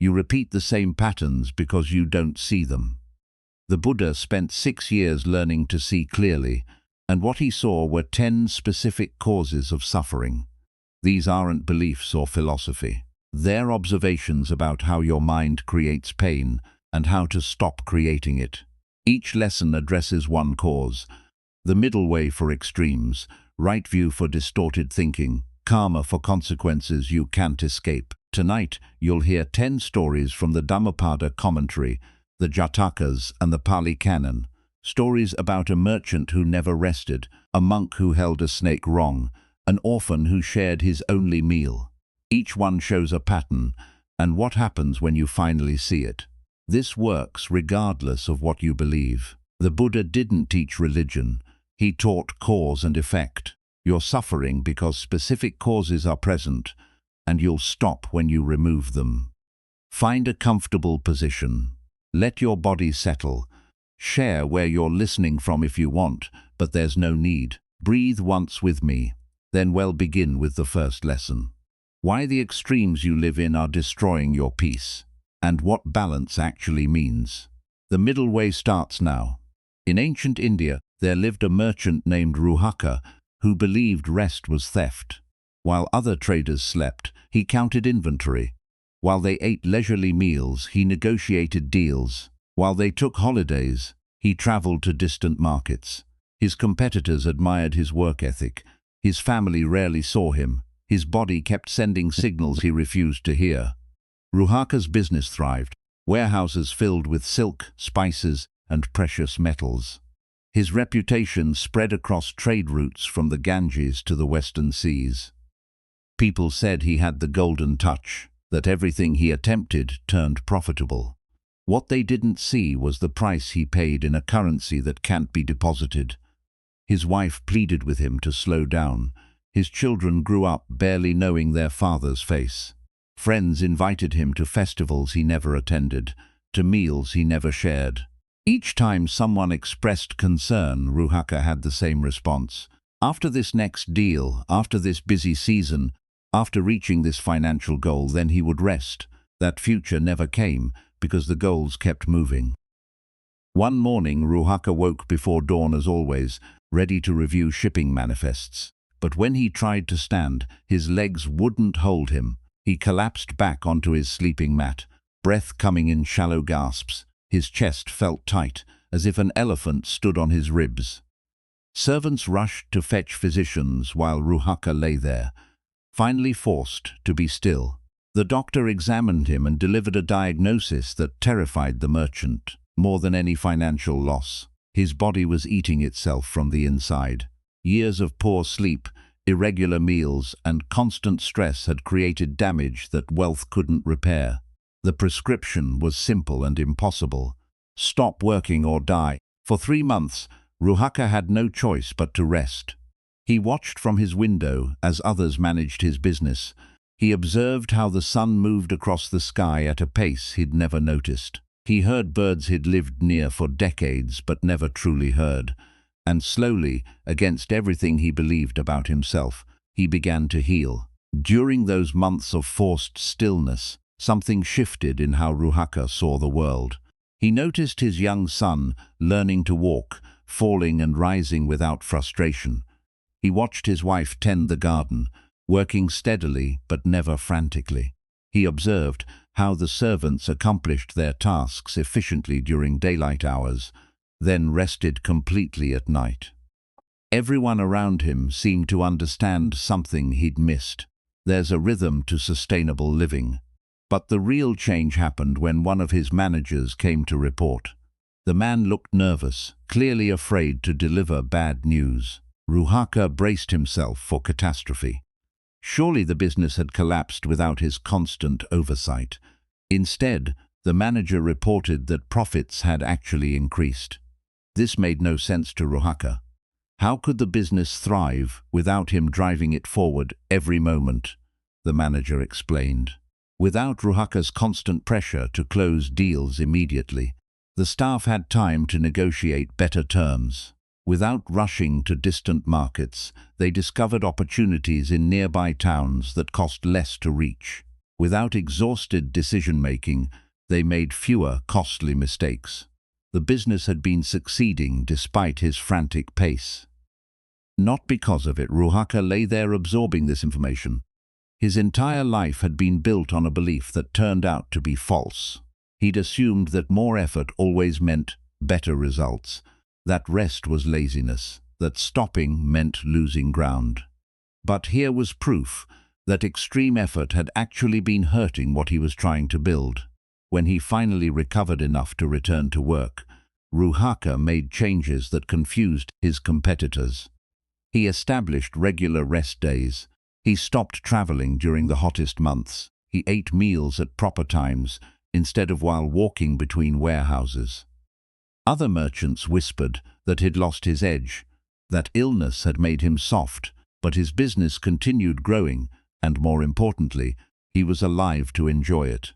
You repeat the same patterns because you don't see them. The Buddha spent 6 years learning to see clearly, and what he saw were 10 specific causes of suffering. These aren't beliefs or philosophy. They're observations about how your mind creates pain and how to stop creating it. Each lesson addresses one cause: the middle way for extremes, right view for distorted thinking, karma for consequences you can't escape. Tonight, you'll hear 10 stories from the Dhammapada commentary, the Jatakas and the Pali Canon. Stories about a merchant who never rested, a monk who held a snake wrong, an orphan who shared his only meal. Each one shows a pattern, and what happens when you finally see it. This works regardless of what you believe. The Buddha didn't teach religion. He taught cause and effect. You're suffering because specific causes are present, and you'll stop when you remove them. Find a comfortable position. Let your body settle. Share where you're listening from if you want, but there's no need. Breathe once with me, then we'll begin with the first lesson. Why the extremes you live in are destroying your peace, and what balance actually means. The middle way starts now. In ancient India, there lived a merchant named Ruhaka who believed rest was theft. While other traders slept, he counted inventory. While they ate leisurely meals, he negotiated deals. While they took holidays, he traveled to distant markets. His competitors admired his work ethic. His family rarely saw him. His body kept sending signals he refused to hear. Ruhaka's business thrived, warehouses filled with silk, spices, and precious metals. His reputation spread across trade routes from the Ganges to the western seas. People said he had the golden touch, that everything he attempted turned profitable. What they didn't see was the price he paid in a currency that can't be deposited. His wife pleaded with him to slow down. His children grew up barely knowing their father's face. Friends invited him to festivals he never attended, to meals he never shared. Each time someone expressed concern, Ruhaka had the same response. After this next deal, after this busy season, after reaching this financial goal, then he would rest. That future never came because the goals kept moving. One morning, Ruhaka woke before dawn as always, ready to review shipping manifests. But when he tried to stand, his legs wouldn't hold him. He collapsed back onto his sleeping mat, breath coming in shallow gasps. His chest felt tight, as if an elephant stood on his ribs. Servants rushed to fetch physicians while Ruhaka lay there, finally forced to be still. The doctor examined him and delivered a diagnosis that terrified the merchant more than any financial loss. His body was eating itself from the inside. Years of poor sleep, irregular meals, and constant stress had created damage that wealth couldn't repair. The prescription was simple and impossible: stop working or die. For 3 months, Ruhaka had no choice but to rest. He watched from his window as others managed his business. He observed how the sun moved across the sky at a pace he'd never noticed. He heard birds he'd lived near for decades but never truly heard. And slowly, against everything he believed about himself, he began to heal. During those months of forced stillness, something shifted in how Ruhaka saw the world. He noticed his young son learning to walk, falling and rising without frustration. He watched his wife tend the garden, working steadily but never frantically. He observed how the servants accomplished their tasks efficiently during daylight hours, then rested completely at night. Everyone around him seemed to understand something he'd missed. There's a rhythm to sustainable living. But the real change happened when one of his managers came to report. The man looked nervous, clearly afraid to deliver bad news. Ruhaka braced himself for catastrophe. Surely the business had collapsed without his constant oversight. Instead, the manager reported that profits had actually increased. This made no sense to Ruhaka. How could the business thrive without him driving it forward every moment? The manager explained. Without Ruhaka's constant pressure to close deals immediately, the staff had time to negotiate better terms. Without rushing to distant markets, they discovered opportunities in nearby towns that cost less to reach. Without exhausted decision-making, they made fewer costly mistakes. The business had been succeeding despite his frantic pace. Not because of it, Ruhaka lay there absorbing this information. His entire life had been built on a belief that turned out to be false. He'd assumed that more effort always meant better results, that rest was laziness, that stopping meant losing ground. But here was proof that extreme effort had actually been hurting what he was trying to build. When he finally recovered enough to return to work, Ruhaka made changes that confused his competitors. He established regular rest days. He stopped traveling during the hottest months. He ate meals at proper times, instead of while walking between warehouses. Other merchants whispered that he'd lost his edge, that illness had made him soft, but his business continued growing, and more importantly, he was alive to enjoy it.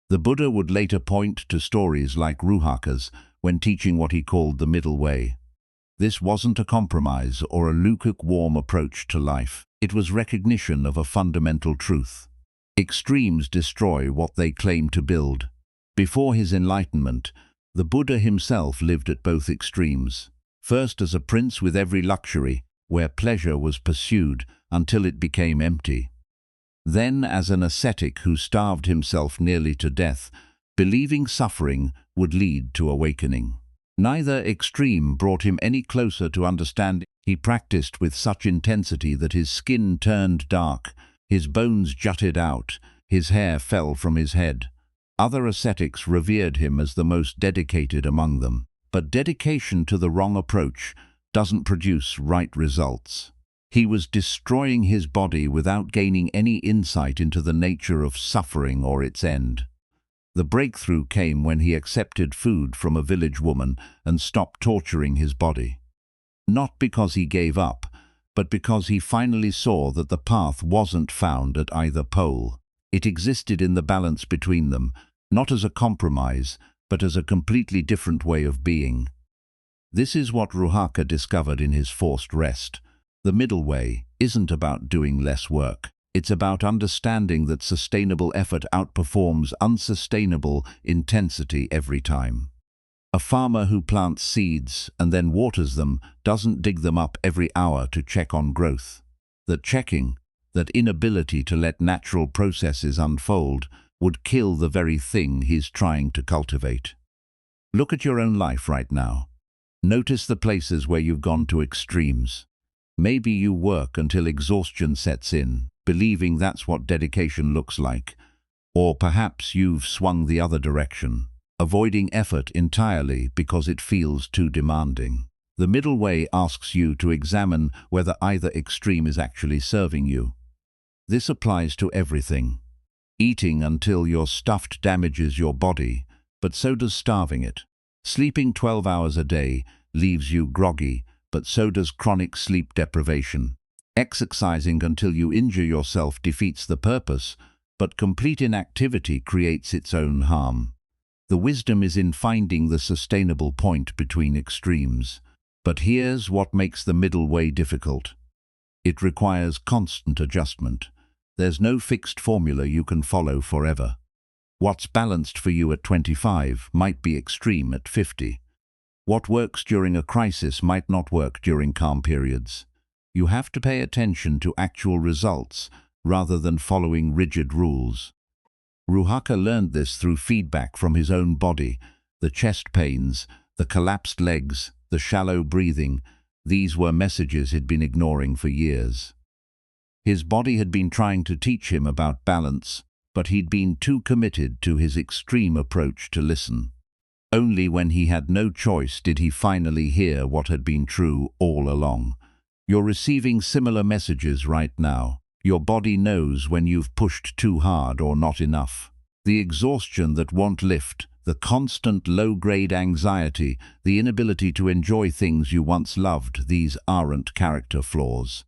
The Buddha would later point to stories like Ruhaka's when teaching what he called the middle way. This wasn't a compromise or a lukewarm approach to life. It was recognition of a fundamental truth. Extremes destroy what they claim to build. Before his enlightenment, the Buddha himself lived at both extremes. First as a prince with every luxury, where pleasure was pursued until it became empty. Then as an ascetic who starved himself nearly to death, believing suffering would lead to awakening. Neither extreme brought him any closer to understanding. He practiced with such intensity that his skin turned dark, his bones jutted out, his hair fell from his head. Other ascetics revered him as the most dedicated among them. But dedication to the wrong approach doesn't produce right results. He was destroying his body without gaining any insight into the nature of suffering or its end. The breakthrough came when he accepted food from a village woman and stopped torturing his body. Not because he gave up, but because he finally saw that the path wasn't found at either pole. It existed in the balance between them, not as a compromise, but as a completely different way of being. This is what Ruhaka discovered in his forced rest. The middle way isn't about doing less work. It's about understanding that sustainable effort outperforms unsustainable intensity every time. A farmer who plants seeds and then waters them doesn't dig them up every hour to check on growth. That inability to let natural processes unfold would kill the very thing he's trying to cultivate. Look at your own life right now. Notice the places where you've gone to extremes. Maybe you work until exhaustion sets in, believing that's what dedication looks like. Or perhaps you've swung the other direction, avoiding effort entirely because it feels too demanding. The middle way asks you to examine whether either extreme is actually serving you. This applies to everything. Eating until you're stuffed damages your body, but so does starving it. Sleeping 12 hours a day leaves you groggy, but so does chronic sleep deprivation. Exercising until you injure yourself defeats the purpose, but complete inactivity creates its own harm. The wisdom is in finding the sustainable point between extremes. But here's what makes the middle way difficult. It requires constant adjustment. There's no fixed formula you can follow forever. What's balanced for you at 25 might be extreme at 50. What works during a crisis might not work during calm periods. You have to pay attention to actual results rather than following rigid rules. Ruhaka learned this through feedback from his own body. The chest pains, the collapsed legs, the shallow breathing, these were messages he'd been ignoring for years. His body had been trying to teach him about balance, but he'd been too committed to his extreme approach to listen. Only when he had no choice did he finally hear what had been true all along. You're receiving similar messages right now. Your body knows when you've pushed too hard or not enough. The exhaustion that won't lift, the constant low-grade anxiety, the inability to enjoy things you once loved, these aren't character flaws.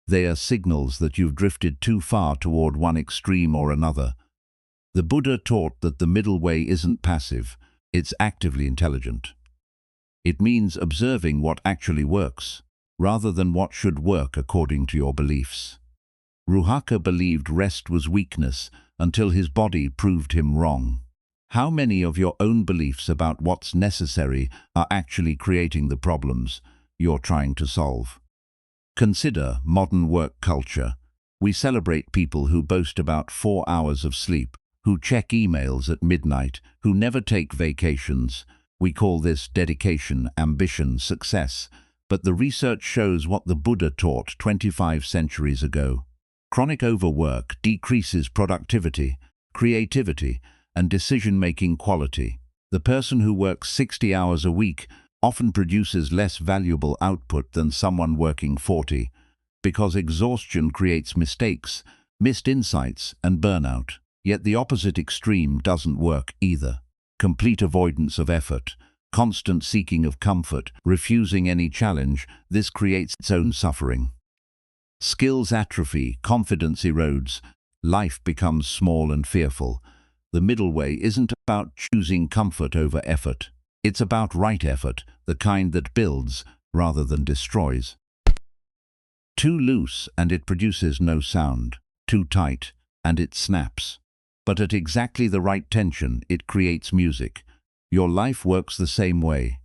They are signals that you've drifted too far toward one extreme or another. The Buddha taught that the middle way isn't passive, it's actively intelligent. It means observing what actually works, rather than what should work according to your beliefs. Ruhaka believed rest was weakness until his body proved him wrong. How many of your own beliefs about what's necessary are actually creating the problems you're trying to solve? Consider modern work culture. We celebrate people who boast about 4 hours of sleep, who check emails at midnight, who never take vacations. We call this dedication, ambition, success. But the research shows what the Buddha taught 25 centuries ago. Chronic overwork decreases productivity, creativity, and decision-making quality. The person who works 60 hours a week often produces less valuable output than someone working 40, because exhaustion creates mistakes, missed insights, and burnout. Yet the opposite extreme doesn't work either. Complete avoidance of effort, constant seeking of comfort, refusing any challenge, this creates its own suffering. Skills atrophy, confidence erodes, life becomes small and fearful. The middle way isn't about choosing comfort over effort. It's about right effort, the kind that builds rather than destroys. Too loose and it produces no sound. Too tight and it snaps. But at exactly the right tension, it creates music. Your life works the same way.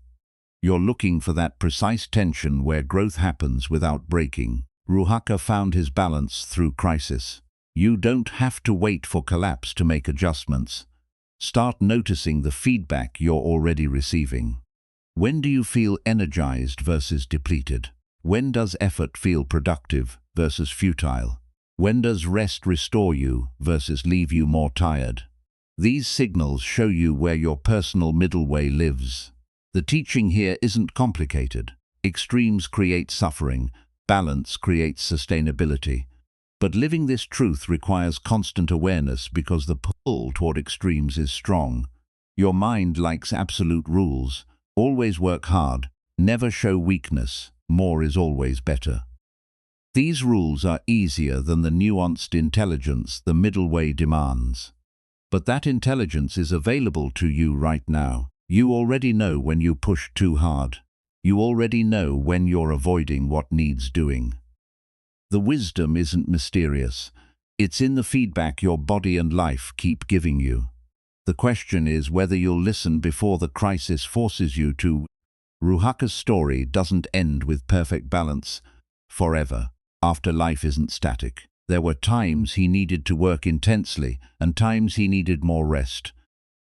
You're looking for that precise tension where growth happens without breaking. Ruhaka found his balance through crisis. You don't have to wait for collapse to make adjustments. Start noticing the feedback you're already receiving. When do you feel energized versus depleted? When does effort feel productive versus futile? When does rest restore you versus leave you more tired? These signals show you where your personal middle way lives. The teaching here isn't complicated. Extremes create suffering, balance creates sustainability. But living this truth requires constant awareness because the pull toward extremes is strong. Your mind likes absolute rules. Always work hard. Never show weakness. More is always better. These rules are easier than the nuanced intelligence the middle way demands. But that intelligence is available to you right now. You already know when you push too hard. You already know when you're avoiding what needs doing. The wisdom isn't mysterious. It's in the feedback your body and life keep giving you. The question is whether you'll listen before the crisis forces you to. Ruhaka's story doesn't end with perfect balance forever. After life isn't static. There were times he needed to work intensely and times he needed more rest.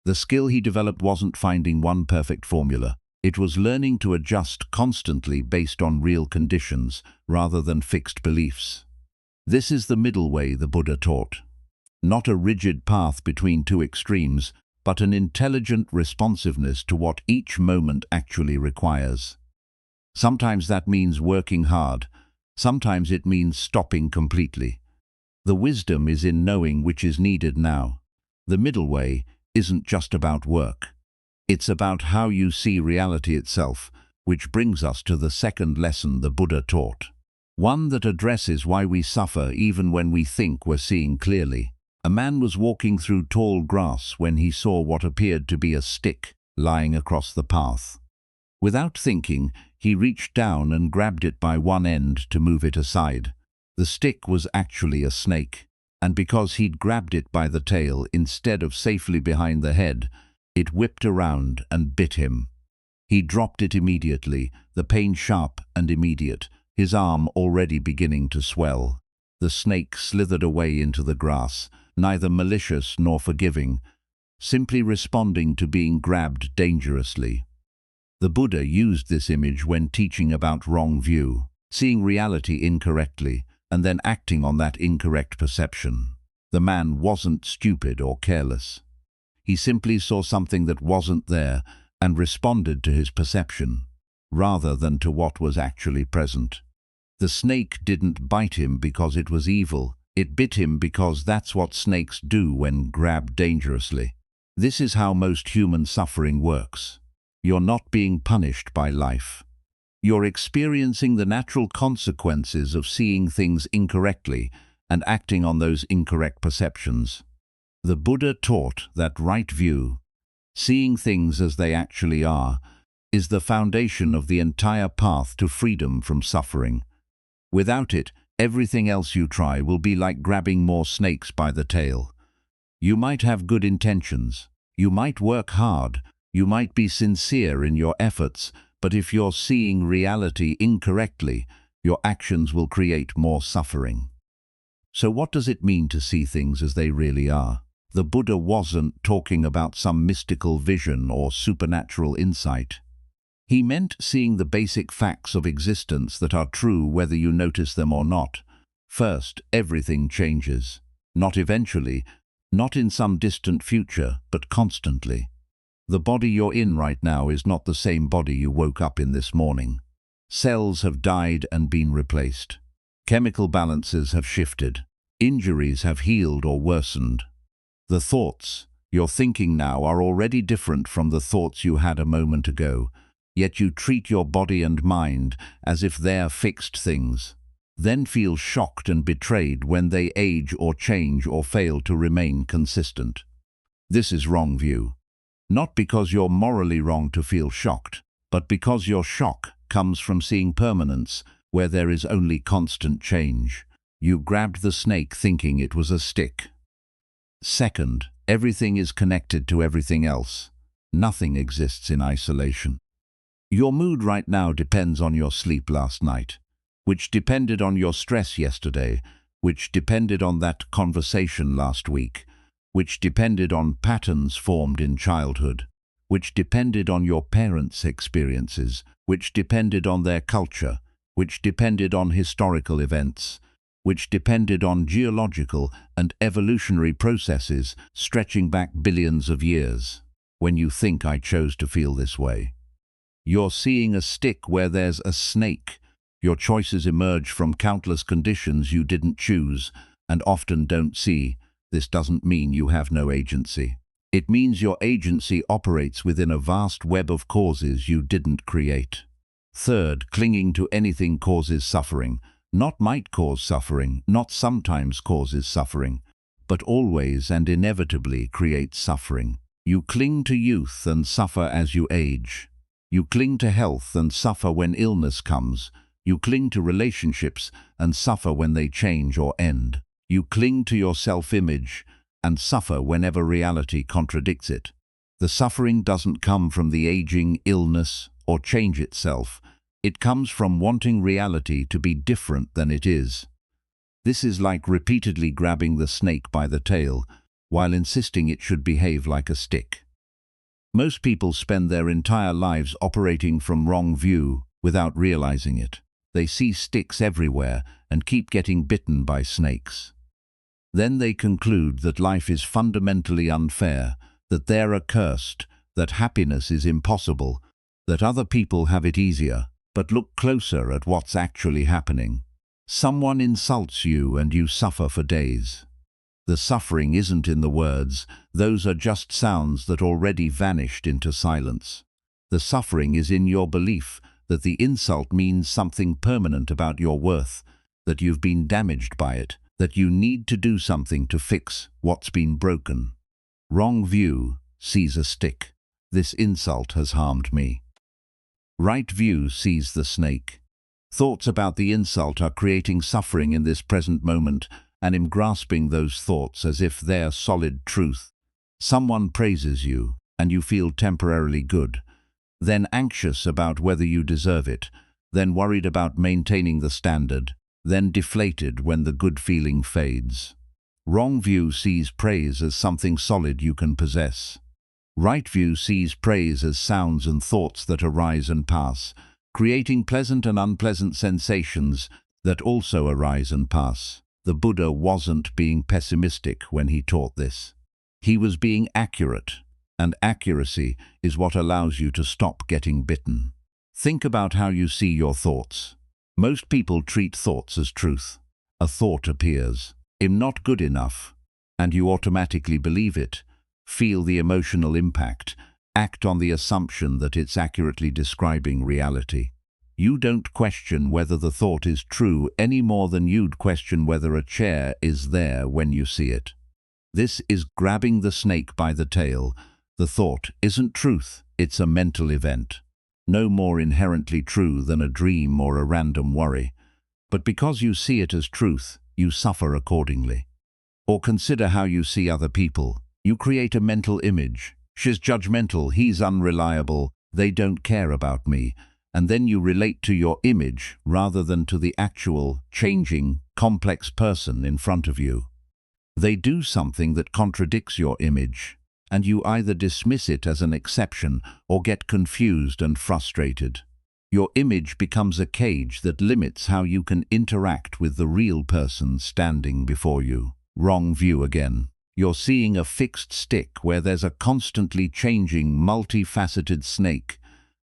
The skill he developed wasn't finding one perfect formula. It was learning to adjust constantly based on real conditions rather than fixed beliefs. This is the middle way the Buddha taught. Not a rigid path between two extremes, but an intelligent responsiveness to what each moment actually requires. Sometimes that means working hard. Sometimes it means stopping completely. The wisdom is in knowing which is needed now. The middle way isn't just about work. It's about how you see reality itself, which brings us to the second lesson the Buddha taught. One that addresses why we suffer even when we think we're seeing clearly. A man was walking through tall grass when he saw what appeared to be a stick lying across the path. Without thinking, he reached down and grabbed it by one end to move it aside. The stick was actually a snake, and because he'd grabbed it by the tail instead of safely behind the head, it whipped around and bit him. He dropped it immediately, the pain sharp and immediate, his arm already beginning to swell. The snake slithered away into the grass, neither malicious nor forgiving, simply responding to being grabbed dangerously. The Buddha used this image when teaching about wrong view, seeing reality incorrectly, and then acting on that incorrect perception. The man wasn't stupid or careless. He simply saw something that wasn't there and responded to his perception, rather than to what was actually present. The snake didn't bite him because it was evil. It bit him because that's what snakes do when grabbed dangerously. This is how most human suffering works. You're not being punished by life. You're experiencing the natural consequences of seeing things incorrectly and acting on those incorrect perceptions. The Buddha taught that right view, seeing things as they actually are, is the foundation of the entire path to freedom from suffering. Without it, Everything else you try will be like grabbing more snakes by the tail. You might have good intentions. You might work hard. You might be sincere in your efforts, but if you're seeing reality incorrectly, your actions will create more suffering. So what does it mean to see things as they really are? The Buddha wasn't talking about some mystical vision or supernatural insight. He meant seeing the basic facts of existence that are true whether you notice them or not. First, everything changes. Not eventually, not in some distant future, but constantly. The body you're in right now is not the same body you woke up in this morning. Cells have died and been replaced. Chemical balances have shifted. Injuries have healed or worsened. The thoughts you're thinking now are already different from the thoughts you had a moment ago, yet you treat your body and mind as if they're fixed things, then feel shocked and betrayed when they age or change or fail to remain consistent. This is wrong view. Not because you're morally wrong to feel shocked, but because your shock comes from seeing permanence where there is only constant change. You grabbed the snake thinking it was a stick. Second, everything is connected to everything else. Nothing exists in isolation. Your mood right now depends on your sleep last night, which depended on your stress yesterday, which depended on that conversation last week, which depended on patterns formed in childhood, which depended on your parents' experiences, which depended on their culture, which depended on historical events, which depended on geological and evolutionary processes stretching back billions of years. When you think I chose to feel this way, you're seeing a stick where there's a snake. Your choices emerge from countless conditions you didn't choose and often don't see. This doesn't mean you have no agency. It means your agency operates within a vast web of causes you didn't create. Third, clinging to anything causes suffering. Not might cause suffering, not sometimes causes suffering, but always and inevitably creates suffering. You cling to youth and suffer as you age. You cling to health and suffer when illness comes. You cling to relationships and suffer when they change or end. You cling to your self-image and suffer whenever reality contradicts it. The suffering doesn't come from the aging, illness, or change itself. It comes from wanting reality to be different than it is. This is like repeatedly grabbing the snake by the tail, while insisting it should behave like a stick. Most people spend their entire lives operating from wrong view without realizing it. They see sticks everywhere and keep getting bitten by snakes. Then they conclude that life is fundamentally unfair, that they're accursed, that happiness is impossible, that other people have it easier. But look closer at what's actually happening. Someone insults you and you suffer for days. The suffering isn't in the words, those are just sounds that already vanished into silence. The suffering is in your belief that the insult means something permanent about your worth, that you've been damaged by it, that you need to do something to fix what's been broken. Wrong view sees a stick. This insult has harmed me. Right view sees the snake. Thoughts about the insult are creating suffering in this present moment, and I'm grasping those thoughts as if they're solid truth. Someone praises you, and you feel temporarily good, then anxious about whether you deserve it, then worried about maintaining the standard, then deflated when the good feeling fades. Wrong view sees praise as something solid you can possess. Right view sees praise as sounds and thoughts that arise and pass, creating pleasant and unpleasant sensations that also arise and pass. The Buddha wasn't being pessimistic when he taught this. He was being accurate, and accuracy is what allows you to stop getting bitten. Think about how you see your thoughts. Most people treat thoughts as truth. A thought appears. I'm not good enough, and you automatically believe it. Feel the emotional impact, act on the assumption that it's accurately describing reality. You don't question whether the thought is true any more than you'd question whether a chair is there when you see it. This is grabbing the snake by the tail. The thought isn't truth, it's a mental event. No more inherently true than a dream or a random worry. But because you see it as truth, you suffer accordingly. Or consider how you see other people. You create a mental image. She's judgmental, he's unreliable, they don't care about me. And then you relate to your image rather than to the actual, changing, complex person in front of you. They do something that contradicts your image, and you either dismiss it as an exception or get confused and frustrated. Your image becomes a cage that limits how you can interact with the real person standing before you. Wrong view again. You're seeing a fixed stick where there's a constantly changing, multifaceted snake.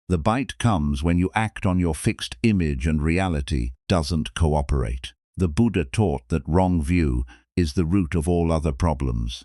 The bite comes when you act on your fixed image and reality doesn't cooperate. The Buddha taught that wrong view is the root of all other problems.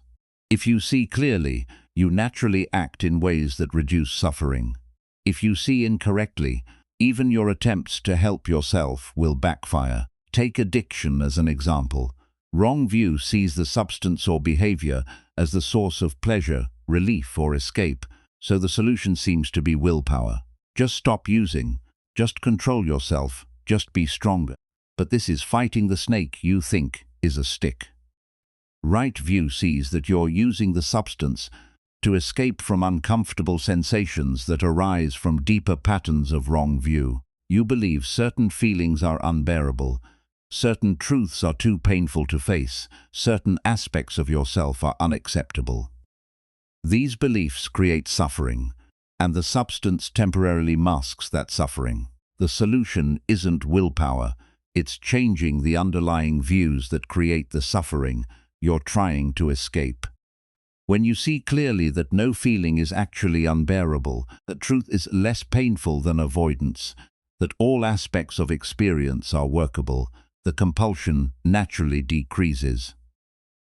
If you see clearly, you naturally act in ways that reduce suffering. If you see incorrectly, even your attempts to help yourself will backfire. Take addiction as an example. Wrong view sees the substance or behavior as the source of pleasure, relief, or escape, so the solution seems to be willpower. Just stop using, just control yourself, just be stronger. But this is fighting the snake you think is a stick. Right view sees that you're using the substance to escape from uncomfortable sensations that arise from deeper patterns of wrong view. You believe certain feelings are unbearable, certain truths are too painful to face, certain aspects of yourself are unacceptable. These beliefs create suffering, and the substance temporarily masks that suffering. The solution isn't willpower, it's changing the underlying views that create the suffering you're trying to escape. When you see clearly that no feeling is actually unbearable, that truth is less painful than avoidance, that all aspects of experience are workable, the compulsion naturally decreases.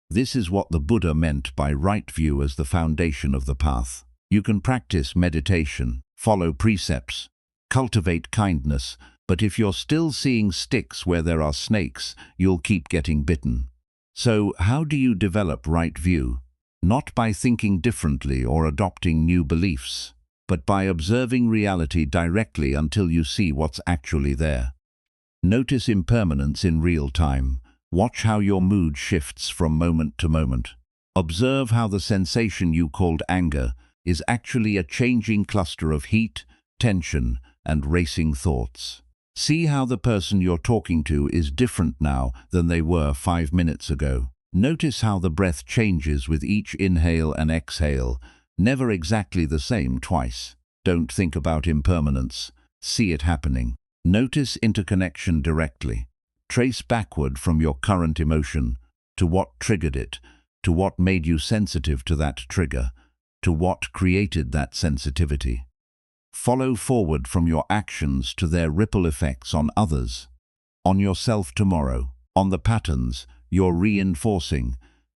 This is what the Buddha meant by right view as the foundation of the path. You can practice meditation, follow precepts, cultivate kindness, but if you're still seeing sticks where there are snakes, you'll keep getting bitten. So, how do you develop right view? Not by thinking differently or adopting new beliefs, but by observing reality directly until you see what's actually there. Notice impermanence in real time. Watch how your mood shifts from moment to moment. Observe how the sensation you called anger is actually a changing cluster of heat, tension, and racing thoughts. See how the person you're talking to is different now than they were 5 minutes ago. Notice how the breath changes with each inhale and exhale, never exactly the same twice. Don't think about impermanence. See it happening. Notice interconnection directly. Trace backward from your current emotion to what triggered it, to what made you sensitive to that trigger, to what created that sensitivity. Follow forward from your actions to their ripple effects on others, on yourself tomorrow, on the patterns you're reinforcing.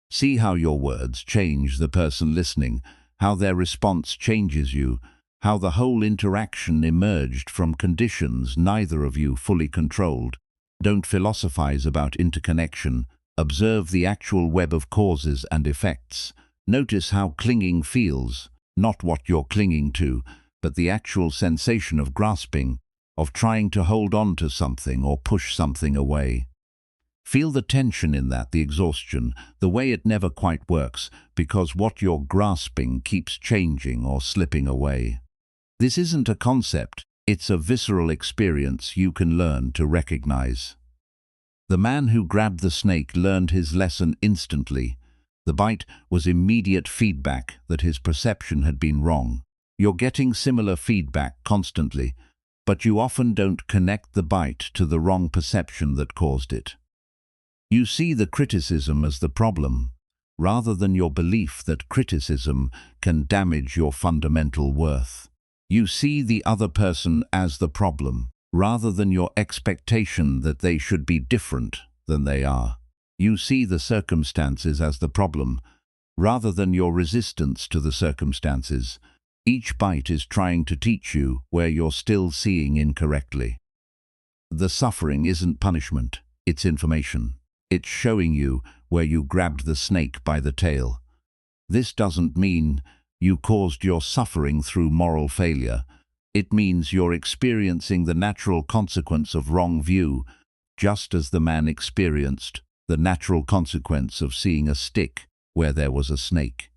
See how your words change the person listening, how their response changes you, how the whole interaction emerged from conditions neither of you fully controlled. Don't philosophize about interconnection. Observe the actual web of causes and effects. Notice how clinging feels, not what you're clinging to, but the actual sensation of grasping, of trying to hold on to something or push something away. Feel the tension in that, the exhaustion, the way it never quite works, because what you're grasping keeps changing or slipping away. This isn't a concept, it's a visceral experience you can learn to recognize. The man who grabbed the snake learned his lesson instantly. The bite was immediate feedback that his perception had been wrong. You're getting similar feedback constantly, but you often don't connect the bite to the wrong perception that caused it. You see the criticism as the problem, rather than your belief that criticism can damage your fundamental worth. You see the other person as the problem, rather than your expectation that they should be different than they are. You see the circumstances as the problem, rather than your resistance to the circumstances. Each bite is trying to teach you where you're still seeing incorrectly. The suffering isn't punishment, it's information. It's showing you where you grabbed the snake by the tail. This doesn't mean you caused your suffering through moral failure. It means you're experiencing the natural consequence of wrong view, just as the man experienced the natural consequence of seeing a stick where there was a snake.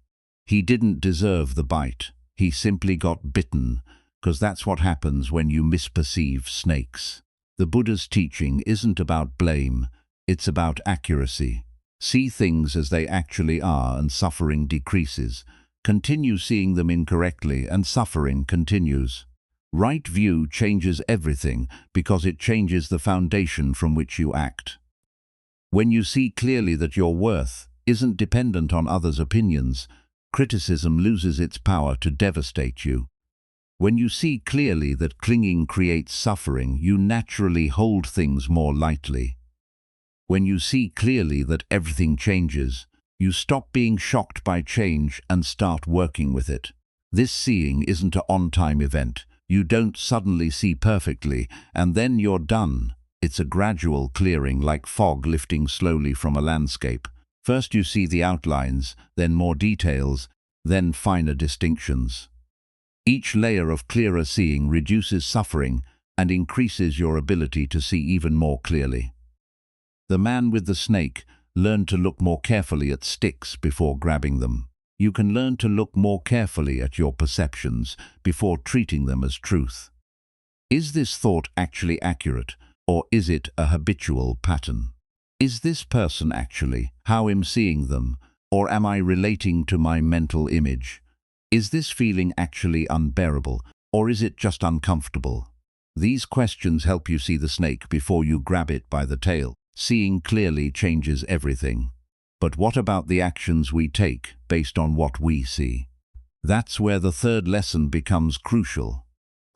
He didn't deserve the bite. He simply got bitten, because that's what happens when you misperceive snakes. The Buddha's teaching isn't about blame, it's about accuracy. See things as they actually are and suffering decreases. Continue seeing them incorrectly and suffering continues. Right view changes everything because it changes the foundation from which you act. When you see clearly that your worth isn't dependent on others' opinions, criticism loses its power to devastate you. When you see clearly that clinging creates suffering, you naturally hold things more lightly. When you see clearly that everything changes, you stop being shocked by change and start working with it. This seeing isn't an on-time event. You don't suddenly see perfectly, and then you're done. It's a gradual clearing, like fog lifting slowly from a landscape. First you see the outlines, then more details, then finer distinctions. Each layer of clearer seeing reduces suffering and increases your ability to see even more clearly. The man with the snake learned to look more carefully at sticks before grabbing them. You can learn to look more carefully at your perceptions before treating them as truth. Is this thought actually accurate, or is it a habitual pattern? Is this person actually how I'm seeing them, or am I relating to my mental image? Is this feeling actually unbearable, or is it just uncomfortable? These questions help you see the snake before you grab it by the tail. Seeing clearly changes everything. But what about the actions we take based on what we see? That's where the third lesson becomes crucial.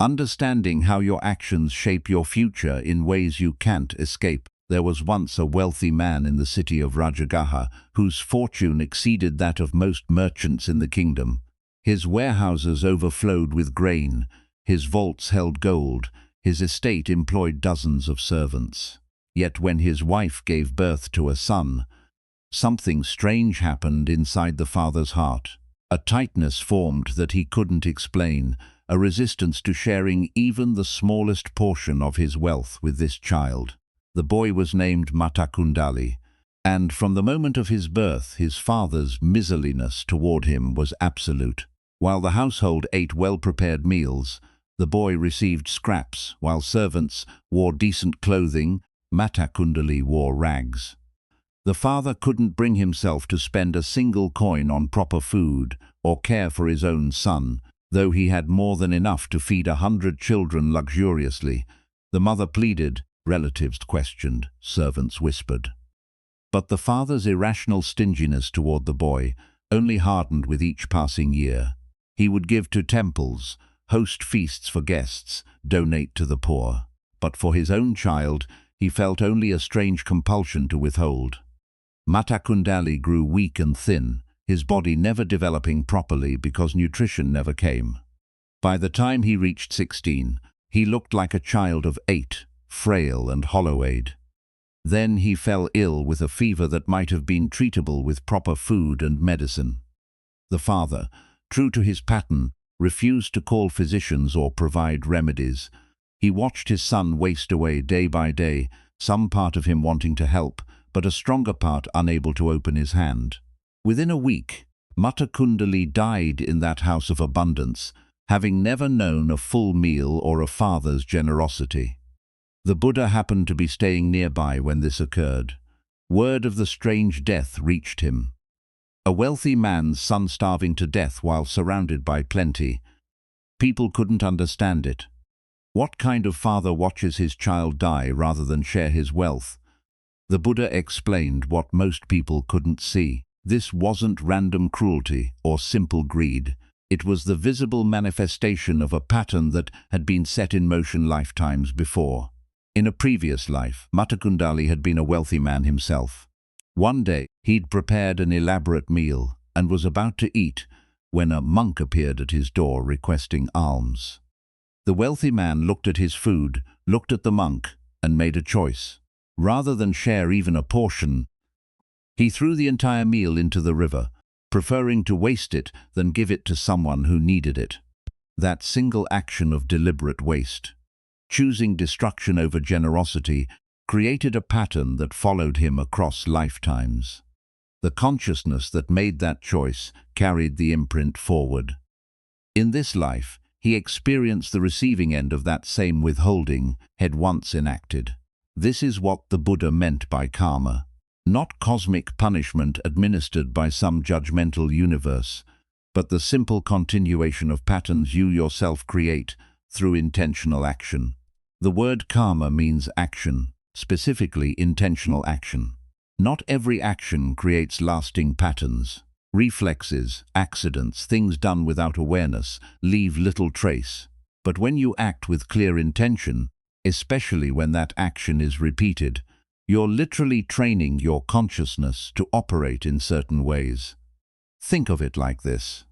Understanding how your actions shape your future in ways you can't escape. There was once a wealthy man in the city of Rajagaha whose fortune exceeded that of most merchants in the kingdom. His warehouses overflowed with grain, his vaults held gold, his estate employed dozens of servants. Yet when his wife gave birth to a son, something strange happened inside the father's heart. A tightness formed that he couldn't explain, a resistance to sharing even the smallest portion of his wealth with this child. The boy was named Matakundali, and from the moment of his birth, his father's miserliness toward him was absolute. While the household ate well-prepared meals, the boy received scraps. While servants wore decent clothing, Matakundali wore rags. The father couldn't bring himself to spend a single coin on proper food or care for his own son, though he had more than enough to feed 100 children luxuriously. The mother pleaded, relatives questioned, servants whispered. But the father's irrational stinginess toward the boy only hardened with each passing year. He would give to temples, host feasts for guests, donate to the poor. But for his own child, he felt only a strange compulsion to withhold. Matakundali grew weak and thin, his body never developing properly because nutrition never came. By the time he reached 16, he looked like a child of 8, frail and hollow-eyed. Then he fell ill with a fever that might have been treatable with proper food and medicine. The father, true to his pattern, refused to call physicians or provide remedies. He watched his son waste away day by day, some part of him wanting to help, but a stronger part unable to open his hand. Within a week, Matakundali died in that house of abundance, having never known a full meal or a father's generosity. The Buddha happened to be staying nearby when this occurred. Word of the strange death reached him. A wealthy man's son starving to death while surrounded by plenty. People couldn't understand it. What kind of father watches his child die rather than share his wealth? The Buddha explained what most people couldn't see. This wasn't random cruelty or simple greed. It was the visible manifestation of a pattern that had been set in motion lifetimes before. In a previous life, Matakundali had been a wealthy man himself. One day, he'd prepared an elaborate meal and was about to eat when a monk appeared at his door requesting alms. The wealthy man looked at his food, looked at the monk, and made a choice. Rather than share even a portion, he threw the entire meal into the river, preferring to waste it than give it to someone who needed it. That single action of deliberate waste, choosing destruction over generosity, created a pattern that followed him across lifetimes. The consciousness that made that choice carried the imprint forward. In this life, he experienced the receiving end of that same withholding had once enacted. This is what the Buddha meant by karma. Not cosmic punishment administered by some judgmental universe, but the simple continuation of patterns you yourself create through intentional action. The word karma means action, specifically intentional action. Not every action creates lasting patterns. Reflexes, accidents, things done without awareness leave little trace. But when you act with clear intention, especially when that action is repeated, you're literally training your consciousness to operate in certain ways. Think of it like this.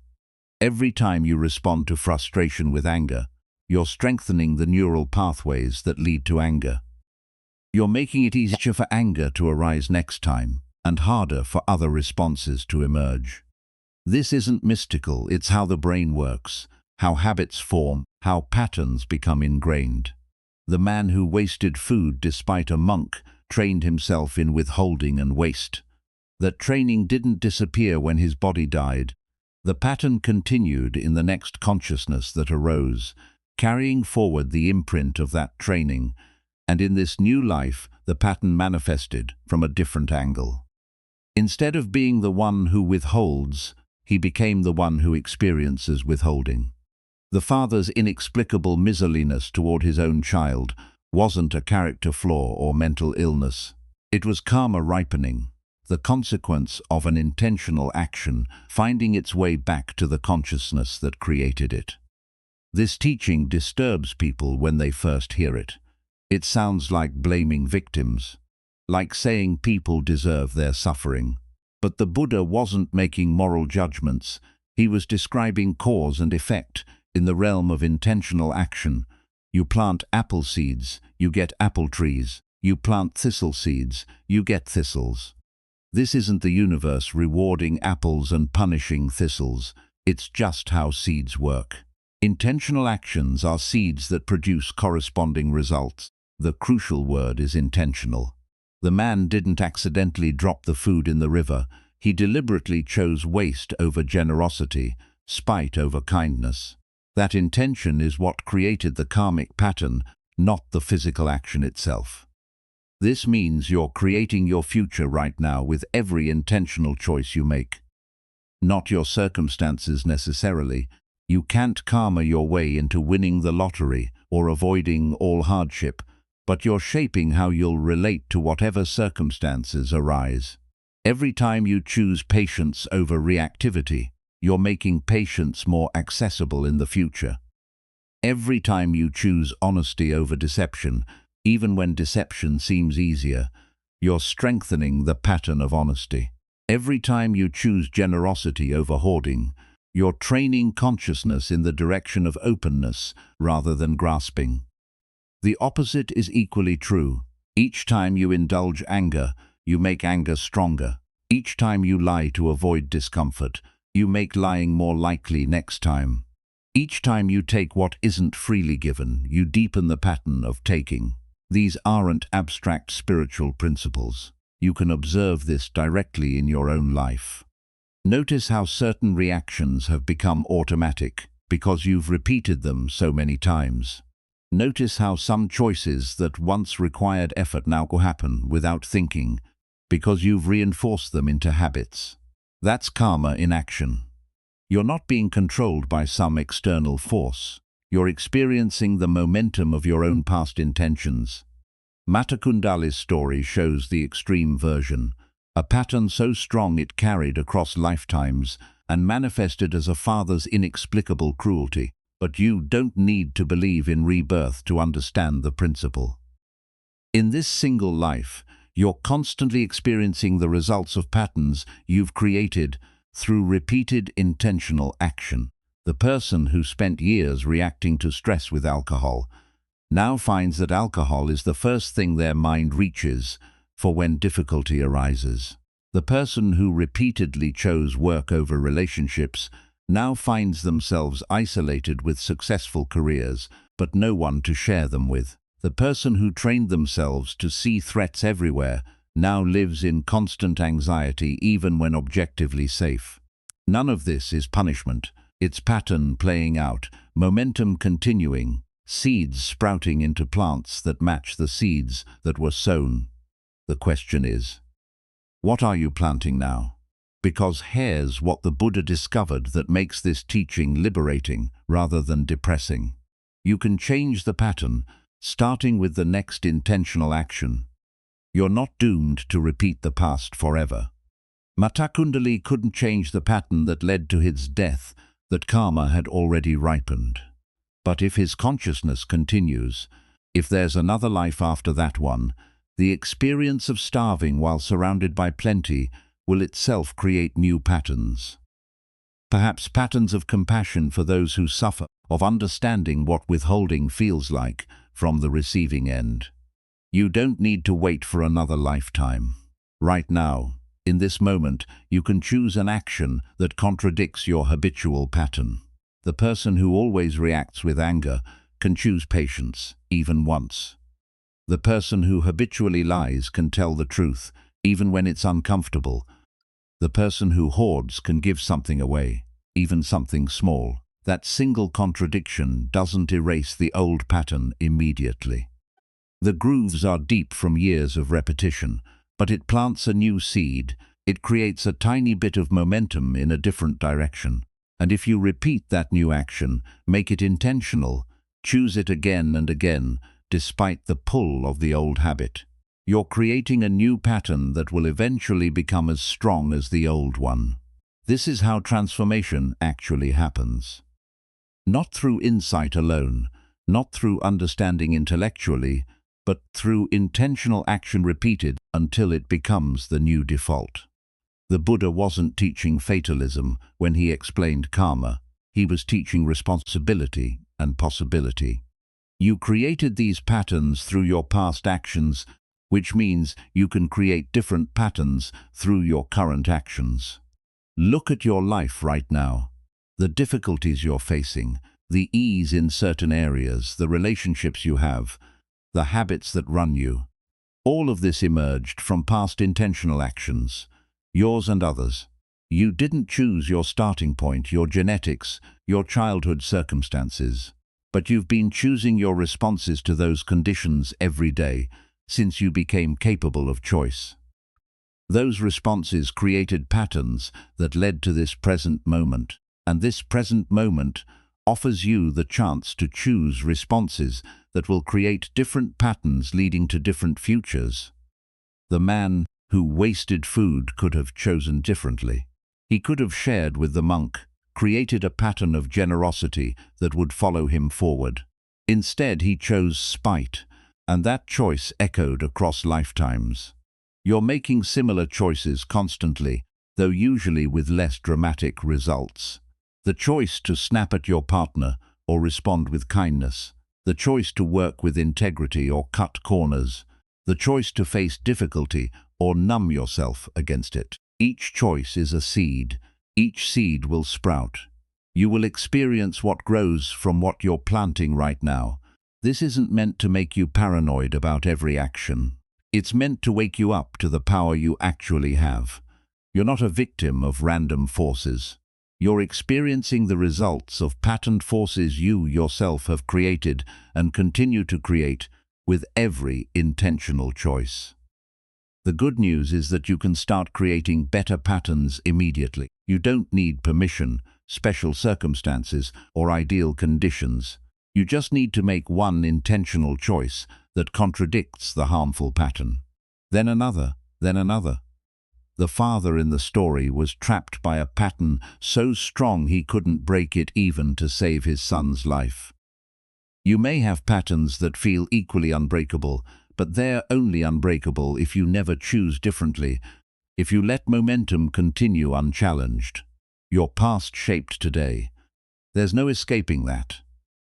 Every time you respond to frustration with anger, you're strengthening the neural pathways that lead to anger. You're making it easier for anger to arise next time, and harder for other responses to emerge. This isn't mystical, it's how the brain works, how habits form, how patterns become ingrained. The man who wasted food despite a monk trained himself in withholding and waste. That training didn't disappear when his body died. The pattern continued in the next consciousness that arose, carrying forward the imprint of that training, and in this new life the pattern manifested from a different angle. Instead of being the one who withholds, he became the one who experiences withholding. The father's inexplicable miserliness toward his own child wasn't a character flaw or mental illness. It was karma ripening, the consequence of an intentional action finding its way back to the consciousness that created it. This teaching disturbs people when they first hear it. It sounds like blaming victims, like saying people deserve their suffering. But the Buddha wasn't making moral judgments. He was describing cause and effect in the realm of intentional action. You plant apple seeds, you get apple trees. You plant thistle seeds, you get thistles. This isn't the universe rewarding apples and punishing thistles. It's just how seeds work. Intentional actions are seeds that produce corresponding results. The crucial word is intentional. The man didn't accidentally drop the food in the river. He deliberately chose waste over generosity, spite over kindness. That intention is what created the karmic pattern, not the physical action itself. This means you're creating your future right now with every intentional choice you make. Not your circumstances necessarily. You can't karma your way into winning the lottery or avoiding all hardship, but you're shaping how you'll relate to whatever circumstances arise. Every time you choose patience over reactivity, you're making patience more accessible in the future. Every time you choose honesty over deception, even when deception seems easier, you're strengthening the pattern of honesty. Every time you choose generosity over hoarding, you're training consciousness in the direction of openness rather than grasping. The opposite is equally true. Each time you indulge anger, you make anger stronger. Each time you lie to avoid discomfort, you make lying more likely next time. Each time you take what isn't freely given, you deepen the pattern of taking. These aren't abstract spiritual principles. You can observe this directly in your own life. Notice how certain reactions have become automatic because you've repeated them so many times. Notice how some choices that once required effort now happen without thinking because you've reinforced them into habits. That's karma in action. You're not being controlled by some external force. You're experiencing the momentum of your own past intentions. Matakundali's story shows the extreme version, a pattern so strong it carried across lifetimes and manifested as a father's inexplicable cruelty. But you don't need to believe in rebirth to understand the principle. In this single life, you're constantly experiencing the results of patterns you've created through repeated intentional action. The person who spent years reacting to stress with alcohol now finds that alcohol is the first thing their mind reaches for when difficulty arises. The person who repeatedly chose work over relationships now finds themselves isolated with successful careers, but no one to share them with. The person who trained themselves to see threats everywhere now lives in constant anxiety even when objectively safe. None of this is punishment. It's pattern playing out, momentum continuing, seeds sprouting into plants that match the seeds that were sown. The question is, what are you planting now? Because here's what the Buddha discovered that makes this teaching liberating rather than depressing. You can change the pattern, starting with the next intentional action. You're not doomed to repeat the past forever. Matakundali couldn't change the pattern that led to his death, that karma had already ripened. But if his consciousness continues, if there's another life after that one, the experience of starving while surrounded by plenty will itself create new patterns. Perhaps patterns of compassion for those who suffer, of understanding what withholding feels like from the receiving end. You don't need to wait for another lifetime. Right now, in this moment, you can choose an action that contradicts your habitual pattern. The person who always reacts with anger can choose patience, even once. The person who habitually lies can tell the truth, even when it's uncomfortable. The person who hoards can give something away, even something small. That single contradiction doesn't erase the old pattern immediately. The grooves are deep from years of repetition, but it plants a new seed. It creates a tiny bit of momentum in a different direction. And if you repeat that new action, make it intentional, choose it again and again, despite the pull of the old habit, you're creating a new pattern that will eventually become as strong as the old one. This is how transformation actually happens. Not through insight alone, not through understanding intellectually, but through intentional action repeated until it becomes the new default. The Buddha wasn't teaching fatalism when he explained karma. He was teaching responsibility and possibility. You created these patterns through your past actions, which means you can create different patterns through your current actions. Look at your life right now. The difficulties you're facing, the ease in certain areas, the relationships you have, the habits that run you. All of this emerged from past intentional actions, yours and others. You didn't choose your starting point, your genetics, your childhood circumstances, but you've been choosing your responses to those conditions every day since you became capable of choice. Those responses created patterns that led to this present moment, and this present moment offers you the chance to choose responses that will create different patterns leading to different futures. The man who wasted food could have chosen differently. He could have shared with the monk, created a pattern of generosity that would follow him forward. Instead, he chose spite, and that choice echoed across lifetimes. You're making similar choices constantly, though usually with less dramatic results. The choice to snap at your partner or respond with kindness. The choice to work with integrity or cut corners. The choice to face difficulty or numb yourself against it. Each choice is a seed. Each seed will sprout. You will experience what grows from what you're planting right now. This isn't meant to make you paranoid about every action. It's meant to wake you up to the power you actually have. You're not a victim of random forces. You're experiencing the results of patterned forces you yourself have created and continue to create with every intentional choice. The good news is that you can start creating better patterns immediately. You don't need permission, special circumstances, or ideal conditions. You just need to make one intentional choice that contradicts the harmful pattern. Then another, then another. The father in the story was trapped by a pattern so strong he couldn't break it even to save his son's life. You may have patterns that feel equally unbreakable, but they're only unbreakable if you never choose differently, if you let momentum continue unchallenged. Your past shaped today. There's no escaping that.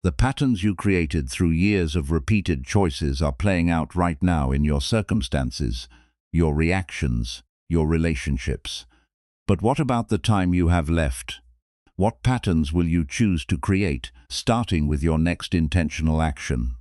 The patterns you created through years of repeated choices are playing out right now in your circumstances, your reactions, your relationships. But what about the time you have left? What patterns will you choose to create, starting with your next intentional action?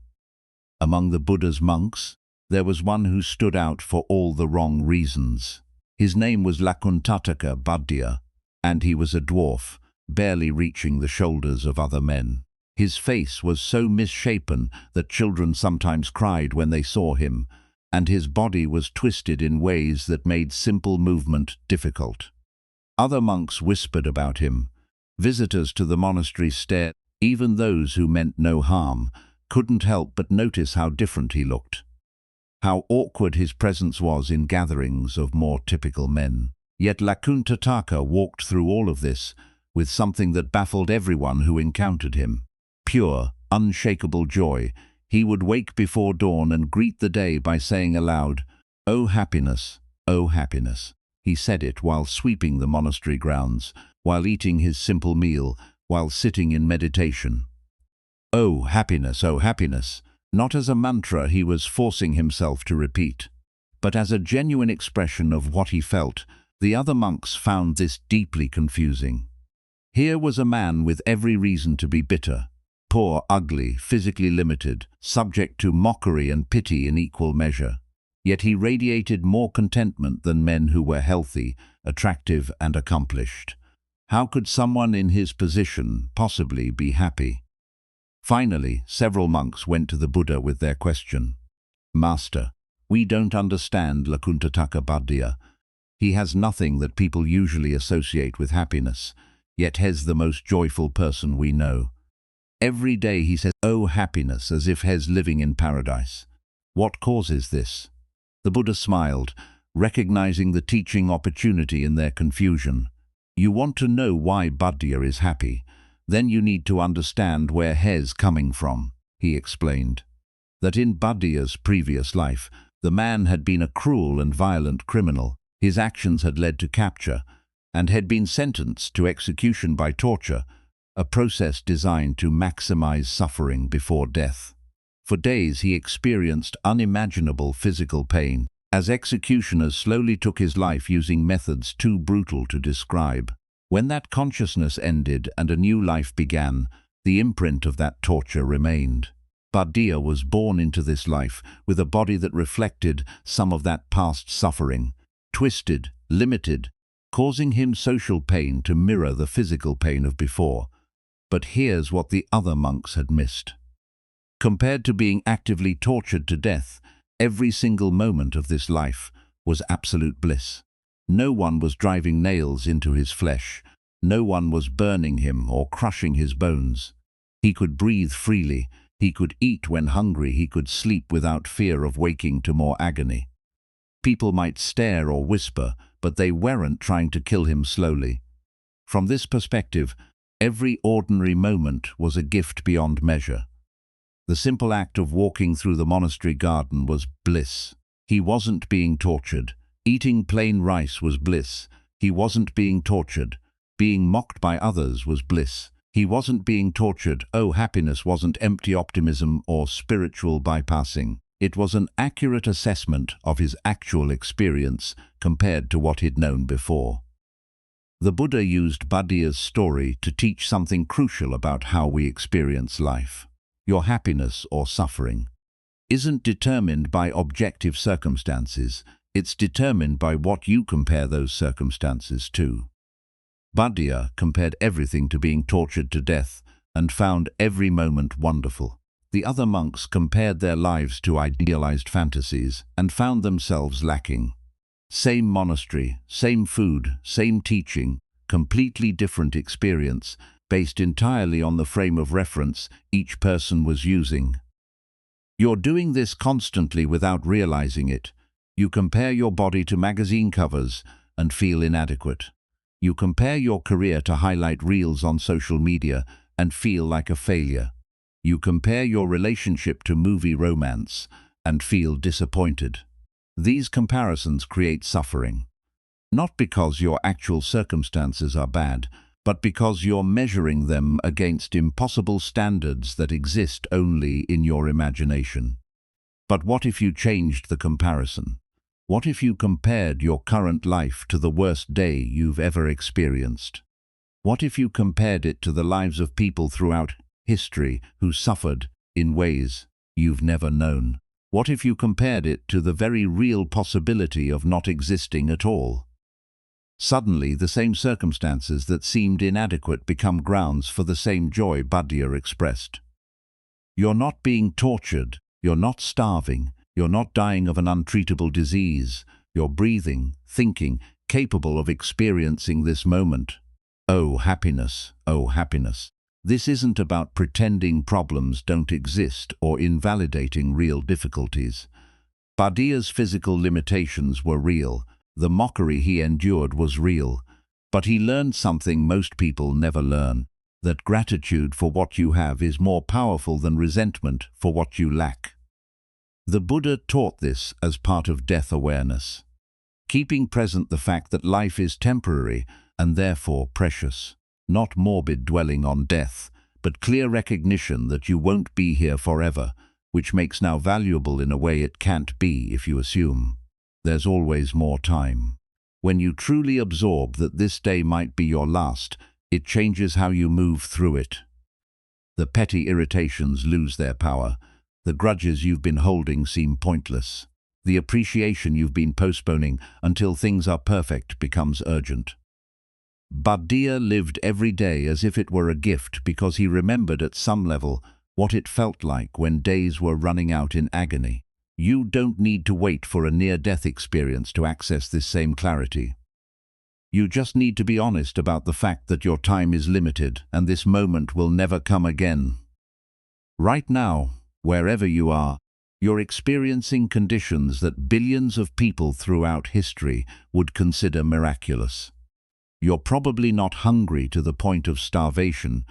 Among the Buddha's monks, there was one who stood out for all the wrong reasons. His name was Lakuntataka Buddha, and he was a dwarf, barely reaching the shoulders of other men. His face was so misshapen that children sometimes cried when they saw him, and his body was twisted in ways that made simple movement difficult. Other monks whispered about him. Visitors to the monastery stared. Even those who meant no harm couldn't help but notice how different he looked, how awkward his presence was in gatherings of more typical men. Yet Lakuntataka walked through all of this with something that baffled everyone who encountered him. Pure, unshakable joy. He would wake before dawn and greet the day by saying aloud, "O happiness, O happiness." He said it while sweeping the monastery grounds, while eating his simple meal, while sitting in meditation. "O happiness, O happiness," not as a mantra he was forcing himself to repeat, but as a genuine expression of what he felt. The other monks found this deeply confusing. Here was a man with every reason to be bitter, poor, ugly, physically limited, subject to mockery and pity in equal measure. Yet he radiated more contentment than men who were healthy, attractive, and accomplished. How could someone in his position possibly be happy? Finally, several monks went to the Buddha with their question. "Master, we don't understand Lakuntataka Buddha. He has nothing that people usually associate with happiness, yet he's the most joyful person we know. Every day he says, 'Oh happiness,' as if he's living in paradise. What causes this?" The Buddha smiled, recognizing the teaching opportunity in their confusion. "You want to know why Buddha is happy? Then you need to understand where he's coming from," he explained. That in Buddha's previous life, the man had been a cruel and violent criminal. His actions had led to capture, and had been sentenced to execution by torture, a process designed to maximize suffering before death. For days he experienced unimaginable physical pain, as executioners slowly took his life using methods too brutal to describe. When that consciousness ended and a new life began, the imprint of that torture remained. Buddha was born into this life with a body that reflected some of that past suffering, twisted, limited, causing him social pain to mirror the physical pain of before. But here's what the other monks had missed. Compared to being actively tortured to death, every single moment of this life was absolute bliss. No one was driving nails into his flesh. No one was burning him or crushing his bones. He could breathe freely. He could eat when hungry. He could sleep without fear of waking to more agony. People might stare or whisper, but they weren't trying to kill him slowly. From this perspective, every ordinary moment was a gift beyond measure. The simple act of walking through the monastery garden was bliss. He wasn't being tortured. Eating plain rice was bliss. He wasn't being tortured. Being mocked by others was bliss. He wasn't being tortured. Oh, happiness wasn't empty optimism or spiritual bypassing. It was an accurate assessment of his actual experience compared to what he'd known before. The Buddha used Buddha's story to teach something crucial about how we experience life. Your happiness or suffering isn't determined by objective circumstances. It's determined by what you compare those circumstances to. Buddha compared everything to being tortured to death and found every moment wonderful. The other monks compared their lives to idealized fantasies and found themselves lacking. Same monastery, same food, same teaching, completely different experience, based entirely on the frame of reference each person was using. You're doing this constantly without realizing it. You compare your body to magazine covers and feel inadequate. You compare your career to highlight reels on social media and feel like a failure. You compare your relationship to movie romance and feel disappointed. These comparisons create suffering, not because your actual circumstances are bad, but because you're measuring them against impossible standards that exist only in your imagination. But what if you changed the comparison? What if you compared your current life to the worst day you've ever experienced? What if you compared it to the lives of people throughout history who suffered in ways you've never known? What if you compared it to the very real possibility of not existing at all? Suddenly, the same circumstances that seemed inadequate become grounds for the same joy Buddha expressed. You're not being tortured, you're not starving, you're not dying of an untreatable disease, you're breathing, thinking, capable of experiencing this moment. Oh, happiness, oh, happiness. This isn't about pretending problems don't exist or invalidating real difficulties. Buddha's physical limitations were real, the mockery he endured was real, but he learned something most people never learn, that gratitude for what you have is more powerful than resentment for what you lack. The Buddha taught this as part of death awareness, keeping present the fact that life is temporary and therefore precious, not morbid dwelling on death, but clear recognition that you won't be here forever, which makes now valuable in a way it can't be if you assume there's always more time. When you truly absorb that this day might be your last, it changes how you move through it. The petty irritations lose their power. The grudges you've been holding seem pointless. The appreciation you've been postponing until things are perfect becomes urgent. Buddha lived every day as if it were a gift because he remembered at some level what it felt like when days were running out in agony. You don't need to wait for a near-death experience to access this same clarity. You just need to be honest about the fact that your time is limited and this moment will never come again. Right now, wherever you are, you're experiencing conditions that billions of people throughout history would consider miraculous. You're probably not hungry to the point of starvation.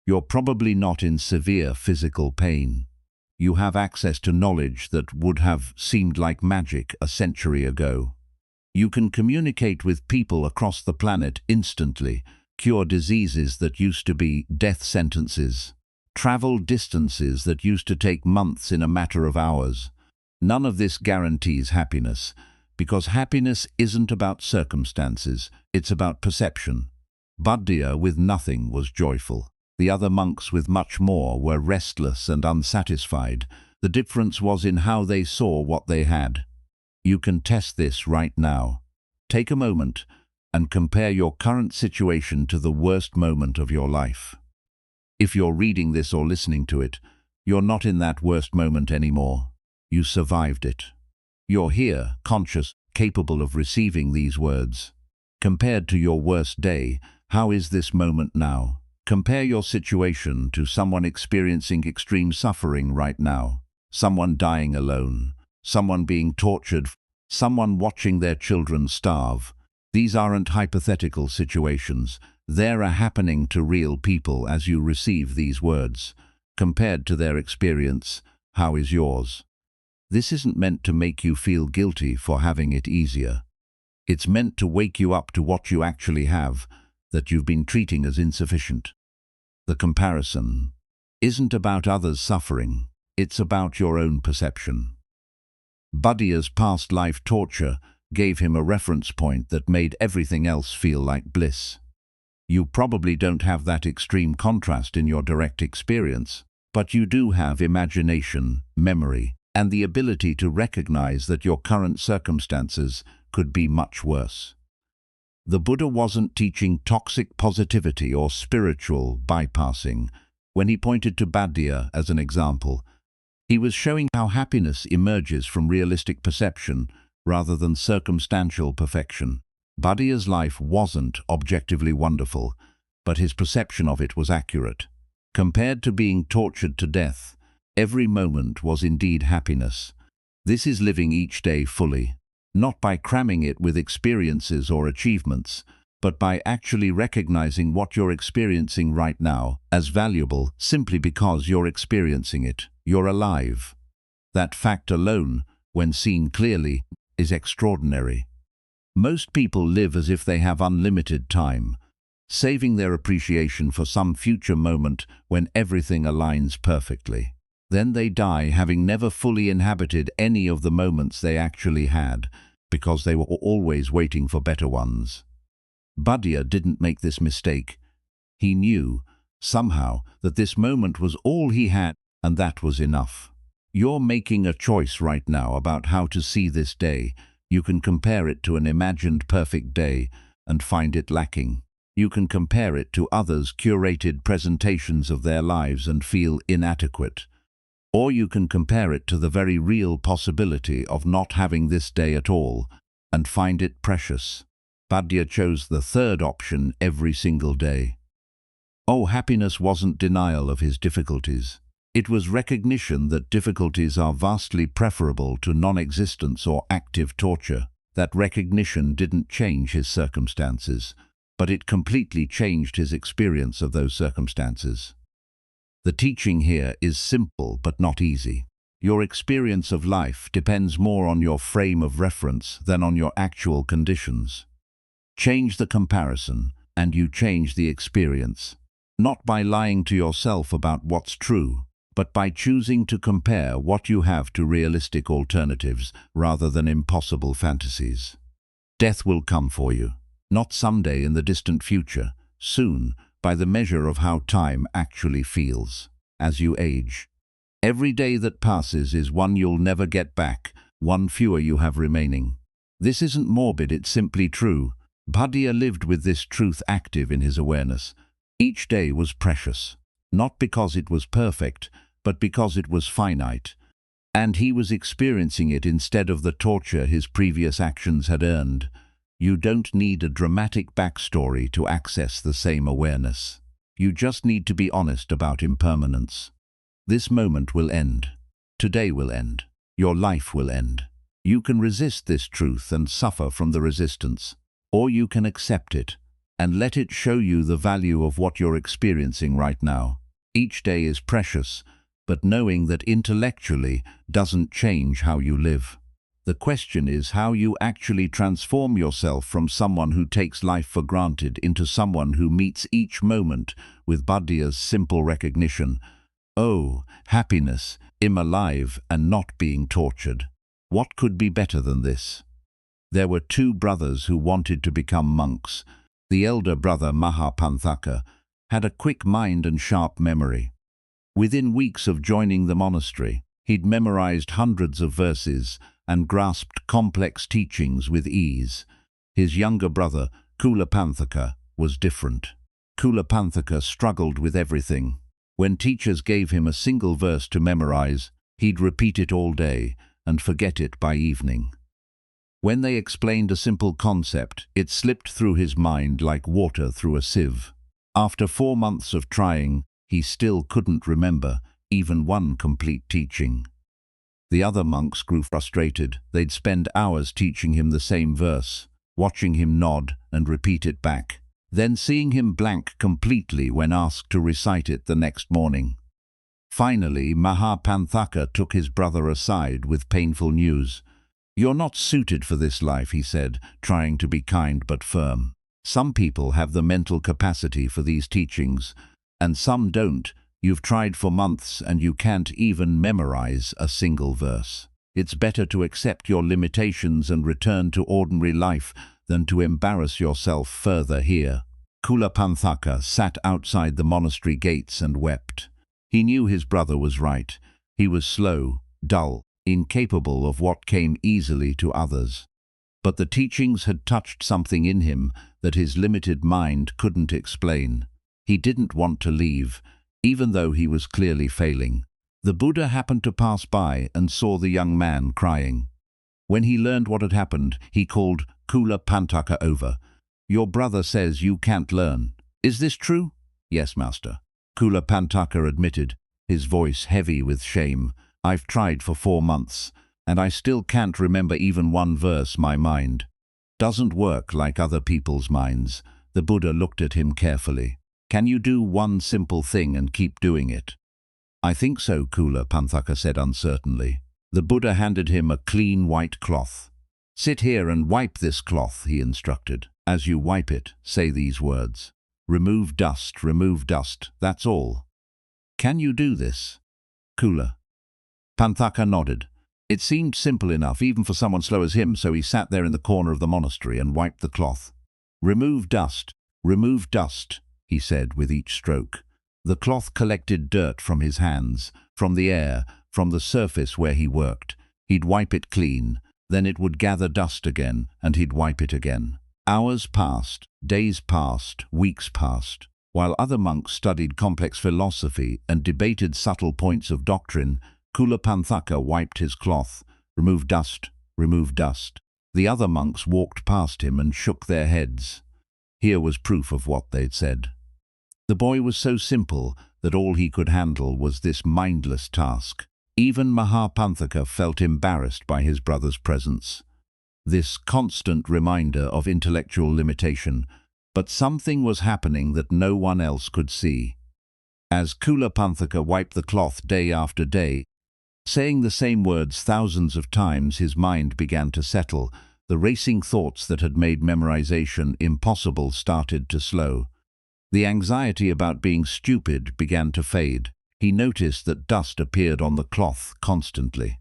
You're probably not in severe physical pain. You have access to knowledge that would have seemed like magic a century ago. You can communicate with people across the planet instantly, cure diseases that used to be death sentences, travel distances that used to take months in a matter of hours. None of this guarantees happiness, because happiness isn't about circumstances, it's about perception. Buddha with nothing was joyful. The other monks with much more were restless and unsatisfied. The difference was in how they saw what they had. You can test this right now. Take a moment and compare your current situation to the worst moment of your life. If you're reading this or listening to it, you're not in that worst moment anymore. You survived it. You're here, conscious, capable of receiving these words. Compared to your worst day, how is this moment now? Compare your situation to someone experiencing extreme suffering right now, someone dying alone, someone being tortured, someone watching their children starve. These aren't hypothetical situations. They're happening to real people as you receive these words. Compared to their experience, how is yours? This isn't meant to make you feel guilty for having it easier. It's meant to wake you up to what you actually have, that you've been treating as insufficient. The comparison isn't about others' suffering, it's about your own perception. Buddha's past life torture gave him a reference point that made everything else feel like bliss. You probably don't have that extreme contrast in your direct experience, but you do have imagination, memory, and the ability to recognize that your current circumstances could be much worse. The Buddha wasn't teaching toxic positivity or spiritual bypassing. When he pointed to Buddha as an example, he was showing how happiness emerges from realistic perception rather than circumstantial perfection. Buddha's life wasn't objectively wonderful, but his perception of it was accurate. Compared to being tortured to death, every moment was indeed happiness. This is living each day fully, not by cramming it with experiences or achievements, but by actually recognizing what you're experiencing right now as valuable simply because you're experiencing it. You're alive. That fact alone, when seen clearly, is extraordinary. Most people live as if they have unlimited time, saving their appreciation for some future moment when everything aligns perfectly. Then they die having never fully inhabited any of the moments they actually had, because they were always waiting for better ones. Buddha didn't make this mistake. He knew, somehow, that this moment was all he had, and that was enough. You're making a choice right now about how to see this day. You can compare it to an imagined perfect day and find it lacking. You can compare it to others' curated presentations of their lives and feel inadequate. Or you can compare it to the very real possibility of not having this day at all and find it precious. Buddha chose the third option every single day. Oh, happiness wasn't denial of his difficulties. It was recognition that difficulties are vastly preferable to non-existence or active torture. That recognition didn't change his circumstances, but it completely changed his experience of those circumstances. The teaching here is simple but not easy. Your experience of life depends more on your frame of reference than on your actual conditions. Change the comparison, and you change the experience. Not by lying to yourself about what's true, but by choosing to compare what you have to realistic alternatives rather than impossible fantasies. Death will come for you, not someday in the distant future, soon, by the measure of how time actually feels. As you age, every day that passes is one you'll never get back, one fewer you have remaining. This isn't morbid, it's simply true. Buddha lived with this truth active in his awareness. Each day was precious, not because it was perfect, but because it was finite, and he was experiencing it instead of the torture his previous actions had earned. You don't need a dramatic backstory to access the same awareness. You just need to be honest about impermanence. This moment will end. Today will end. Your life will end. You can resist this truth and suffer from the resistance, or you can accept it and let it show you the value of what you're experiencing right now. Each day is precious, but knowing that intellectually doesn't change how you live. The question is how you actually transform yourself from someone who takes life for granted into someone who meets each moment with Buddha's simple recognition. Oh, happiness, I'm alive and not being tortured. What could be better than this? There were two brothers who wanted to become monks. The elder brother, Mahapanthaka, had a quick mind and sharp memory. Within weeks of joining the monastery, he'd memorized hundreds of verses and grasped complex teachings with ease. His younger brother, Kulapanthaka, was different. Kulapanthaka struggled with everything. When teachers gave him a single verse to memorize, he'd repeat it all day and forget it by evening. When they explained a simple concept, it slipped through his mind like water through a sieve. After 4 months of trying, he still couldn't remember even one complete teaching. The other monks grew frustrated. They'd spend hours teaching him the same verse, watching him nod and repeat it back, then seeing him blank completely when asked to recite it the next morning. Finally, Mahapanthaka took his brother aside with painful news. "You're not suited for this life," he said, trying to be kind but firm. "Some people have the mental capacity for these teachings, and some don't. You've tried for months and you can't even memorize a single verse. It's better to accept your limitations and return to ordinary life than to embarrass yourself further here." Kulapanthaka sat outside the monastery gates and wept. He knew his brother was right. He was slow, dull, incapable of what came easily to others. But the teachings had touched something in him that his limited mind couldn't explain. He didn't want to leave, even though he was clearly failing. The Buddha happened to pass by and saw the young man crying. When he learned what had happened, he called Kulapanthaka over. "Your brother says you can't learn. Is this true?" "Yes, master," Kulapanthaka admitted, his voice heavy with shame. "I've tried for 4 months, and I still can't remember even one verse. My mind doesn't work like other people's minds." The Buddha looked at him carefully. "Can you do one simple thing and keep doing it?" "I think so," Kulapanthaka said uncertainly. The Buddha handed him a clean white cloth. "Sit here and wipe this cloth," he instructed. "As you wipe it, say these words. Remove dust, that's all. Can you do this?" Kulapanthaka nodded. It seemed simple enough, even for someone slow as him, so he sat there in the corner of the monastery and wiped the cloth. Remove dust, he said with each stroke. The cloth collected dirt from his hands, from the air, from the surface where he worked. He'd wipe it clean, then it would gather dust again, and he'd wipe it again. Hours passed, days passed, weeks passed. While other monks studied complex philosophy and debated subtle points of doctrine, Kulapanthaka wiped his cloth, removed dust, removed dust. The other monks walked past him and shook their heads. Here was proof of what they'd said. The boy was so simple that all he could handle was this mindless task. Even Mahapanthaka felt embarrassed by his brother's presence. This constant reminder of intellectual limitation, but something was happening that no one else could see. As Kulapanthaka wiped the cloth day after day, saying the same words thousands of times, his mind began to settle. The racing thoughts that had made memorization impossible started to slow. The anxiety about being stupid began to fade. He noticed that dust appeared on the cloth constantly.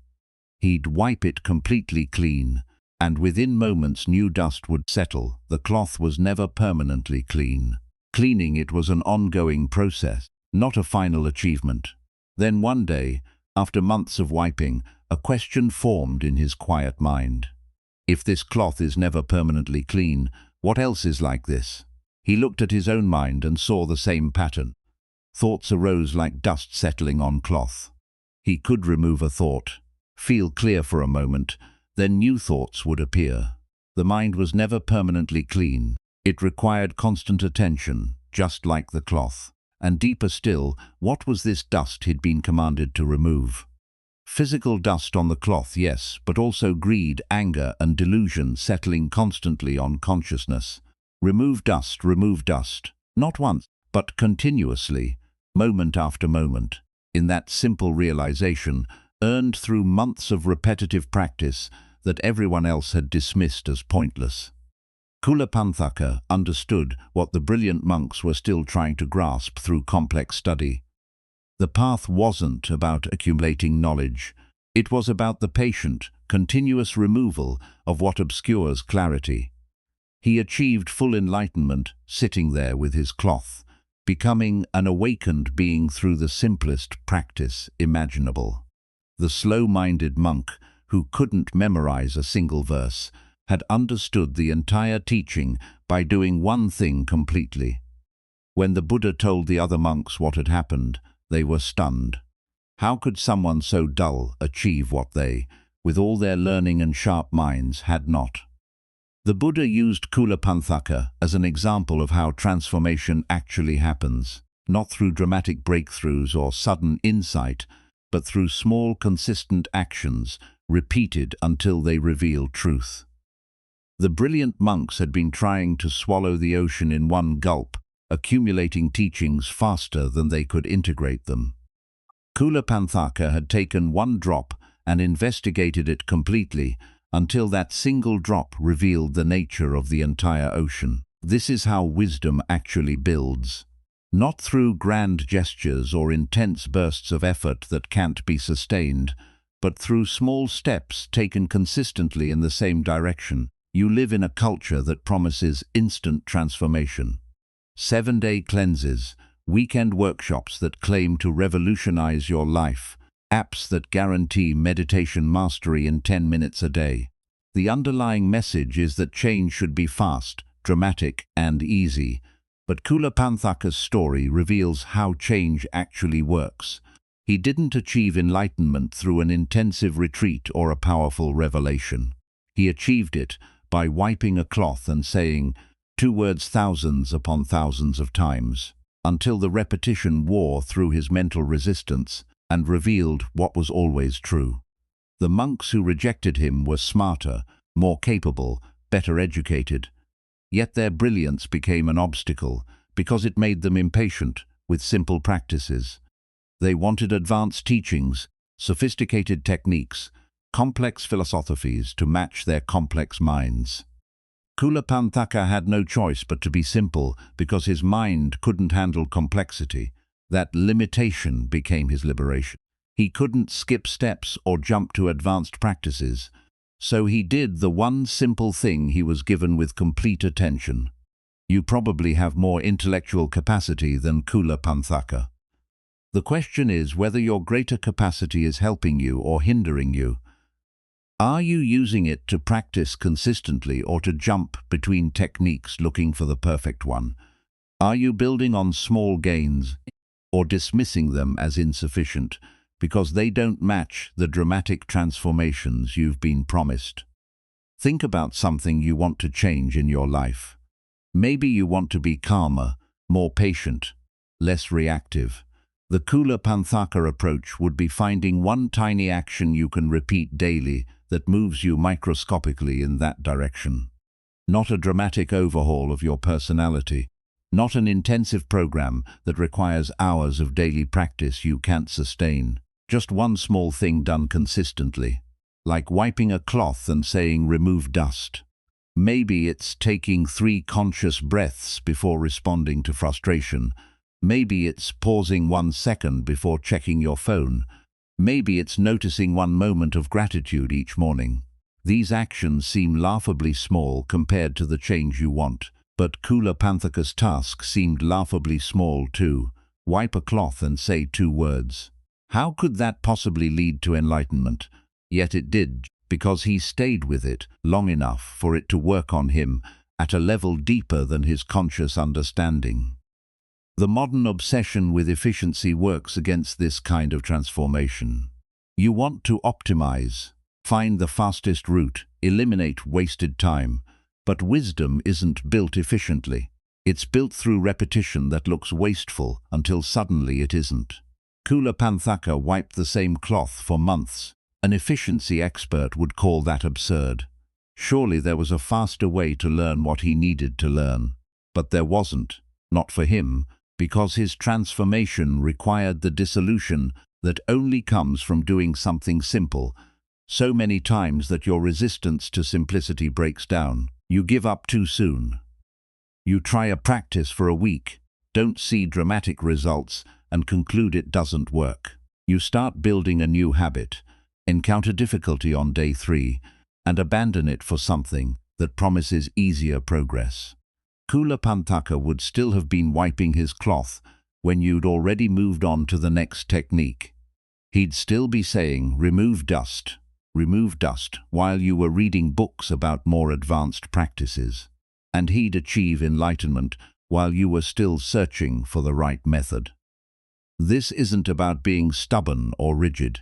He'd wipe it completely clean, and within moments new dust would settle. The cloth was never permanently clean. Cleaning it was an ongoing process, not a final achievement. Then one day, after months of wiping, a question formed in his quiet mind. If this cloth is never permanently clean, what else is like this? He looked at his own mind and saw the same pattern. Thoughts arose like dust settling on cloth. He could remove a thought, feel clear for a moment, then new thoughts would appear. The mind was never permanently clean. It required constant attention, just like the cloth. And deeper still, what was this dust he'd been commanded to remove? Physical dust on the cloth, yes, but also greed, anger, and delusion settling constantly on consciousness. Remove dust, not once, but continuously, moment after moment. In that simple realization, earned through months of repetitive practice that everyone else had dismissed as pointless. Kulapanthaka understood what the brilliant monks were still trying to grasp through complex study. The path wasn't about accumulating knowledge. It was about the patient, continuous removal of what obscures clarity. He achieved full enlightenment sitting there with his cloth, becoming an awakened being through the simplest practice imaginable. The slow-minded monk, who couldn't memorize a single verse, had understood the entire teaching by doing one thing completely. When the Buddha told the other monks what had happened, they were stunned. How could someone so dull achieve what they, with all their learning and sharp minds, had not? The Buddha used Kulapanthaka as an example of how transformation actually happens, not through dramatic breakthroughs or sudden insight, but through small, consistent actions, repeated until they reveal truth. The brilliant monks had been trying to swallow the ocean in one gulp, accumulating teachings faster than they could integrate them. Kulapanthaka had taken one drop and investigated it completely, until that single drop revealed the nature of the entire ocean. This is how wisdom actually builds. Not through grand gestures or intense bursts of effort that can't be sustained, but through small steps taken consistently in the same direction. You live in a culture that promises instant transformation. 7-day cleanses, weekend workshops that claim to revolutionize your life, apps that guarantee meditation mastery in 10 minutes a day. The underlying message is that change should be fast, dramatic, and easy. But Kulapanthaka's story reveals how change actually works. He didn't achieve enlightenment through an intensive retreat or a powerful revelation. He achieved it by wiping a cloth and saying 2 words thousands upon thousands of times, until the repetition wore through his mental resistance and revealed what was always true. The monks who rejected him were smarter, more capable, better educated. Yet their brilliance became an obstacle because it made them impatient with simple practices. They wanted advanced teachings, sophisticated techniques, complex philosophies to match their complex minds. Kulapanthaka had no choice but to be simple because his mind couldn't handle complexity. That limitation became his liberation. He couldn't skip steps or jump to advanced practices, so he did the one simple thing he was given with complete attention. You probably have more intellectual capacity than Kulapanthaka. The question is whether your greater capacity is helping you or hindering you. Are you using it to practice consistently or to jump between techniques looking for the perfect one? Are you building on small gains or dismissing them as insufficient because they don't match the dramatic transformations you've been promised? Think about something you want to change in your life. Maybe you want to be calmer, more patient, less reactive. The Kula Panthaka approach would be finding one tiny action you can repeat daily that moves you microscopically in that direction. Not a dramatic overhaul of your personality, not an intensive program that requires hours of daily practice you can't sustain. Just one small thing done consistently, like wiping a cloth and saying remove dust. Maybe it's taking 3 conscious breaths before responding to frustration. Maybe it's pausing 1 second before checking your phone. Maybe it's noticing 1 moment of gratitude each morning. These actions seem laughably small compared to the change you want, but Kula Panthaka's task seemed laughably small too. Wipe a cloth and say 2 words. How could that possibly lead to enlightenment? Yet it did, because he stayed with it long enough for it to work on him at a level deeper than his conscious understanding. The modern obsession with efficiency works against this kind of transformation. You want to optimize, find the fastest route, eliminate wasted time, but wisdom isn't built efficiently. It's built through repetition that looks wasteful until suddenly it isn't. Kula Panthaka wiped the same cloth for months. An efficiency expert would call that absurd. Surely there was a faster way to learn what he needed to learn. But there wasn't, not for him, because his transformation required the dissolution that only comes from doing something simple, so many times that your resistance to simplicity breaks down. You give up too soon. You try a practice for a week, don't see dramatic results, and conclude it doesn't work. You start building a new habit, encounter difficulty on day 3, and abandon it for something that promises easier progress. Kula Panthaka would still have been wiping his cloth when you'd already moved on to the next technique. He'd still be saying, remove dust, while you were reading books about more advanced practices. And he'd achieve enlightenment while you were still searching for the right method. This isn't about being stubborn or rigid.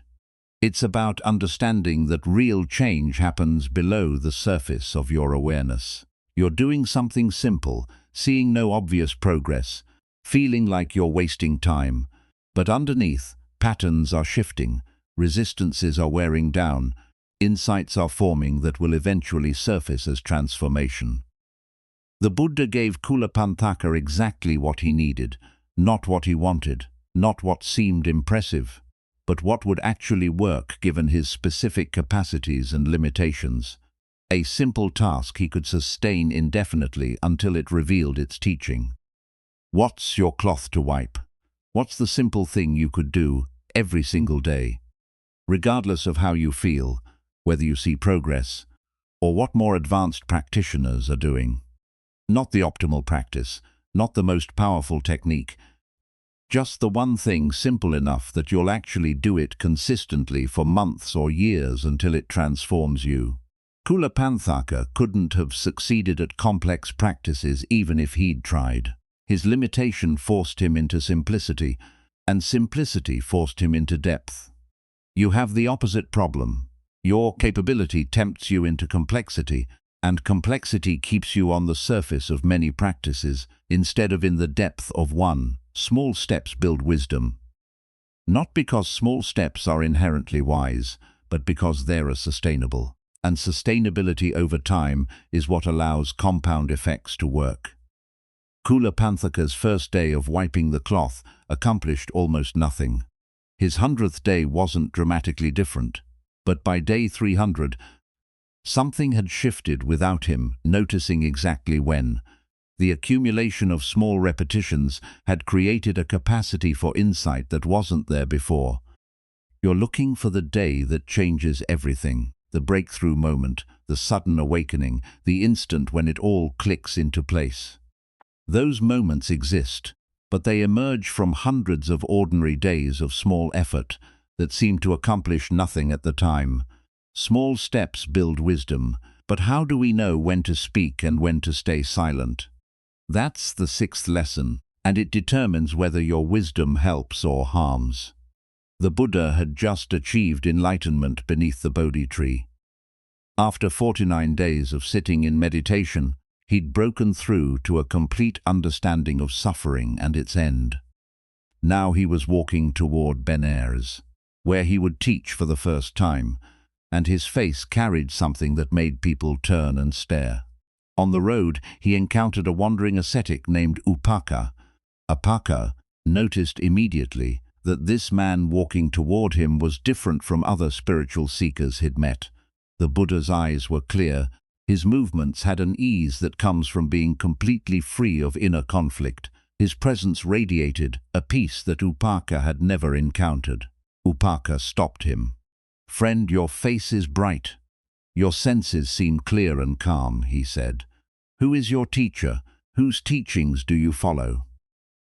It's about understanding that real change happens below the surface of your awareness. You're doing something simple, seeing no obvious progress, feeling like you're wasting time. But underneath, patterns are shifting, resistances are wearing down, insights are forming that will eventually surface as transformation. The Buddha gave Kula Panthaka exactly what he needed, not what he wanted, not what seemed impressive, but what would actually work given his specific capacities and limitations. A simple task he could sustain indefinitely until it revealed its teaching. What's your cloth to wipe? What's the simple thing you could do every single day? Regardless of how you feel, whether you see progress, or what more advanced practitioners are doing. Not the optimal practice, not the most powerful technique, just the one thing simple enough that you'll actually do it consistently for months or years until it transforms you. Kula Panthaka couldn't have succeeded at complex practices even if he'd tried. His limitation forced him into simplicity, and simplicity forced him into depth. You have the opposite problem. Your capability tempts you into complexity, and complexity keeps you on the surface of many practices instead of in the depth of one. Small steps build wisdom. Not because small steps are inherently wise, but because they're sustainable. And sustainability over time is what allows compound effects to work. Kula Panthaka's first day of wiping the cloth accomplished almost nothing. His 100th day wasn't dramatically different, but by day 300, something had shifted without him noticing exactly when. The accumulation of small repetitions had created a capacity for insight that wasn't there before. You're looking for the day that changes everything. The breakthrough moment, the sudden awakening, the instant when it all clicks into place. Those moments exist, but they emerge from hundreds of ordinary days of small effort that seem to accomplish nothing at the time. Small steps build wisdom, but how do we know when to speak and when to stay silent? That's the sixth lesson, and it determines whether your wisdom helps or harms. The Buddha had just achieved enlightenment beneath the Bodhi tree. After 49 days of sitting in meditation, he'd broken through to a complete understanding of suffering and its end. Now he was walking toward Benares, where he would teach for the first time, and his face carried something that made people turn and stare. On the road, he encountered a wandering ascetic named Upaka. Upaka noticed immediately that this man walking toward him was different from other spiritual seekers he'd met. The Buddha's eyes were clear. His movements had an ease that comes from being completely free of inner conflict. His presence radiated a peace that Upaka had never encountered. Upaka stopped him. "Friend, your face is bright. Your senses seem clear and calm," he said. "Who is your teacher? Whose teachings do you follow?"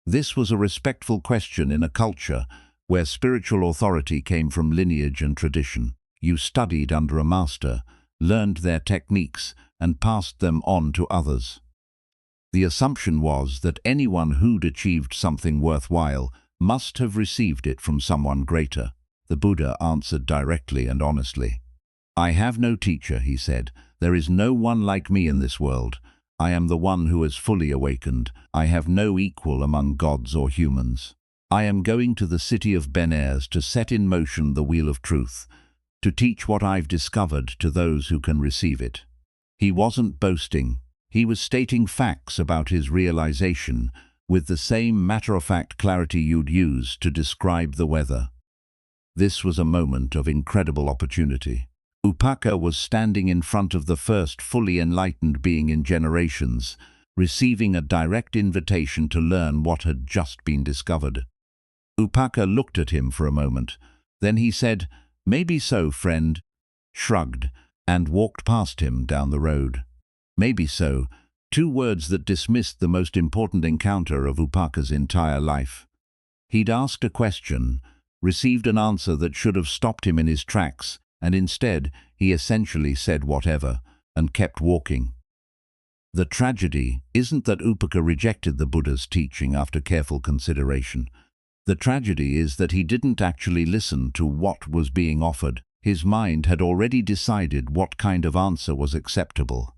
This was a respectful question in a culture where spiritual authority came from lineage and tradition. You studied under a master, learned their techniques, and passed them on to others. The assumption was that anyone who'd achieved something worthwhile must have received it from someone greater. The Buddha answered directly and honestly. "I have no teacher," he said. "There is no one like me in this world. I am the one who has fully awakened. I have no equal among gods or humans. I am going to the city of Benares to set in motion the wheel of truth, to teach what I've discovered to those who can receive it." He wasn't boasting. He was stating facts about his realization with the same matter-of-fact clarity you'd use to describe the weather. This was a moment of incredible opportunity. Upaka was standing in front of the first fully enlightened being in generations, receiving a direct invitation to learn what had just been discovered. Upaka looked at him for a moment. Then he said, "Maybe so, friend," shrugged, and walked past him down the road. Maybe so, two words that dismissed the most important encounter of Upaka's entire life. He'd asked a question, received an answer that should have stopped him in his tracks, and instead he essentially said whatever, and kept walking. The tragedy isn't that Upaka rejected the Buddha's teaching after careful consideration. The tragedy is that he didn't actually listen to what was being offered. His mind had already decided what kind of answer was acceptable.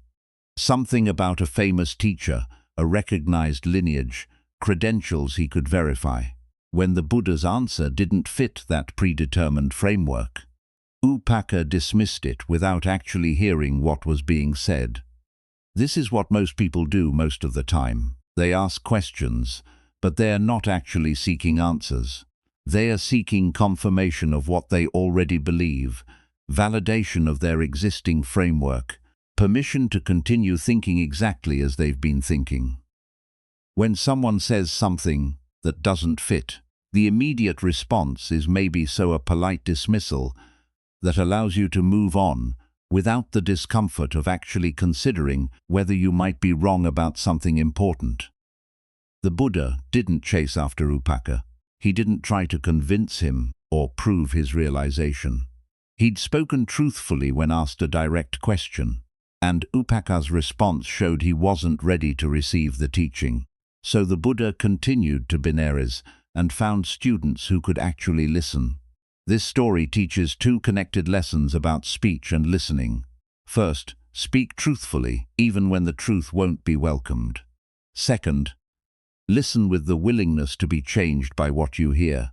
Something about a famous teacher, a recognized lineage, credentials he could verify. When the Buddha's answer didn't fit that predetermined framework, Upaka dismissed it without actually hearing what was being said. This is what most people do most of the time. They ask questions, but they are not actually seeking answers. They are seeking confirmation of what they already believe, validation of their existing framework, permission to continue thinking exactly as they've been thinking. When someone says something that doesn't fit, the immediate response is maybe a polite dismissal that allows you to move on without the discomfort of actually considering whether you might be wrong about something important. The Buddha didn't chase after Upaka. He didn't try to convince him or prove his realization. He'd spoken truthfully when asked a direct question, and Upaka's response showed he wasn't ready to receive the teaching. So the Buddha continued to Benares and found students who could actually listen. This story teaches two connected lessons about speech and listening. First, speak truthfully, even when the truth won't be welcomed. Second, listen with the willingness to be changed by what you hear.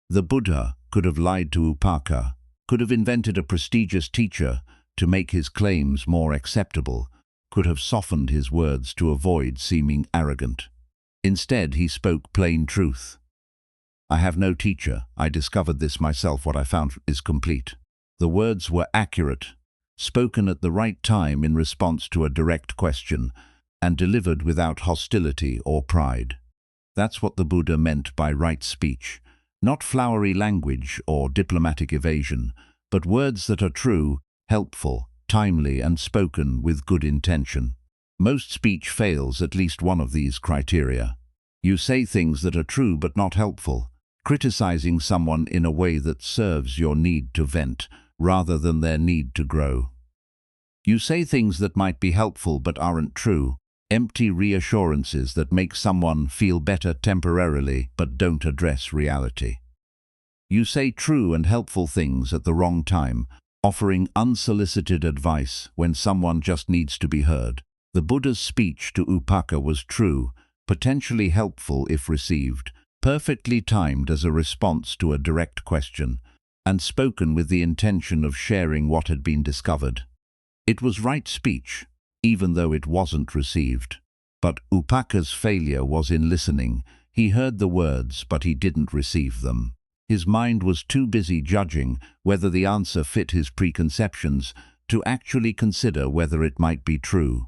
The Buddha could have lied to Upaka, could have invented a prestigious teacher to make his claims more acceptable, could have softened his words to avoid seeming arrogant. Instead, he spoke plain truth. "I have no teacher. I discovered this myself. What I found is complete." The words were accurate, spoken at the right time in response to a direct question, and delivered without hostility or pride. That's what the Buddha meant by right speech. Not flowery language or diplomatic evasion, but words that are true, helpful, timely, and spoken with good intention. Most speech fails at least one of these criteria. You say things that are true but not helpful, criticizing someone in a way that serves your need to vent rather than their need to grow. You say things that might be helpful but aren't true, empty reassurances that make someone feel better temporarily but don't address reality. You say true and helpful things at the wrong time, offering unsolicited advice when someone just needs to be heard. The Buddha's speech to Upaka was true, potentially helpful if received, perfectly timed as a response to a direct question, and spoken with the intention of sharing what had been discovered. It was right speech, even though it wasn't received. But Upaka's failure was in listening. He heard the words, but he didn't receive them. His mind was too busy judging whether the answer fit his preconceptions to actually consider whether it might be true.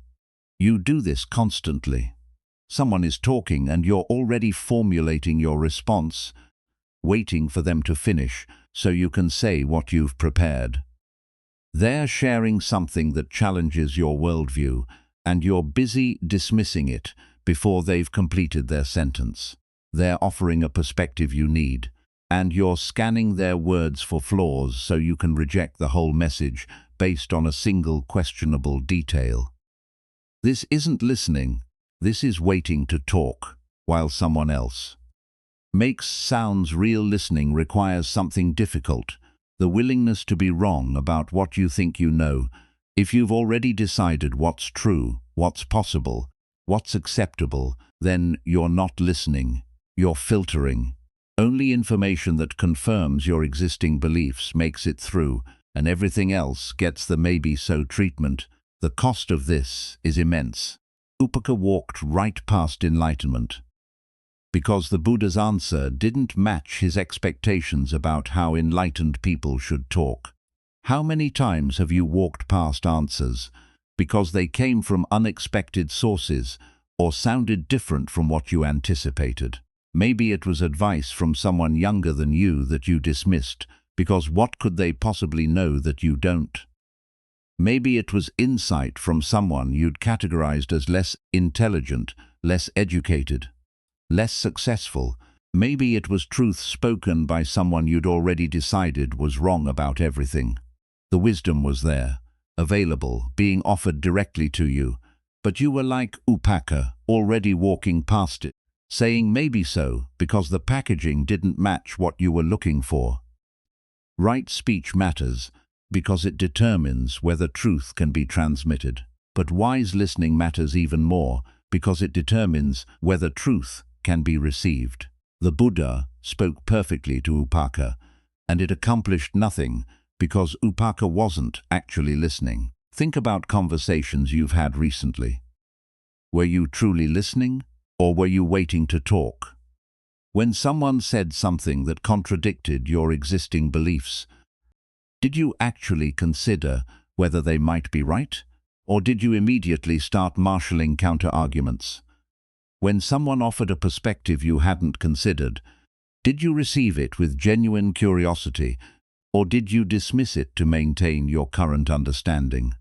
You do this constantly. Someone is talking and you're already formulating your response, waiting for them to finish so you can say what you've prepared. They're sharing something that challenges your worldview, and you're busy dismissing it before they've completed their sentence. They're offering a perspective you need, and you're scanning their words for flaws so you can reject the whole message based on a single questionable detail. This isn't listening, this is waiting to talk while someone else makes sounds. Real listening requires something difficult, the willingness to be wrong about what you think you know. If you've already decided what's true, what's possible, what's acceptable, then you're not listening, you're filtering. Only information that confirms your existing beliefs makes it through, and everything else gets the maybe-so treatment. The cost of this is immense. Upaka walked right past enlightenment, because the Buddha's answer didn't match his expectations about how enlightened people should talk. How many times have you walked past answers because they came from unexpected sources or sounded different from what you anticipated? Maybe it was advice from someone younger than you that you dismissed because what could they possibly know that you don't? Maybe it was insight from someone you'd categorized as less intelligent, less educated, less successful. Maybe it was truth spoken by someone you'd already decided was wrong about everything. The wisdom was there, available, being offered directly to you, but you were like Upaka, already walking past it, saying maybe so because the packaging didn't match what you were looking for. Right speech matters because it determines whether truth can be transmitted. But wise listening matters even more because it determines whether truth can be received. The Buddha spoke perfectly to Upaka, and it accomplished nothing because Upaka wasn't actually listening. Think about conversations you've had recently. Were you truly listening, or were you waiting to talk? When someone said something that contradicted your existing beliefs, did you actually consider whether they might be right, or did you immediately start marshalling counter-arguments? When someone offered a perspective you hadn't considered, did you receive it with genuine curiosity, or did you dismiss it to maintain your current understanding?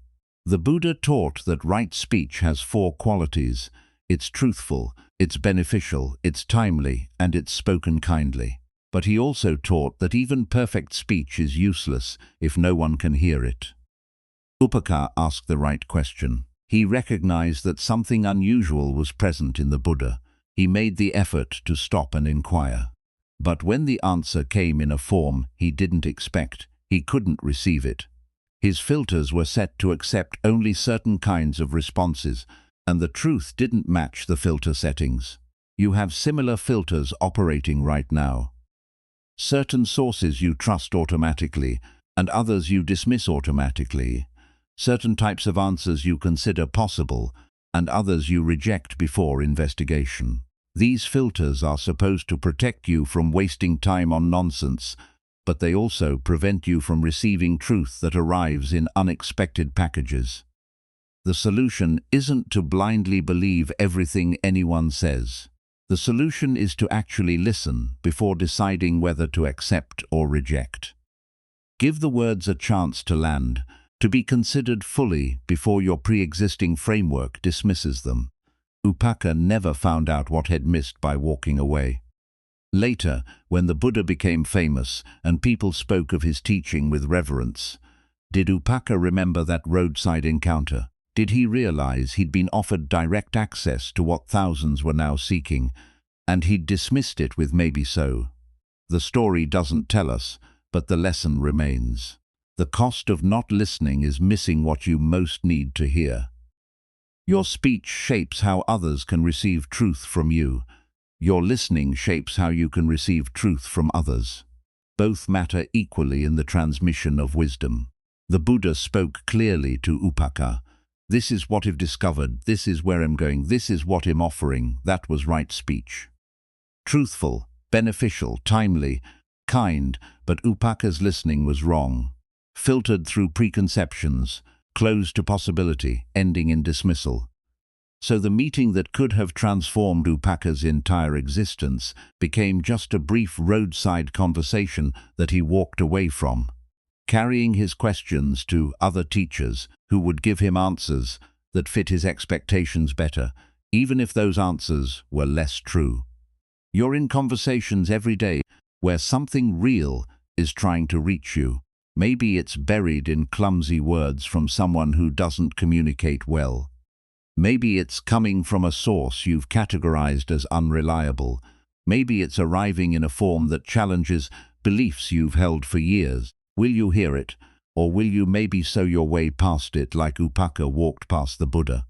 The Buddha taught that right speech has 4 qualities. It's truthful, it's beneficial, it's timely, and it's spoken kindly. But he also taught that even perfect speech is useless if no one can hear it. Upaka asked the right question. He recognized that something unusual was present in the Buddha. He made the effort to stop and inquire. But when the answer came in a form he didn't expect, he couldn't receive it. His filters were set to accept only certain kinds of responses, and the truth didn't match the filter settings. You have similar filters operating right now. Certain sources you trust automatically, and others you dismiss automatically. Certain types of answers you consider possible, and others you reject before investigation. These filters are supposed to protect you from wasting time on nonsense, but they also prevent you from receiving truth that arrives in unexpected packages. The solution isn't to blindly believe everything anyone says. The solution is to actually listen before deciding whether to accept or reject. Give the words a chance to land, to be considered fully before your pre-existing framework dismisses them. Upaka never found out what he'd missed by walking away. Later, when the Buddha became famous and people spoke of his teaching with reverence, did Upaka remember that roadside encounter? Did he realize he'd been offered direct access to what thousands were now seeking, and he'd dismissed it with maybe so? The story doesn't tell us, but the lesson remains. The cost of not listening is missing what you most need to hear. Your speech shapes how others can receive truth from you. Your listening shapes how you can receive truth from others. Both matter equally in the transmission of wisdom. The Buddha spoke clearly to Upaka. This is what I've discovered, this is where I'm going, this is what I'm offering. That was right speech. Truthful, beneficial, timely, kind, but Upaka's listening was wrong. Filtered through preconceptions, closed to possibility, ending in dismissal. So the meeting that could have transformed Upaka's entire existence became just a brief roadside conversation that he walked away from, carrying his questions to other teachers who would give him answers that fit his expectations better, even if those answers were less true. You're in conversations every day where something real is trying to reach you. Maybe it's buried in clumsy words from someone who doesn't communicate well. Maybe it's coming from a source you've categorized as unreliable. Maybe it's arriving in a form that challenges beliefs you've held for years. Will you hear it, or will you maybe sow your way past it like Upaka walked past the Buddha?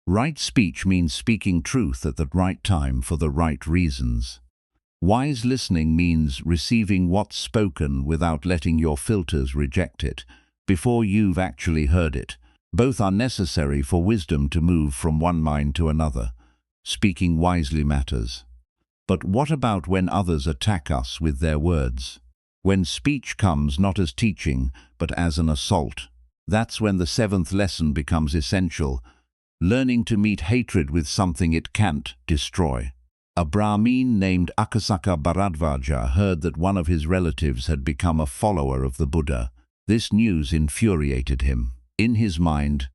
Right speech means speaking truth at the right time for the right reasons. Wise listening means receiving what's spoken without letting your filters reject it before you've actually heard it. Both are necessary for wisdom to move from one mind to another. Speaking wisely matters. But what about when others attack us with their words? When speech comes not as teaching, but as an assault. That's when the seventh lesson becomes essential. Learning to meet hatred with something it can't destroy. A Brahmin named Akasaka Bharadvaja heard that one of his relatives had become a follower of the Buddha. This news infuriated him. In his mind,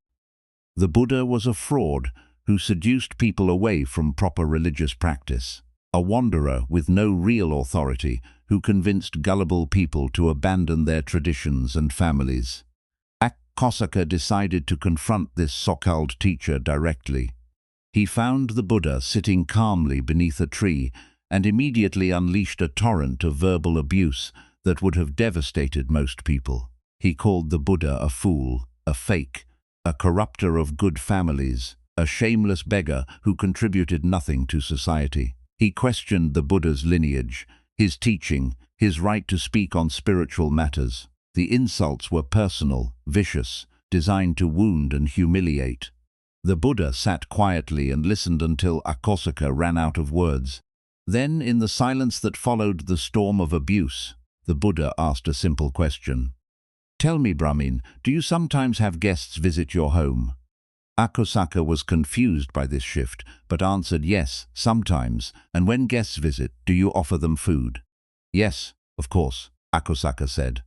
the Buddha was a fraud who seduced people away from proper religious practice. A wanderer with no real authority who convinced gullible people to abandon their traditions and families. Akasaka decided to confront this so-called teacher directly. He found the Buddha sitting calmly beneath a tree and immediately unleashed a torrent of verbal abuse that would have devastated most people. He called the Buddha a fool, a fake, a corrupter of good families, a shameless beggar who contributed nothing to society. He questioned the Buddha's lineage, his teaching, his right to speak on spiritual matters. The insults were personal, vicious, designed to wound and humiliate. The Buddha sat quietly and listened until Akasaka ran out of words. Then, in the silence that followed the storm of abuse, the Buddha asked a simple question. Tell me, Brahmin, do you sometimes have guests visit your home? Akasaka was confused by this shift, but answered yes, sometimes. And when guests visit, do you offer them food? Yes, of course, Akasaka said.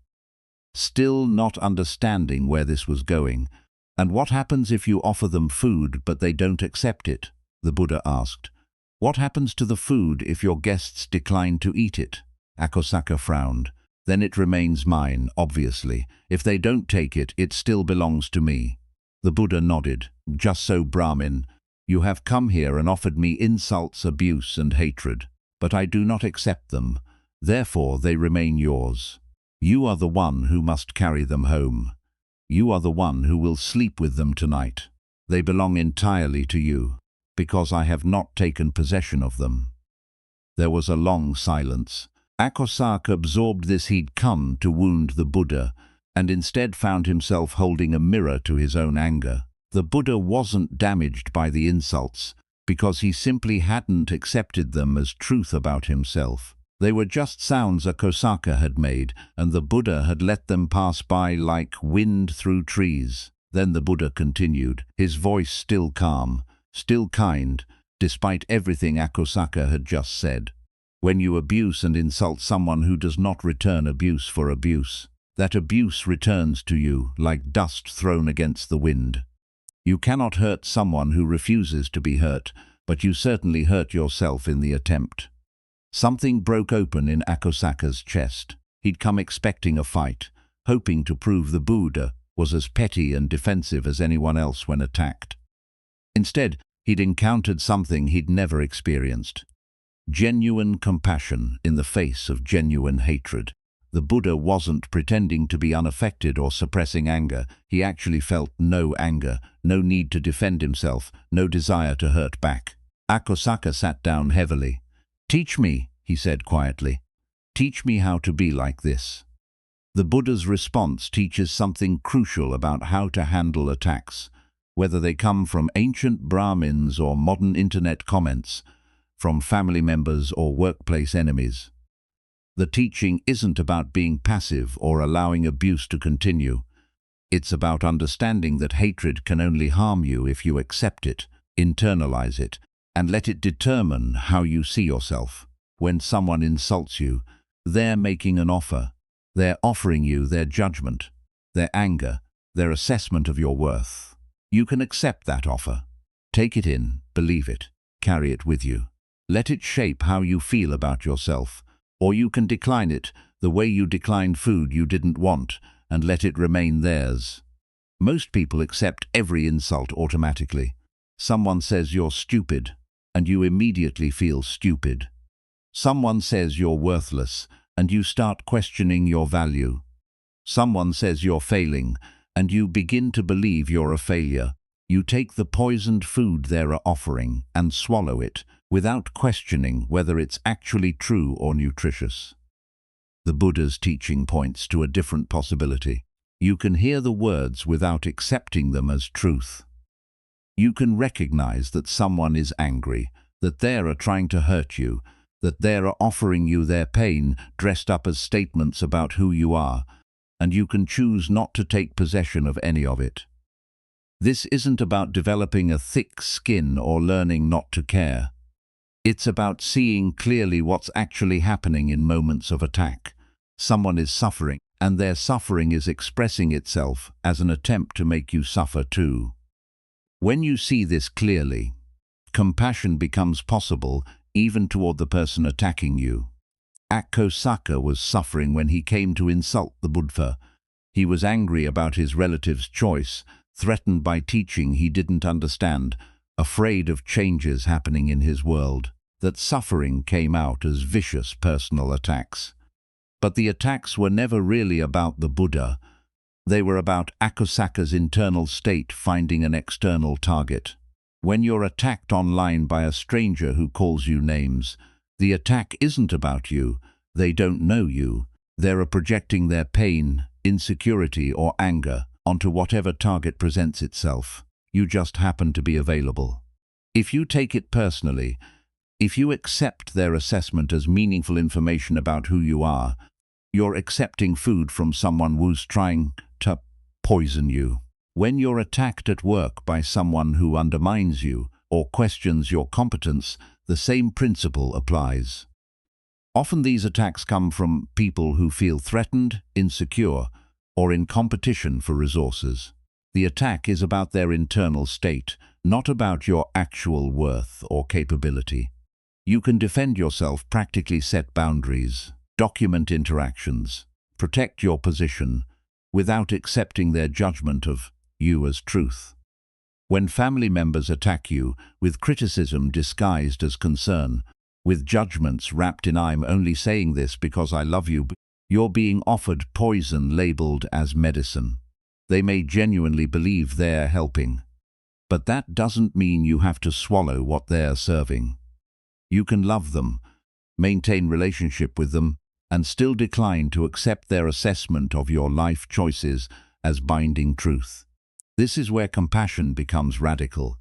Still not understanding where this was going. And what happens if you offer them food but they don't accept it? The Buddha asked. What happens to the food if your guests decline to eat it? Akasaka frowned. Then it remains mine, obviously. If they don't take it, it still belongs to me. The Buddha nodded. Just so, Brahmin. You have come here and offered me insults, abuse, and hatred. But I do not accept them. Therefore, they remain yours. You are the one who must carry them home. You are the one who will sleep with them tonight. They belong entirely to you, because I have not taken possession of them. There was a long silence. Akasaka absorbed this he'd come to wound the Buddha, and instead found himself holding a mirror to his own anger. The Buddha wasn't damaged by the insults, because he simply hadn't accepted them as truth about himself. They were just sounds Akasaka had made, and the Buddha had let them pass by like wind through trees. Then the Buddha continued, his voice still calm, still kind, despite everything Akasaka had just said. When you abuse and insult someone who does not return abuse for abuse, that abuse returns to you like dust thrown against the wind. You cannot hurt someone who refuses to be hurt, but you certainly hurt yourself in the attempt. Something broke open in Akosaka's chest. He'd come expecting a fight, hoping to prove the Buddha was as petty and defensive as anyone else when attacked. Instead, he'd encountered something he'd never experienced. Genuine compassion in the face of genuine hatred. The Buddha wasn't pretending to be unaffected or suppressing anger. He actually felt no anger, no need to defend himself, no desire to hurt back. Akosaka sat down heavily. "Teach me," he said quietly. "Teach me how to be like this." The Buddha's response teaches something crucial about how to handle attacks, whether they come from ancient Brahmins or modern internet comments, from family members or workplace enemies. The teaching isn't about being passive or allowing abuse to continue. It's about understanding that hatred can only harm you if you accept it, internalize it, and let it determine how you see yourself. When someone insults you, they're making an offer. They're offering you their judgment, their anger, their assessment of your worth. You can accept that offer. Take it in, believe it, carry it with you. Let it shape how you feel about yourself. Or you can decline it, the way you decline food you didn't want, and let it remain theirs. Most people accept every insult automatically. Someone says you're stupid, and you immediately feel stupid. Someone says you're worthless, and you start questioning your value. Someone says you're failing, and you begin to believe you're a failure. You take the poisoned food they're offering and swallow it, without questioning whether it's actually true or nutritious. The Buddha's teaching points to a different possibility. You can hear the words without accepting them as truth. You can recognize that someone is angry, that they are trying to hurt you, that they are offering you their pain dressed up as statements about who you are, and you can choose not to take possession of any of it. This isn't about developing a thick skin or learning not to care. It's about seeing clearly what's actually happening in moments of attack. Someone is suffering, and their suffering is expressing itself as an attempt to make you suffer too. When you see this clearly, compassion becomes possible even toward the person attacking you. Akosaka was suffering when he came to insult the Buddha. He was angry about his relative's choice, threatened by teaching he didn't understand, afraid of changes happening in his world. That suffering came out as vicious personal attacks. But the attacks were never really about the Buddha. They were about Akosaka's internal state finding an external target. When you're attacked online by a stranger who calls you names, the attack isn't about you. They don't know you. They're projecting their pain, insecurity, or anger onto whatever target presents itself. You just happen to be available. If you take it personally, if you accept their assessment as meaningful information about who you are, you're accepting food from someone who's trying to poison you. When you're attacked at work by someone who undermines you or questions your competence, the same principle applies. Often these attacks come from people who feel threatened, insecure, or in competition for resources. The attack is about their internal state, not about your actual worth or capability. You can defend yourself, practically set boundaries, document interactions, protect your position, without accepting their judgment of you as truth. When family members attack you, with criticism disguised as concern, with judgments wrapped in "I'm only saying this because I love you," you're being offered poison labeled as medicine. They may genuinely believe they're helping, but that doesn't mean you have to swallow what they're serving. You can love them, maintain relationship with them, and still decline to accept their assessment of your life choices as binding truth. This is where compassion becomes radical.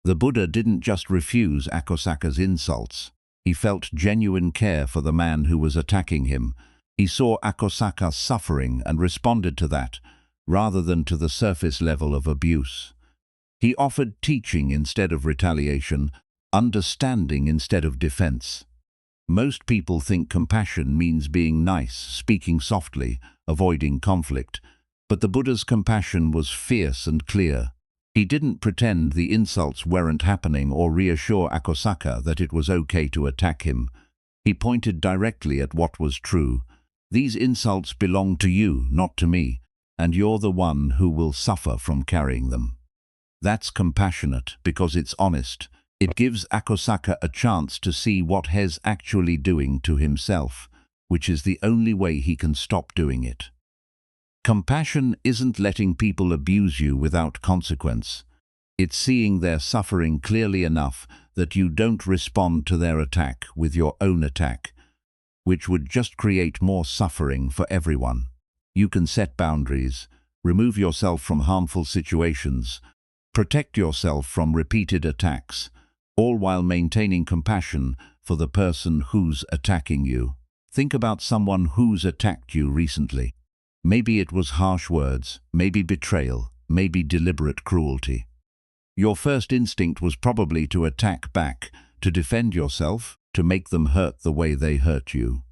The Buddha didn't just refuse Akosaka's insults. He felt genuine care for the man who was attacking him. He saw Akosaka suffering and responded to that, rather than to the surface level of abuse. He offered teaching instead of retaliation, understanding instead of defense. Most people think compassion means being nice, speaking softly, avoiding conflict. But the Buddha's compassion was fierce and clear. He didn't pretend the insults weren't happening or reassure Akosaka that it was okay to attack him. He pointed directly at what was true. These insults belong to you, not to me, and you're the one who will suffer from carrying them. That's compassionate because it's honest. It gives Akosaka a chance to see what he's actually doing to himself, which is the only way he can stop doing it. Compassion isn't letting people abuse you without consequence. It's seeing their suffering clearly enough that you don't respond to their attack with your own attack, which would just create more suffering for everyone. You can set boundaries, remove yourself from harmful situations, protect yourself from repeated attacks, all while maintaining compassion for the person who's attacking you. Think about someone who's attacked you recently. Maybe it was harsh words, maybe betrayal, maybe deliberate cruelty. Your first instinct was probably to attack back, to defend yourself, to make them hurt the way they hurt you.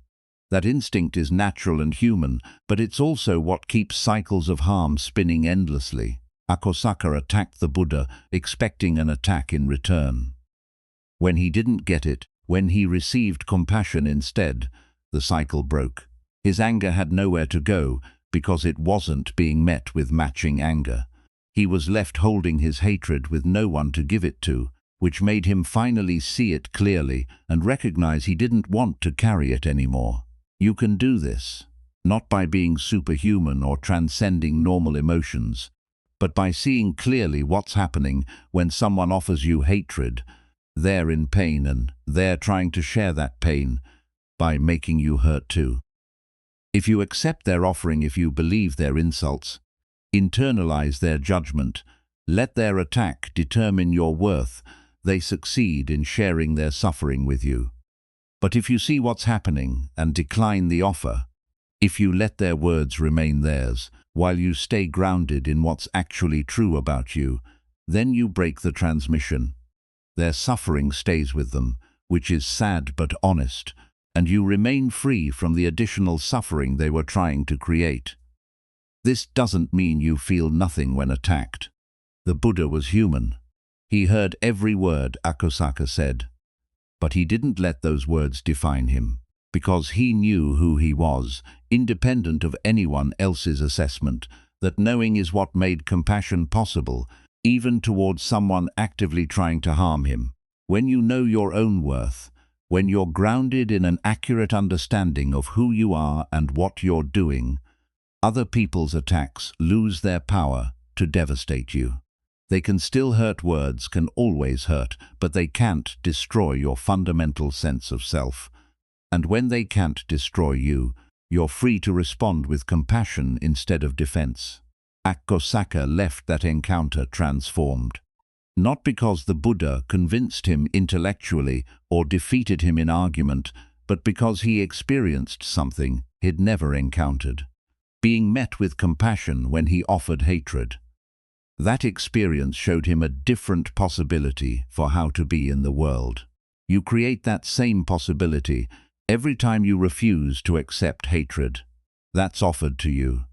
That instinct is natural and human, but it's also what keeps cycles of harm spinning endlessly. Akosaka attacked the Buddha, expecting an attack in return. When he didn't get it, when he received compassion instead, the cycle broke. His anger had nowhere to go because it wasn't being met with matching anger. He was left holding his hatred with no one to give it to, which made him finally see it clearly and recognize he didn't want to carry it anymore. You can do this, not by being superhuman or transcending normal emotions, but by seeing clearly what's happening when someone offers you hatred. They're in pain and they're trying to share that pain by making you hurt too. If you accept their offering, if you believe their insults, internalize their judgment, let their attack determine your worth, they succeed in sharing their suffering with you. But if you see what's happening and decline the offer, if you let their words remain theirs, while you stay grounded in what's actually true about you, then you break the transmission. Their suffering stays with them, which is sad but honest, and you remain free from the additional suffering they were trying to create. This doesn't mean you feel nothing when attacked. The Buddha was human. He heard every word Akosaka said, but he didn't let those words define him, because he knew who he was, independent of anyone else's assessment. That knowing is what made compassion possible, even towards someone actively trying to harm him. When you know your own worth, when you're grounded in an accurate understanding of who you are and what you're doing, other people's attacks lose their power to devastate you. They can still hurt, words can always hurt, but they can't destroy your fundamental sense of self. And when they can't destroy you, you're free to respond with compassion instead of defense. Akosaka left that encounter transformed. Not because the Buddha convinced him intellectually or defeated him in argument, but because he experienced something he'd never encountered. Being met with compassion when he offered hatred. That experience showed him a different possibility for how to be in the world. You create that same possibility every time you refuse to accept hatred that's offered to you.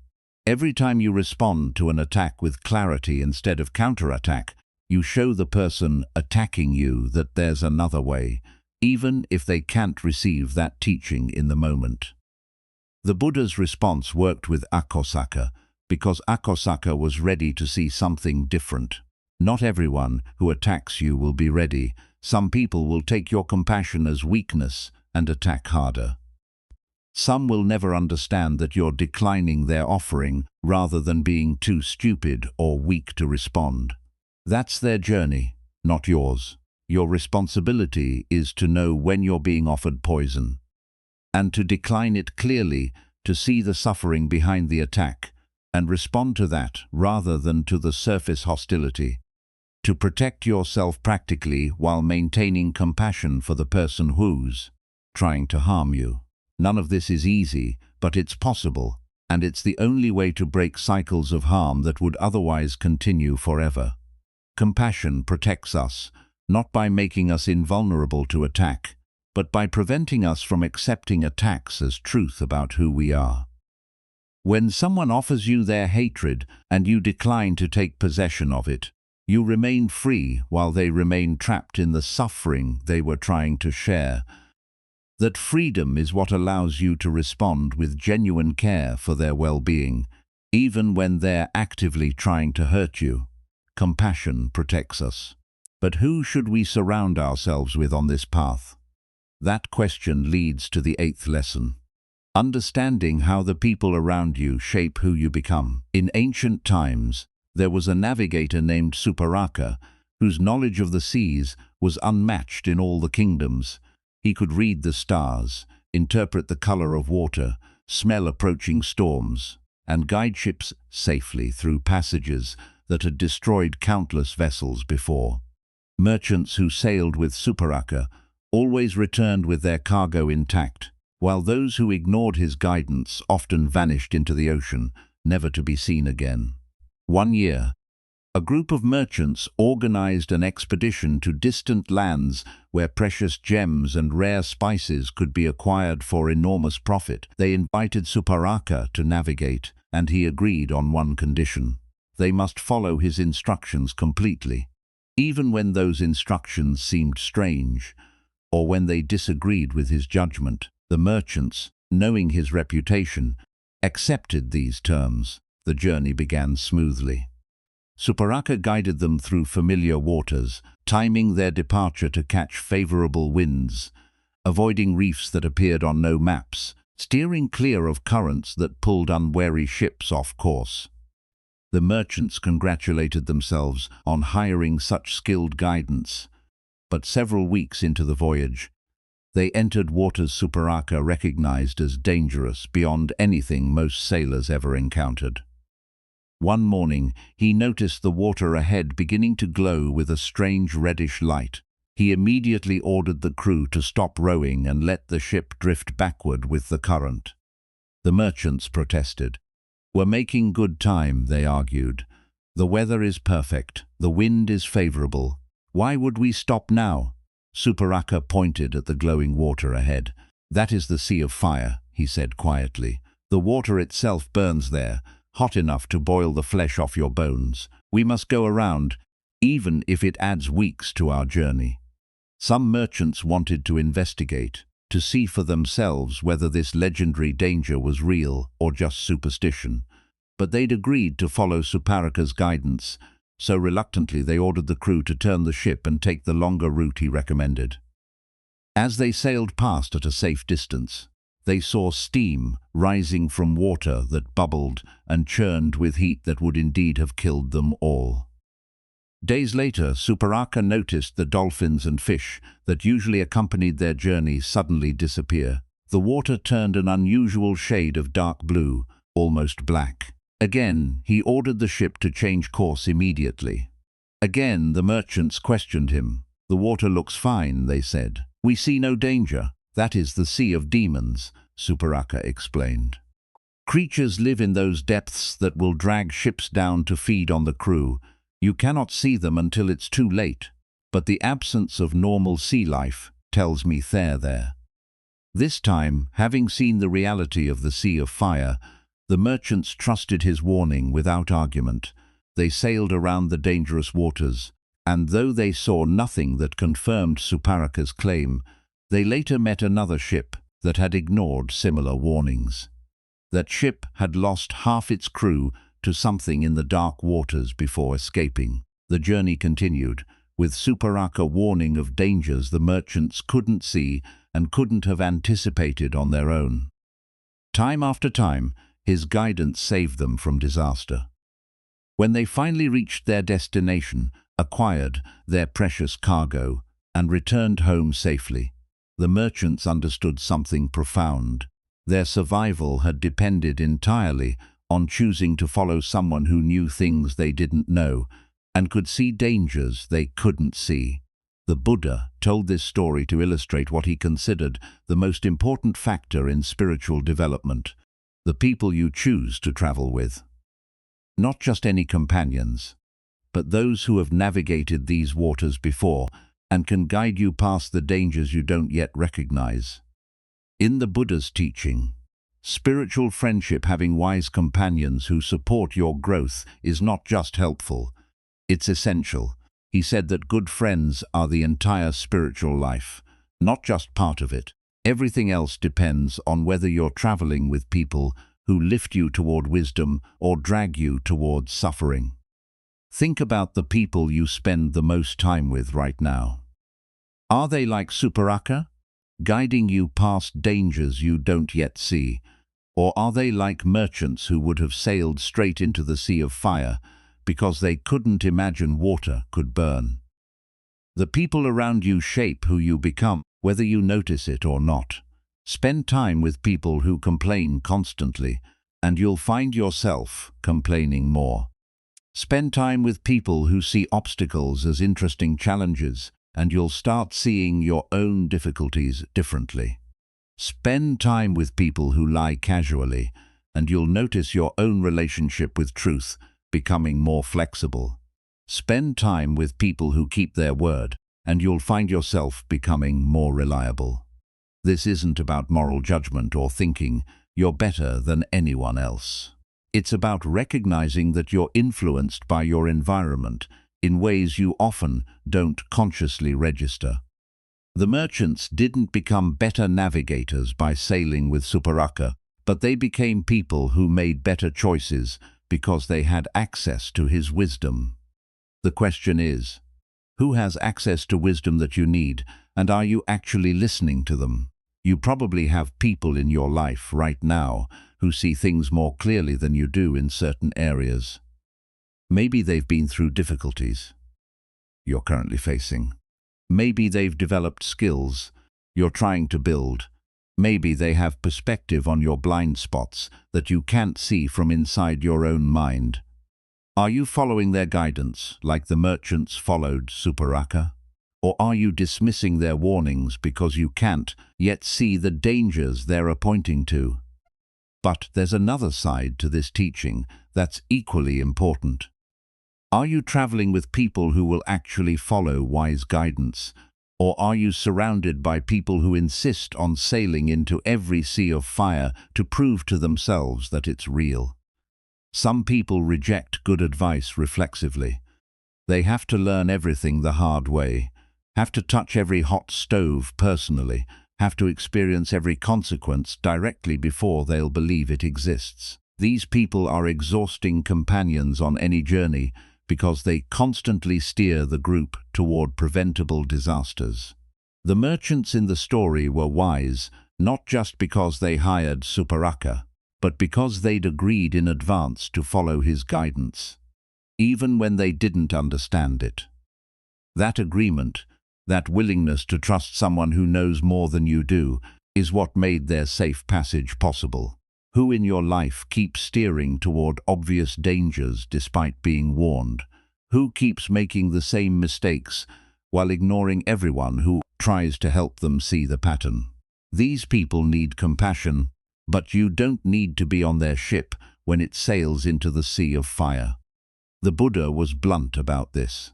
Every time you respond to an attack with clarity instead of counterattack, you show the person attacking you that there's another way, even if they can't receive that teaching in the moment. The Buddha's response worked with Akosaka because Akosaka was ready to see something different. Not everyone who attacks you will be ready. Some people will take your compassion as weakness and attack harder. Some will never understand that you're declining their offering rather than being too stupid or weak to respond. That's their journey, not yours. Your responsibility is to know when you're being offered poison, and to decline it clearly, to see the suffering behind the attack, and respond to that rather than to the surface hostility. To protect yourself practically while maintaining compassion for the person who's trying to harm you. None of this is easy, but it's possible, and it's the only way to break cycles of harm that would otherwise continue forever. Compassion protects us, not by making us invulnerable to attack, but by preventing us from accepting attacks as truth about who we are. When someone offers you their hatred and you decline to take possession of it, You remain free while they remain trapped in the suffering they were trying to share. That freedom is what allows you to respond with genuine care for their well-being, even when they're actively trying to hurt you. Compassion protects us. But who should we surround ourselves with on this path? That question leads to the 8th lesson. Understanding how the people around you shape who you become. In ancient times, there was a navigator named Suparaka, whose knowledge of the seas was unmatched in all the kingdoms. He could read the stars, interpret the color of water, smell approaching storms, and guide ships safely through passages that had destroyed countless vessels before. Merchants who sailed with Suparaka always returned with their cargo intact, while those who ignored his guidance often vanished into the ocean, never to be seen again. One year, a group of merchants organized an expedition to distant lands where precious gems and rare spices could be acquired for enormous profit. They invited Suparaka to navigate, and he agreed on one condition. They must follow his instructions completely, even when those instructions seemed strange, or when they disagreed with his judgment. The merchants, knowing his reputation, accepted these terms. The journey began smoothly. Suparaka guided them through familiar waters, timing their departure to catch favorable winds, avoiding reefs that appeared on no maps, steering clear of currents that pulled unwary ships off course. The merchants congratulated themselves on hiring such skilled guidance, but several weeks into the voyage, they entered waters Suparaka recognized as dangerous beyond anything most sailors ever encountered. One morning, he noticed the water ahead beginning to glow with a strange reddish light. He immediately ordered the crew to stop rowing and let the ship drift backward with the current. The merchants protested. "We're making good time," they argued. "The weather is perfect. The wind is favorable. Why would we stop now?" Suparaka pointed at the glowing water ahead. "That is the Sea of Fire," he said quietly. "The water itself burns there, hot enough to boil the flesh off your bones. We must go around, even if it adds weeks to our journey." Some merchants wanted to investigate, to see for themselves whether this legendary danger was real or just superstition. But they'd agreed to follow Suparaka's guidance, so reluctantly they ordered the crew to turn the ship and take the longer route he recommended. As they sailed past at a safe distance, they saw steam rising from water that bubbled and churned with heat that would indeed have killed them all. Days later, Suparaka noticed the dolphins and fish that usually accompanied their journey suddenly disappear. The water turned an unusual shade of dark blue, almost black. Again, he ordered the ship to change course immediately. Again, the merchants questioned him. "The water looks fine," they said. "We see no danger." "That is the Sea of Demons," Suparaka explained. "Creatures live in those depths that will drag ships down to feed on the crew. You cannot see them until it's too late, but the absence of normal sea life tells me they're there." This time, having seen the reality of the Sea of Fire, the merchants trusted his warning without argument. They sailed around the dangerous waters, and though they saw nothing that confirmed Suparaka's claim, they later met another ship that had ignored similar warnings. That ship had lost half its crew to something in the dark waters before escaping. The journey continued, with Suparaka warning of dangers the merchants couldn't see and couldn't have anticipated on their own. Time after time, his guidance saved them from disaster. When they finally reached their destination, acquired their precious cargo, and returned home safely, the merchants understood something profound. Their survival had depended entirely on choosing to follow someone who knew things they didn't know and could see dangers they couldn't see. The Buddha told this story to illustrate what he considered the most important factor in spiritual development: the people you choose to travel with. Not just any companions, but those who have navigated these waters before and can guide you past the dangers you don't yet recognize. In the Buddha's teaching, spiritual friendship, having wise companions who support your growth, is not just helpful, It's essential. He said that good friends are the entire spiritual life, not just part of it. Everything else depends on whether you're traveling with people who lift you toward wisdom or drag you towards suffering. Think about the people you spend the most time with right now. Are they like Suparaka, guiding you past dangers you don't yet see? Or are they like merchants who would have sailed straight into the sea of fire because they couldn't imagine water could burn? The people around you shape who you become, whether you notice it or not. Spend time with people who complain constantly, and you'll find yourself complaining more. Spend time with people who see obstacles as interesting challenges, and you'll start seeing your own difficulties differently. Spend time with people who lie casually, and you'll notice your own relationship with truth becoming more flexible. Spend time with people who keep their word, and you'll find yourself becoming more reliable. This isn't about moral judgment or thinking you're better than anyone else. It's about recognizing that you're influenced by your environment in ways you often don't consciously register. The merchants didn't become better navigators by sailing with Suparaka, but they became people who made better choices because they had access to his wisdom. The question is, who has access to wisdom that you need, and are you actually listening to them? You probably have people in your life right now who see things more clearly than you do in certain areas. Maybe they've been through difficulties you're currently facing. Maybe they've developed skills you're trying to build. Maybe they have perspective on your blind spots that you can't see from inside your own mind. Are you following their guidance like the merchants followed Suparaka? Or are you dismissing their warnings because you can't yet see the dangers they're pointing to? But there's another side to this teaching that's equally important. Are you traveling with people who will actually follow wise guidance? Or are you surrounded by people who insist on sailing into every sea of fire to prove to themselves that it's real? Some people reject good advice reflexively. They have to learn everything the hard way, have to touch every hot stove personally, have to experience every consequence directly before they'll believe it exists. These people are exhausting companions on any journey because they constantly steer the group toward preventable disasters. The merchants in the story were wise, not just because they hired Suparaka, but because they'd agreed in advance to follow his guidance, even when they didn't understand it. That agreement, that willingness to trust someone who knows more than you do, is what made their safe passage possible. Who in your life keeps steering toward obvious dangers despite being warned? Who keeps making the same mistakes while ignoring everyone who tries to help them see the pattern? These people need compassion, but you don't need to be on their ship when it sails into the sea of fire. The Buddha was blunt about this.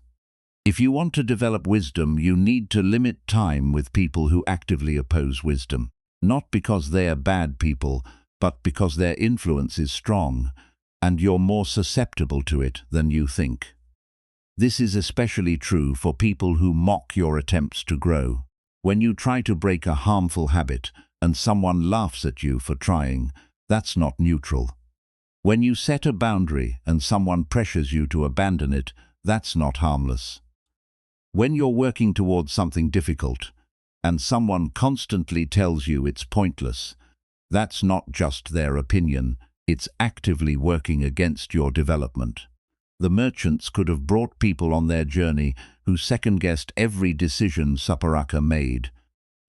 If you want to develop wisdom, you need to limit time with people who actively oppose wisdom, not because they are bad people, but because their influence is strong, and you're more susceptible to it than you think. This is especially true for people who mock your attempts to grow. When you try to break a harmful habit and someone laughs at you for trying, that's not neutral. When you set a boundary and someone pressures you to abandon it, that's not harmless. When you're working towards something difficult and someone constantly tells you it's pointless, that's not just their opinion, it's actively working against your development. The merchants could have brought people on their journey who second-guessed every decision Suparaka made,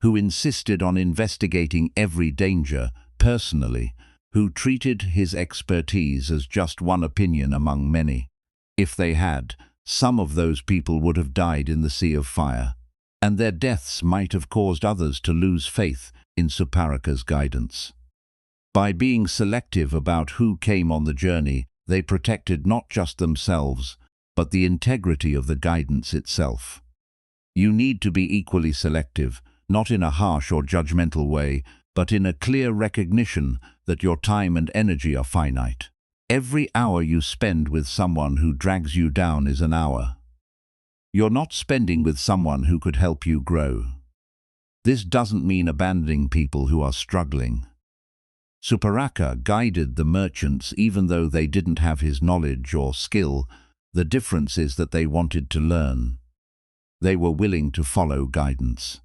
who insisted on investigating every danger personally, who treated his expertise as just one opinion among many. If they had, some of those people would have died in the sea of fire, and their deaths might have caused others to lose faith in Suparaka's guidance. By being selective about who came on the journey, they protected not just themselves, but the integrity of the guidance itself. You need to be equally selective, not in a harsh or judgmental way, but in a clear recognition that your time and energy are finite. Every hour you spend with someone who drags you down is an hour you're not spending with someone who could help you grow. This doesn't mean abandoning people who are struggling. Suparaka guided the merchants even though they didn't have his knowledge or skill. The difference is that they wanted to learn. They were willing to follow guidance.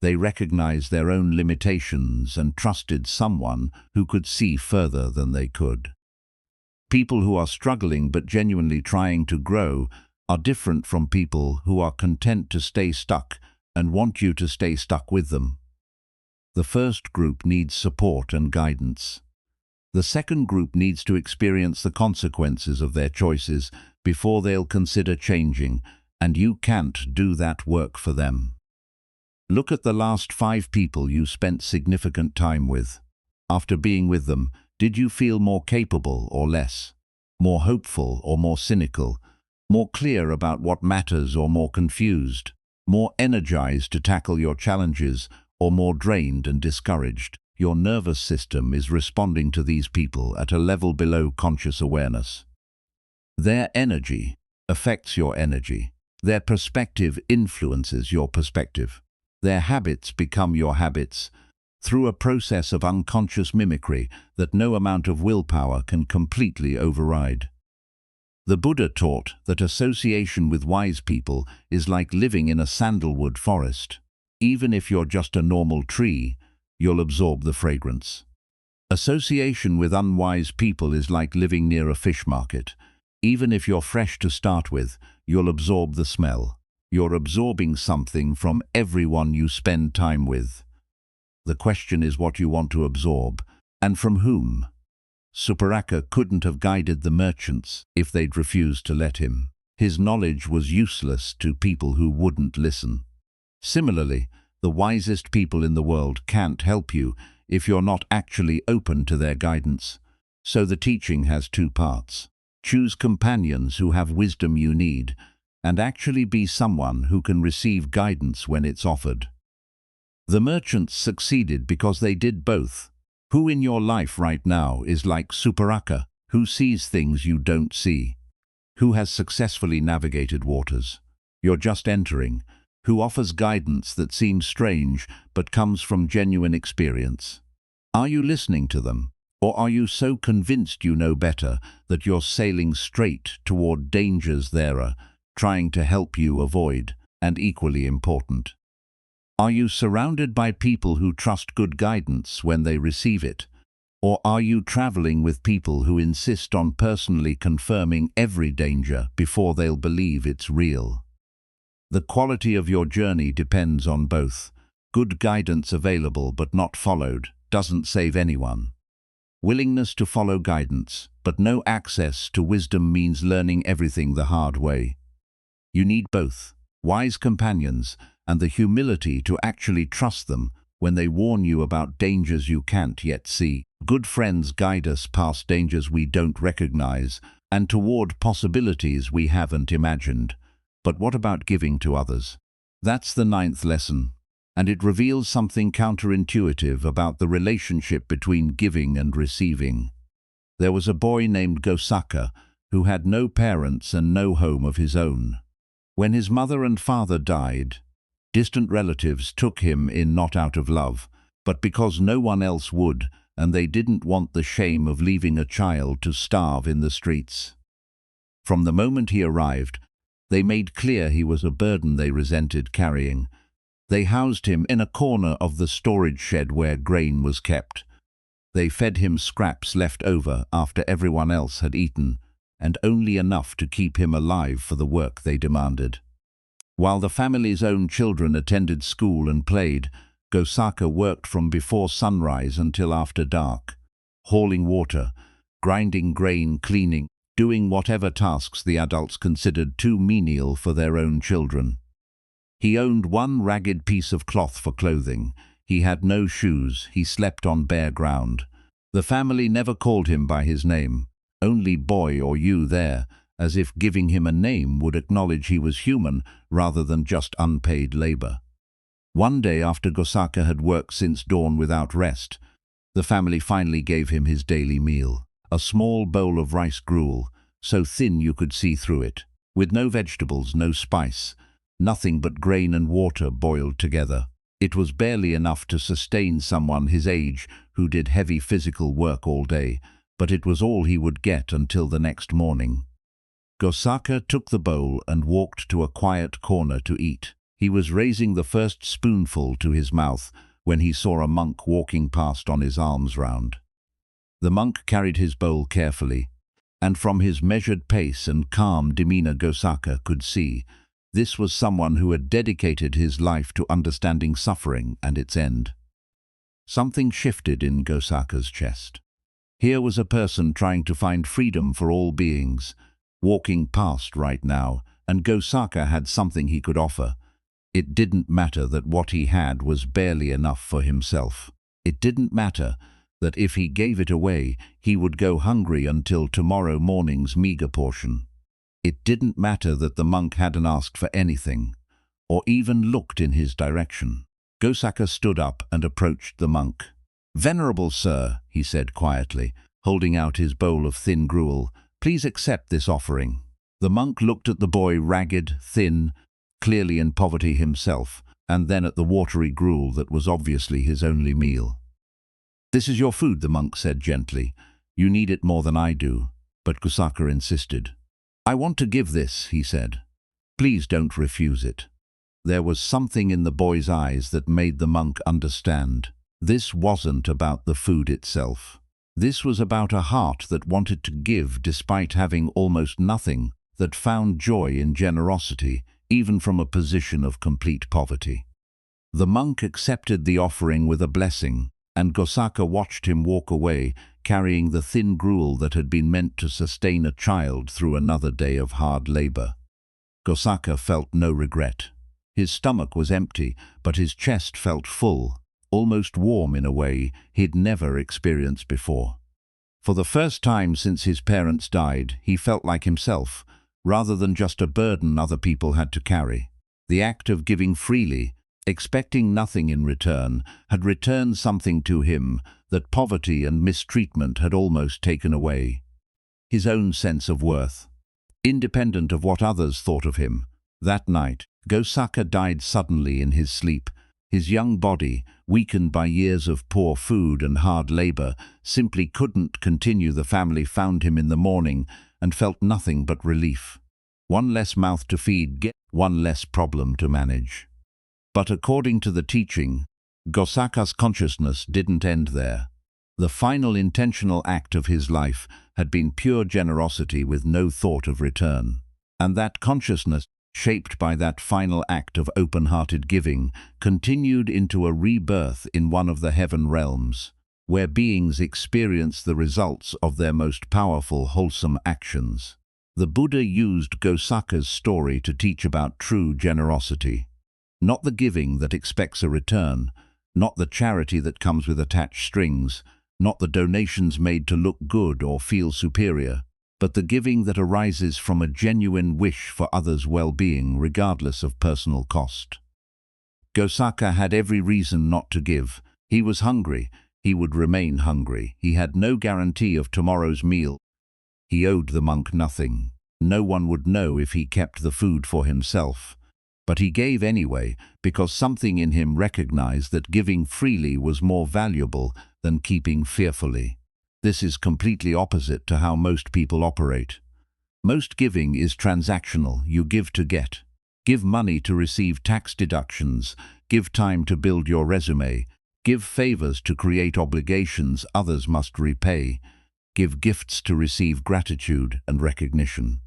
They recognized their own limitations and trusted someone who could see further than they could. People who are struggling but genuinely trying to grow are different from people who are content to stay stuck and want you to stay stuck with them. The first group needs support and guidance. The second group needs to experience the consequences of their choices before they'll consider changing, and you can't do that work for them. Look at the last 5 people you spent significant time with. After being with them, did you feel more capable or less? More hopeful or more cynical? More clear about what matters or more confused? More energized to tackle your challenges or more drained and discouraged? Your nervous system is responding to these people at a level below conscious awareness. Their energy affects your energy. Their perspective influences your perspective. Their habits become your habits through a process of unconscious mimicry that no amount of willpower can completely override. The Buddha taught that association with wise people is like living in a sandalwood forest. Even if you're just a normal tree, you'll absorb the fragrance. Association with unwise people is like living near a fish market. Even if you're fresh to start with, you'll absorb the smell. You're absorbing something from everyone you spend time with. The question is what you want to absorb, and from whom. Suparaka couldn't have guided the merchants if they'd refused to let him. His knowledge was useless to people who wouldn't listen. Similarly, the wisest people in the world can't help you if you're not actually open to their guidance. So the teaching has 2 parts. Choose companions who have wisdom you need, and actually be someone who can receive guidance when it's offered. The merchants succeeded because they did both. Who in your life right now is like Suparaka, who sees things you don't see? Who has successfully navigated waters you're just entering? Who offers guidance that seems strange but comes from genuine experience? Are you listening to them? Or are you so convinced you know better that you're sailing straight toward dangers they're trying to help you avoid, and equally important? Are you surrounded by people who trust good guidance when they receive it? Or are you traveling with people who insist on personally confirming every danger before they'll believe it's real? The quality of your journey depends on both. Good guidance available but not followed doesn't save anyone. Willingness to follow guidance, but no access to wisdom means learning everything the hard way. You need both, wise companions and the humility to actually trust them when they warn you about dangers you can't yet see. Good friends guide us past dangers we don't recognize and toward possibilities we haven't imagined. But what about giving to others? That's the 9th lesson, and it reveals something counterintuitive about the relationship between giving and receiving. There was a boy named Gosaka who had no parents and no home of his own. When his mother and father died, distant relatives took him in not out of love, but because no one else would, and they didn't want the shame of leaving a child to starve in the streets. From the moment he arrived, they made clear he was a burden they resented carrying. They housed him in a corner of the storage shed where grain was kept. They fed him scraps left over after everyone else had eaten, and only enough to keep him alive for the work they demanded. While the family's own children attended school and played, Gosaka worked from before sunrise until after dark, hauling water, grinding grain, cleaning, doing whatever tasks the adults considered too menial for their own children. He owned one ragged piece of cloth for clothing. He had no shoes. He slept on bare ground. The family never called him by his name, only boy or you there, as if giving him a name would acknowledge he was human rather than just unpaid labor. One day after Gosaka had worked since dawn without rest, the family finally gave him his daily meal. a small bowl of rice gruel, so thin you could see through it, with no vegetables, no spice, nothing but grain and water boiled together. It was barely enough to sustain someone his age who did heavy physical work all day, but it was all he would get until the next morning. Gosaka took the bowl and walked to a quiet corner to eat. He was raising the first spoonful to his mouth when he saw a monk walking past on his alms round. The monk carried his bowl carefully, and from his measured pace and calm demeanor Gosaka could see this was someone who had dedicated his life to understanding suffering and its end. Something shifted in Gosaka's chest. Here was a person trying to find freedom for all beings, walking past right now, and Gosaka had something he could offer. It didn't matter that what he had was barely enough for himself. It didn't matter that if he gave it away, he would go hungry until tomorrow morning's meager portion. It didn't matter that the monk hadn't asked for anything, or even looked in his direction. Gosaka stood up and approached the monk. "Venerable sir," he said quietly, holding out his bowl of thin gruel, "please accept this offering." The monk looked at the boy, ragged, thin, clearly in poverty himself, and then at the watery gruel that was obviously his only meal. "This is your food," the monk said gently. "You need it more than I do." But Gosaka insisted. "I want to give this," he said. "Please don't refuse it." There was something in the boy's eyes that made the monk understand. This wasn't about the food itself. This was about a heart that wanted to give despite having almost nothing, that found joy in generosity, even from a position of complete poverty. The monk accepted the offering with a blessing, and Gosaka watched him walk away, carrying the thin gruel that had been meant to sustain a child through another day of hard labor. Gosaka felt no regret. His stomach was empty, but his chest felt full, almost warm in a way he'd never experienced before. For the first time since his parents died, he felt like himself, rather than just a burden other people had to carry. The act of giving freely, expecting nothing in return, had returned something to him that poverty and mistreatment had almost taken away. His own sense of worth. Independent of what others thought of him. That night, Gosaka died suddenly in his sleep. His young body, weakened by years of poor food and hard labor, simply couldn't continue. The family found him in the morning and felt nothing but relief. One less mouth to feed, one less problem to manage. But according to the teaching, Gosaka's consciousness didn't end there. The final intentional act of his life had been pure generosity with no thought of return. And that consciousness, shaped by that final act of open-hearted giving, continued into a rebirth in one of the heaven realms, where beings experience the results of their most powerful, wholesome actions. The Buddha used Gosaka's story to teach about true generosity. Not the giving that expects a return, not the charity that comes with attached strings, not the donations made to look good or feel superior, but the giving that arises from a genuine wish for others' well-being regardless of personal cost. Gosaka had every reason not to give. He was hungry. He would remain hungry. He had no guarantee of tomorrow's meal. He owed the monk nothing. No one would know if he kept the food for himself. But he gave anyway, because something in him recognized that giving freely was more valuable than keeping fearfully. This is completely opposite to how most people operate. Most giving is transactional. You give to get. Give money to receive tax deductions. Give time to build your resume. Give favors to create obligations others must repay. Give gifts to receive gratitude and recognition.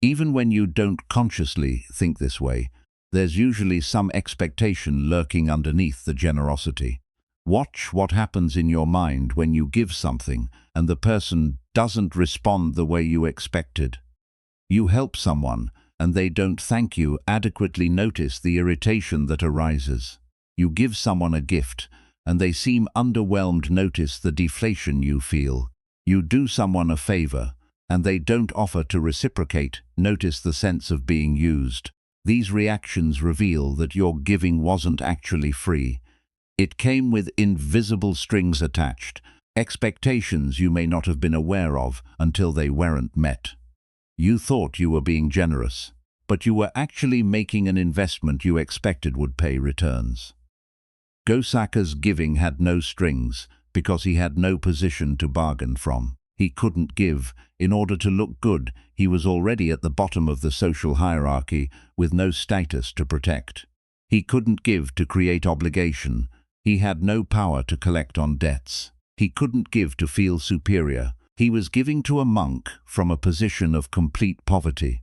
Even when you don't consciously think this way, there's usually some expectation lurking underneath the generosity. Watch what happens in your mind when you give something and the person doesn't respond the way you expected. You help someone and they don't thank you. Adequately notice the irritation that arises. You give someone a gift and they seem underwhelmed. Notice the deflation you feel. You do someone a favor and they don't offer to reciprocate. Notice the sense of being used. These reactions reveal that your giving wasn't actually free. It came with invisible strings attached, expectations you may not have been aware of until they weren't met. You thought you were being generous, but you were actually making an investment you expected would pay returns. Gosaka's giving had no strings because he had no position to bargain from. He couldn't give in order to look good. He was already at the bottom of the social hierarchy with no status to protect. He couldn't give to create obligation. He had no power to collect on debts. He couldn't give to feel superior. He was giving to a monk from a position of complete poverty.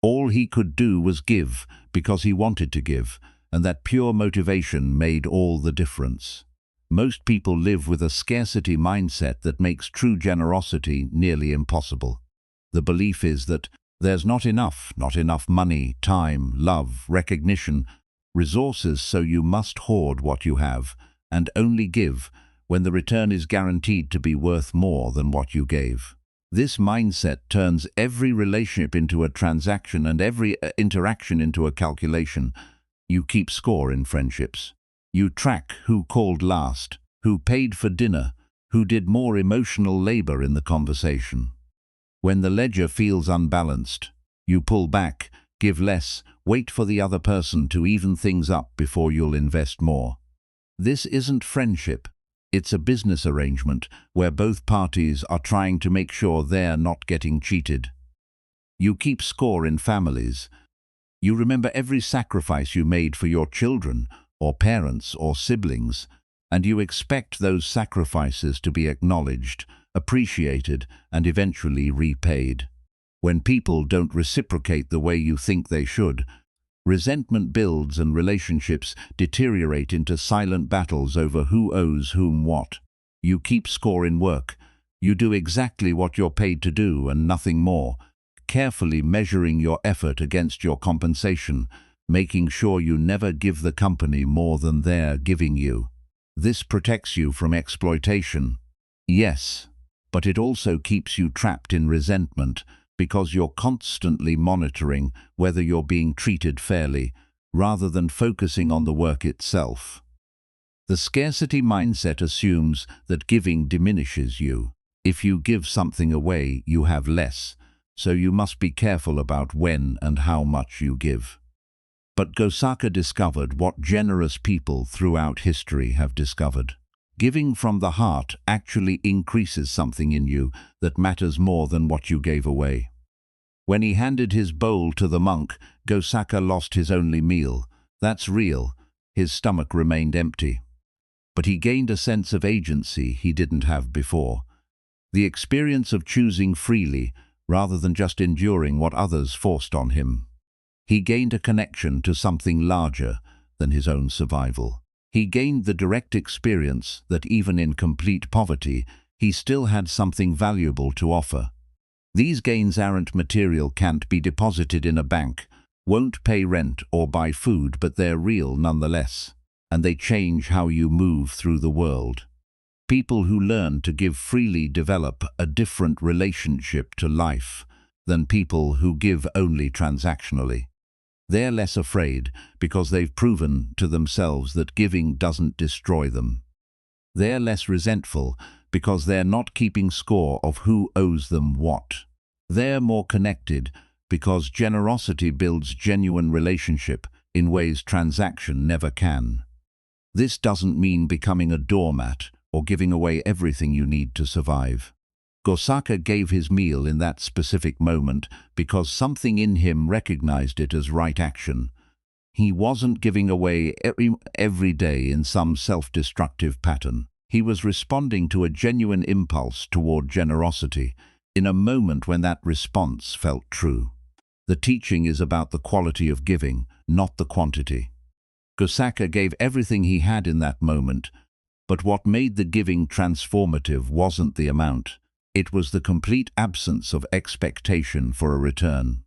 All he could do was give because he wanted to give, and that pure motivation made all the difference. Most people live with a scarcity mindset that makes true generosity nearly impossible. The belief is that there's not enough money, time, love, recognition, resources, so you must hoard what you have and only give when the return is guaranteed to be worth more than what you gave. This mindset turns every relationship into a transaction and every interaction into a calculation. You keep score in friendships. You track who called last, who paid for dinner, who did more emotional labor in the conversation. When the ledger feels unbalanced, you pull back, give less, wait for the other person to even things up before you'll invest more. This isn't friendship. It's a business arrangement where both parties are trying to make sure they're not getting cheated. You keep score in families. You remember every sacrifice you made for your children, or parents, or siblings, and you expect those sacrifices to be acknowledged, appreciated, and eventually repaid. When people don't reciprocate the way you think they should, resentment builds and relationships deteriorate into silent battles over who owes whom what. You keep score in work. You do exactly what you're paid to do and nothing more, carefully measuring your effort against your compensation, making sure you never give the company more than they're giving you. This protects you from exploitation. Yes, but it also keeps you trapped in resentment, because you're constantly monitoring whether you're being treated fairly, rather than focusing on the work itself. The scarcity mindset assumes that giving diminishes you. If you give something away, you have less, so you must be careful about when and how much you give. But Gosaka discovered what generous people throughout history have discovered. Giving from the heart actually increases something in you that matters more than what you gave away. When he handed his bowl to the monk, Gosaka lost his only meal. That's real. His stomach remained empty. But he gained a sense of agency he didn't have before. The experience of choosing freely, rather than just enduring what others forced on him. He gained a connection to something larger than his own survival. He gained the direct experience that even in complete poverty, he still had something valuable to offer. These gains aren't material, can't be deposited in a bank, won't pay rent or buy food, but they're real nonetheless, and they change how you move through the world. People who learn to give freely develop a different relationship to life than people who give only transactionally. They're less afraid because they've proven to themselves that giving doesn't destroy them. They're less resentful because they're not keeping score of who owes them what. They're more connected because generosity builds genuine relationship in ways transaction never can. This doesn't mean becoming a doormat or giving away everything you need to survive. Gosaka gave his meal in that specific moment because something in him recognized it as right action. He wasn't giving away every day in some self-destructive pattern. He was responding to a genuine impulse toward generosity in a moment when that response felt true. The teaching is about the quality of giving, not the quantity. Gosaka gave everything he had in that moment, but what made the giving transformative wasn't the amount. It was the complete absence of expectation for a return.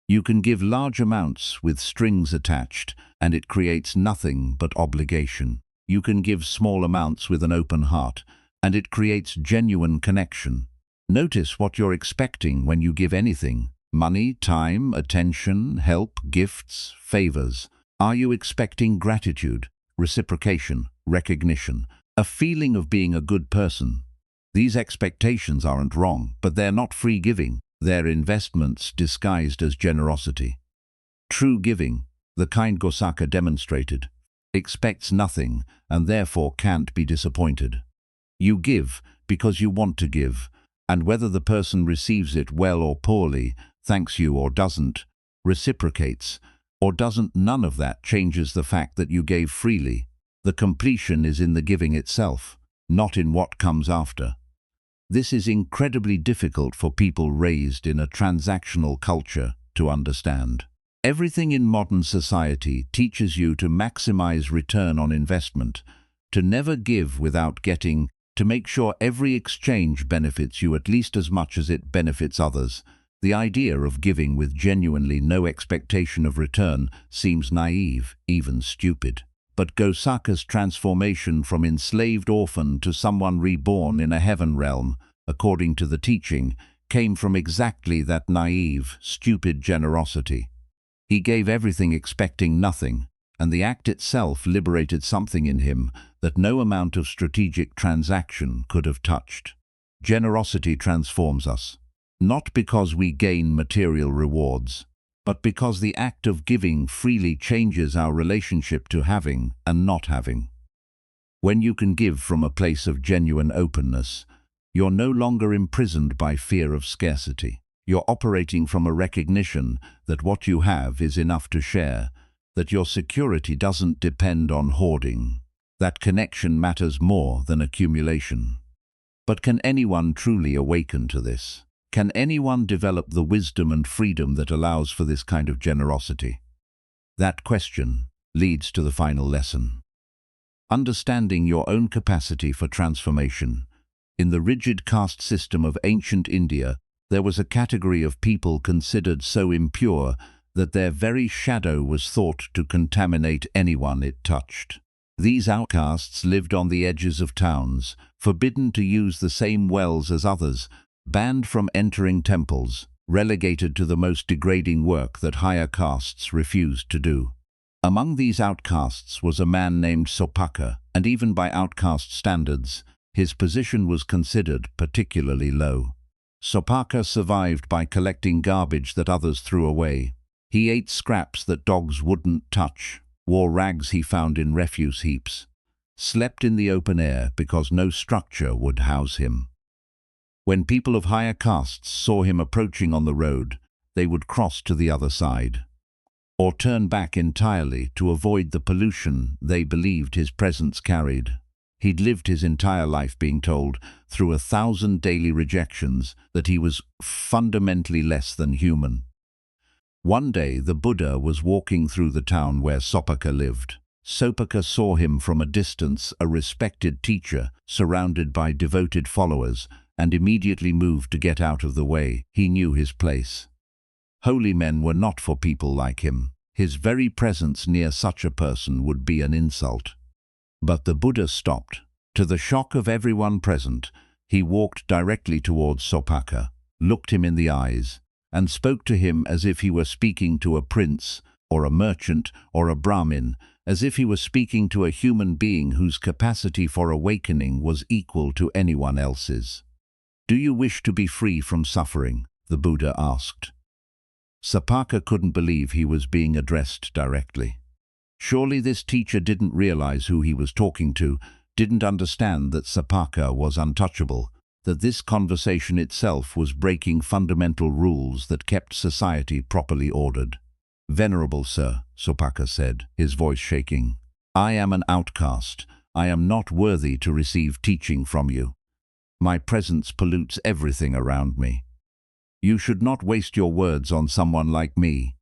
You can give large amounts with strings attached, and it creates nothing but obligation. You can give small amounts with an open heart, and it creates genuine connection. Notice what you're expecting when you give anything: money, time, attention, help, gifts, favors. Are you expecting gratitude, reciprocation, recognition, a feeling of being a good person? These expectations aren't wrong, but they're not free giving. They're investments disguised as generosity. True giving, the kind Gosaka demonstrated, expects nothing and therefore can't be disappointed. You give because you want to give, and whether the person receives it well or poorly, thanks you or doesn't, reciprocates or doesn't, none of that changes the fact that you gave freely. The completion is in the giving itself, not in what comes after. This is incredibly difficult for people raised in a transactional culture to understand. Everything in modern society teaches you to maximize return on investment, to never give without getting, to make sure every exchange benefits you at least as much as it benefits others. The idea of giving with genuinely no expectation of return seems naive, even stupid. But Gosaka's transformation from enslaved orphan to someone reborn in a heaven realm, according to the teaching, came from exactly that naive, stupid generosity. He gave everything expecting nothing, and the act itself liberated something in him that no amount of strategic transaction could have touched. Generosity transforms us, not because we gain material rewards, but because the act of giving freely changes our relationship to having and not having. When you can give from a place of genuine openness, you're no longer imprisoned by fear of scarcity. You're operating from a recognition that what you have is enough to share, that your security doesn't depend on hoarding, that connection matters more than accumulation. But can anyone truly awaken to this? Can anyone develop the wisdom and freedom that allows for this kind of generosity? That question leads to the final lesson. Understanding your own capacity for transformation. In the rigid caste system of ancient India, there was a category of people considered so impure that their very shadow was thought to contaminate anyone it touched. These outcasts lived on the edges of towns, forbidden to use the same wells as others, banned from entering temples, relegated to the most degrading work that higher castes refused to do. Among these outcasts was a man named Sopaka, and even by outcast standards, his position was considered particularly low. Sopaka survived by collecting garbage that others threw away. He ate scraps that dogs wouldn't touch, wore rags he found in refuse heaps, slept in the open air because no structure would house him. When people of higher castes saw him approaching on the road, they would cross to the other side, or turn back entirely to avoid the pollution they believed his presence carried. He'd lived his entire life being told, through 1,000 daily rejections, that he was fundamentally less than human. One day the Buddha was walking through the town where Sopaka lived. Sopaka saw him from a distance, a respected teacher, surrounded by devoted followers, and immediately moved to get out of the way. He knew his place. Holy men were not for people like him. His very presence near such a person would be an insult. But the Buddha stopped. To the shock of everyone present, he walked directly towards Sopaka, looked him in the eyes, and spoke to him as if he were speaking to a prince, or a merchant, or a Brahmin, as if he were speaking to a human being whose capacity for awakening was equal to anyone else's. "Do you wish to be free from suffering?" the Buddha asked. Sopaka couldn't believe he was being addressed directly. Surely this teacher didn't realize who he was talking to, didn't understand that Sopaka was untouchable, that this conversation itself was breaking fundamental rules that kept society properly ordered. "Venerable sir," Sopaka said, his voice shaking, "I am an outcast. I am not worthy to receive teaching from you. My presence pollutes everything around me. You should not waste your words on someone like me."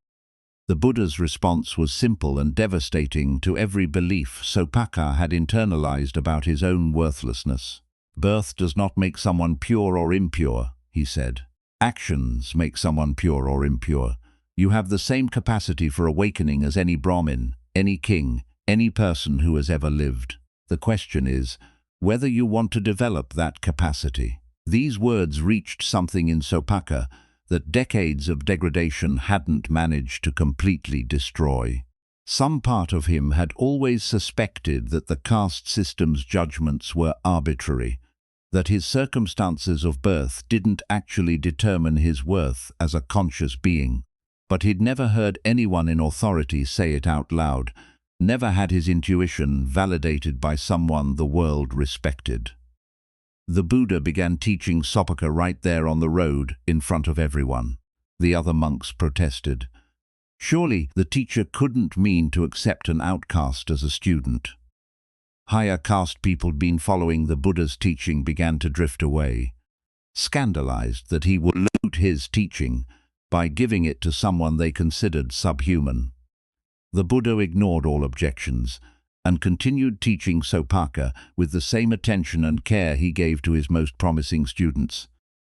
The Buddha's response was simple and devastating to every belief Sopaka had internalized about his own worthlessness. "Birth does not make someone pure or impure," he said. "Actions make someone pure or impure. You have the same capacity for awakening as any Brahmin, any king, any person who has ever lived. The question is whether you want to develop that capacity." These words reached something in Sopaka that decades of degradation hadn't managed to completely destroy. Some part of him had always suspected that the caste system's judgments were arbitrary, that his circumstances of birth didn't actually determine his worth as a conscious being. But he'd never heard anyone in authority say it out loud, never had his intuition validated by someone the world respected. The Buddha began teaching Sopoka right there on the road in front of everyone. The other monks protested. Surely the teacher couldn't mean to accept an outcast as a student. Higher caste people who'd been following the Buddha's teaching began to drift away, scandalized that he would loot his teaching by giving it to someone they considered subhuman. The Buddha ignored all objections and continued teaching Sopaka with the same attention and care he gave to his most promising students.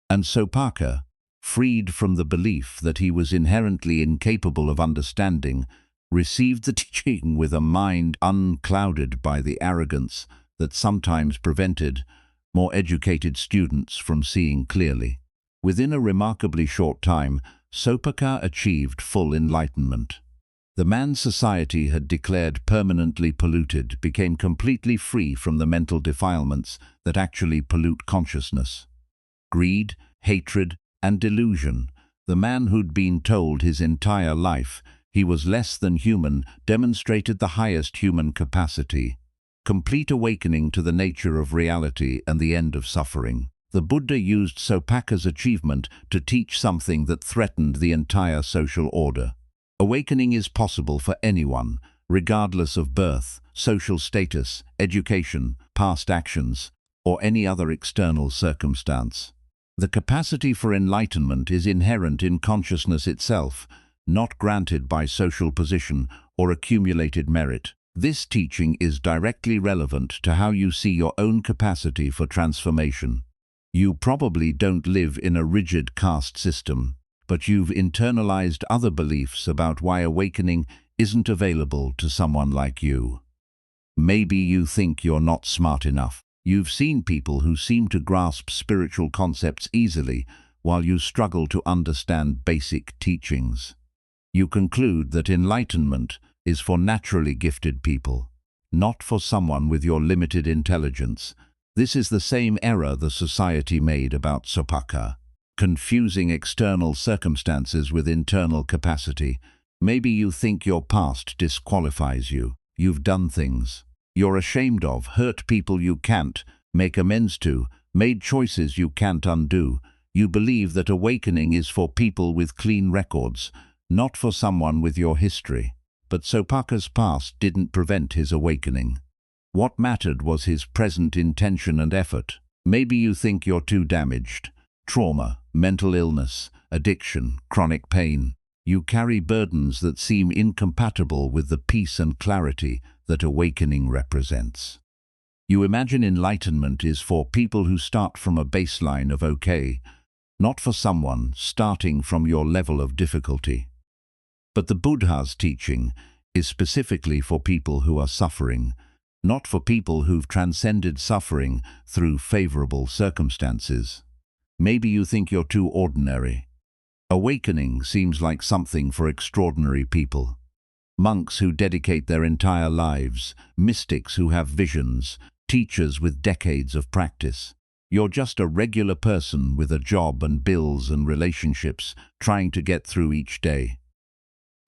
And Sopaka, freed from the belief that he was inherently incapable of understanding, received the teaching with a mind unclouded by the arrogance that sometimes prevented more educated students from seeing clearly. Within a remarkably short time, Sopaka achieved full enlightenment. The man society had declared permanently polluted became completely free from the mental defilements that actually pollute consciousness. Greed, hatred, and delusion. The man who'd been told his entire life he was less than human demonstrated the highest human capacity. Complete awakening to the nature of reality and the end of suffering. The Buddha used Sopaka's achievement to teach something that threatened the entire social order. Awakening is possible for anyone, regardless of birth, social status, education, past actions, or any other external circumstance. The capacity for enlightenment is inherent in consciousness itself, not granted by social position or accumulated merit. This teaching is directly relevant to how you see your own capacity for transformation. You probably don't live in a rigid caste system, but you've internalized other beliefs about why awakening isn't available to someone like you. Maybe you think you're not smart enough. You've seen people who seem to grasp spiritual concepts easily, while you struggle to understand basic teachings. You conclude that enlightenment is for naturally gifted people, not for someone with your limited intelligence. This is the same error the society made about Sopaka, confusing external circumstances with internal capacity. Maybe you think your past disqualifies you. You've done things you're ashamed of, hurt people you can't make amends to, made choices you can't undo. You believe that awakening is for people with clean records, not for someone with your history. But Sopaka's past didn't prevent his awakening. What mattered was his present intention and effort. Maybe you think you're too damaged. Trauma, mental illness, addiction, chronic pain. You carry burdens that seem incompatible with the peace and clarity that awakening represents. You imagine enlightenment is for people who start from a baseline of okay, not for someone starting from your level of difficulty. But the Buddha's teaching is specifically for people who are suffering, not for people who've transcended suffering through favorable circumstances. Maybe you think you're too ordinary. Awakening seems like something for extraordinary people. Monks who dedicate their entire lives, mystics who have visions, teachers with decades of practice. You're just a regular person with a job and bills and relationships trying to get through each day.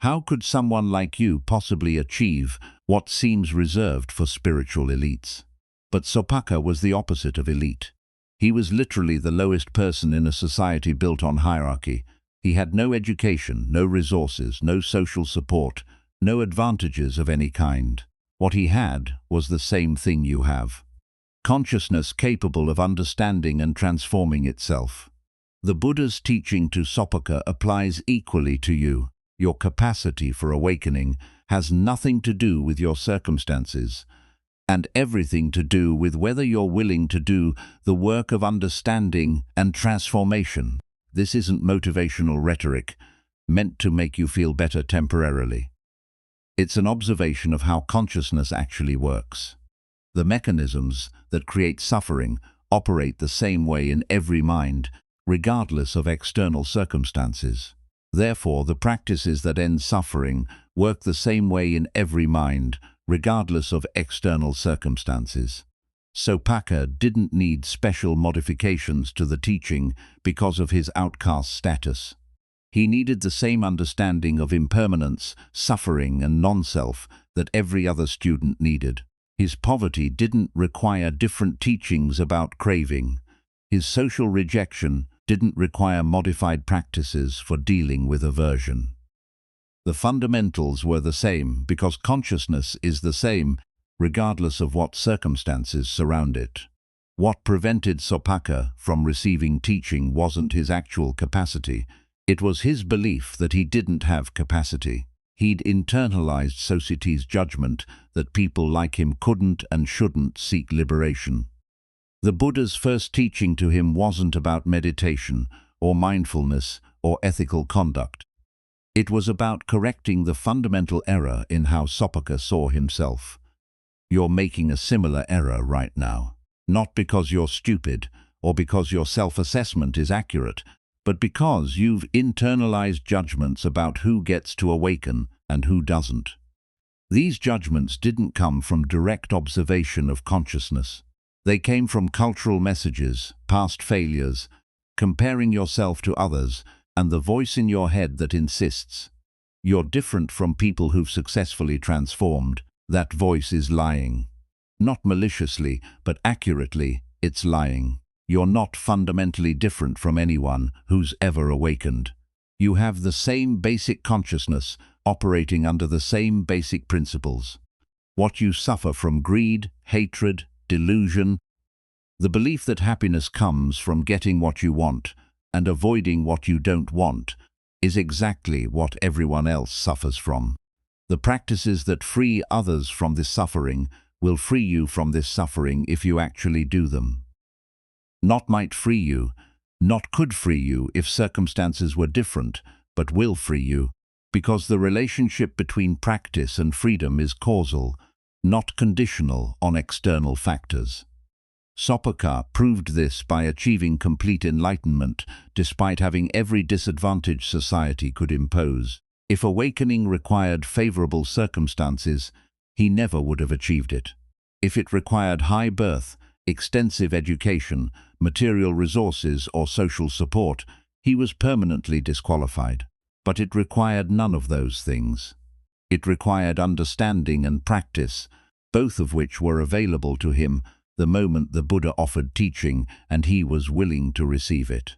How could someone like you possibly achieve what seems reserved for spiritual elites? But Sopaka was the opposite of elite. He was literally the lowest person in a society built on hierarchy. He had no education, no resources, no social support, no advantages of any kind. What he had was the same thing you have. Consciousness capable of understanding and transforming itself. The Buddha's teaching to Sopaka applies equally to you. Your capacity for awakening has nothing to do with your circumstances, and everything to do with whether you're willing to do the work of understanding and transformation. This isn't motivational rhetoric meant to make you feel better temporarily. It's an observation of how consciousness actually works. The mechanisms that create suffering operate the same way in every mind, regardless of external circumstances. Therefore, the practices that end suffering work the same way in every mind, regardless of external circumstances. Sopaka didn't need special modifications to the teaching because of his outcast status. He needed the same understanding of impermanence, suffering, and non-self that every other student needed. His poverty didn't require different teachings about craving. His social rejection didn't require modified practices for dealing with aversion. The fundamentals were the same because consciousness is the same regardless of what circumstances surround it. What prevented Sopaka from receiving teaching wasn't his actual capacity. It was his belief that he didn't have capacity. He'd internalized society's judgment that people like him couldn't and shouldn't seek liberation. The Buddha's first teaching to him wasn't about meditation or mindfulness or ethical conduct. It was about correcting the fundamental error in how Sopaka saw himself. You're making a similar error right now, not because you're stupid or because your self-assessment is accurate, but because you've internalized judgments about who gets to awaken and who doesn't. These judgments didn't come from direct observation of consciousness. They came from cultural messages, past failures, comparing yourself to others, and the voice in your head that insists, "You're different from people who've successfully transformed." That voice is lying. Not maliciously, but accurately, it's lying. You're not fundamentally different from anyone who's ever awakened. You have the same basic consciousness, operating under the same basic principles. What you suffer from greed, hatred, delusion, the belief that happiness comes from getting what you want and avoiding what you don't want, is exactly what everyone else suffers from. The practices that free others from this suffering will free you from this suffering if you actually do them. Not might free you, not could free you if circumstances were different, but will free you, because the relationship between practice and freedom is causal, not conditional on external factors. Sopaka proved this by achieving complete enlightenment despite having every disadvantage society could impose. If awakening required favorable circumstances, he never would have achieved it. If it required high birth, extensive education, material resources, or social support, he was permanently disqualified. But it required none of those things. It required understanding and practice, both of which were available to him the moment the Buddha offered teaching and he was willing to receive it.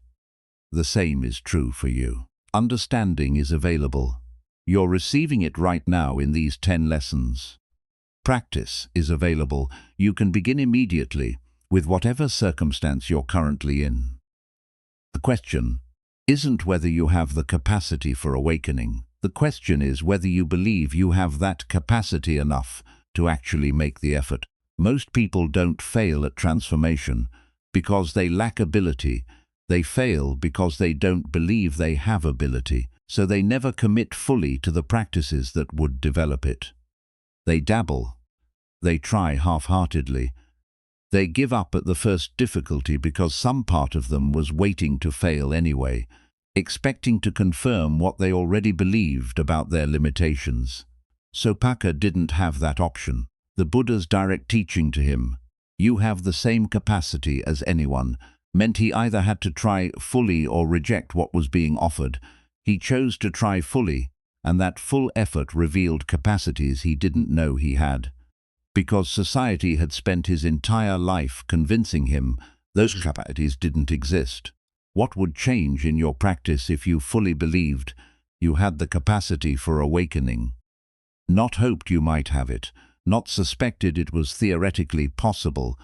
The same is true for you. Understanding is available. You're receiving it right now in these 10 lessons. Practice is available. You can begin immediately with whatever circumstance you're currently in. The question isn't whether you have the capacity for awakening. The question is whether you believe you have that capacity enough to actually make the effort. Most people don't fail at transformation because they lack ability. They fail because they don't believe they have ability, so they never commit fully to the practices that would develop it. They dabble. They try half-heartedly. They give up at the first difficulty because some part of them was waiting to fail anyway, expecting to confirm what they already believed about their limitations. Sopaka didn't have that option. The Buddha's direct teaching to him, "You have the same capacity as anyone," meant he either had to try fully or reject what was being offered. He chose to try fully, and that full effort revealed capacities he didn't know he had. Because society had spent his entire life convincing him those capacities didn't exist. What would change in your practice if you fully believed you had the capacity for awakening? Not hoped you might have it, not suspected it was theoretically possible,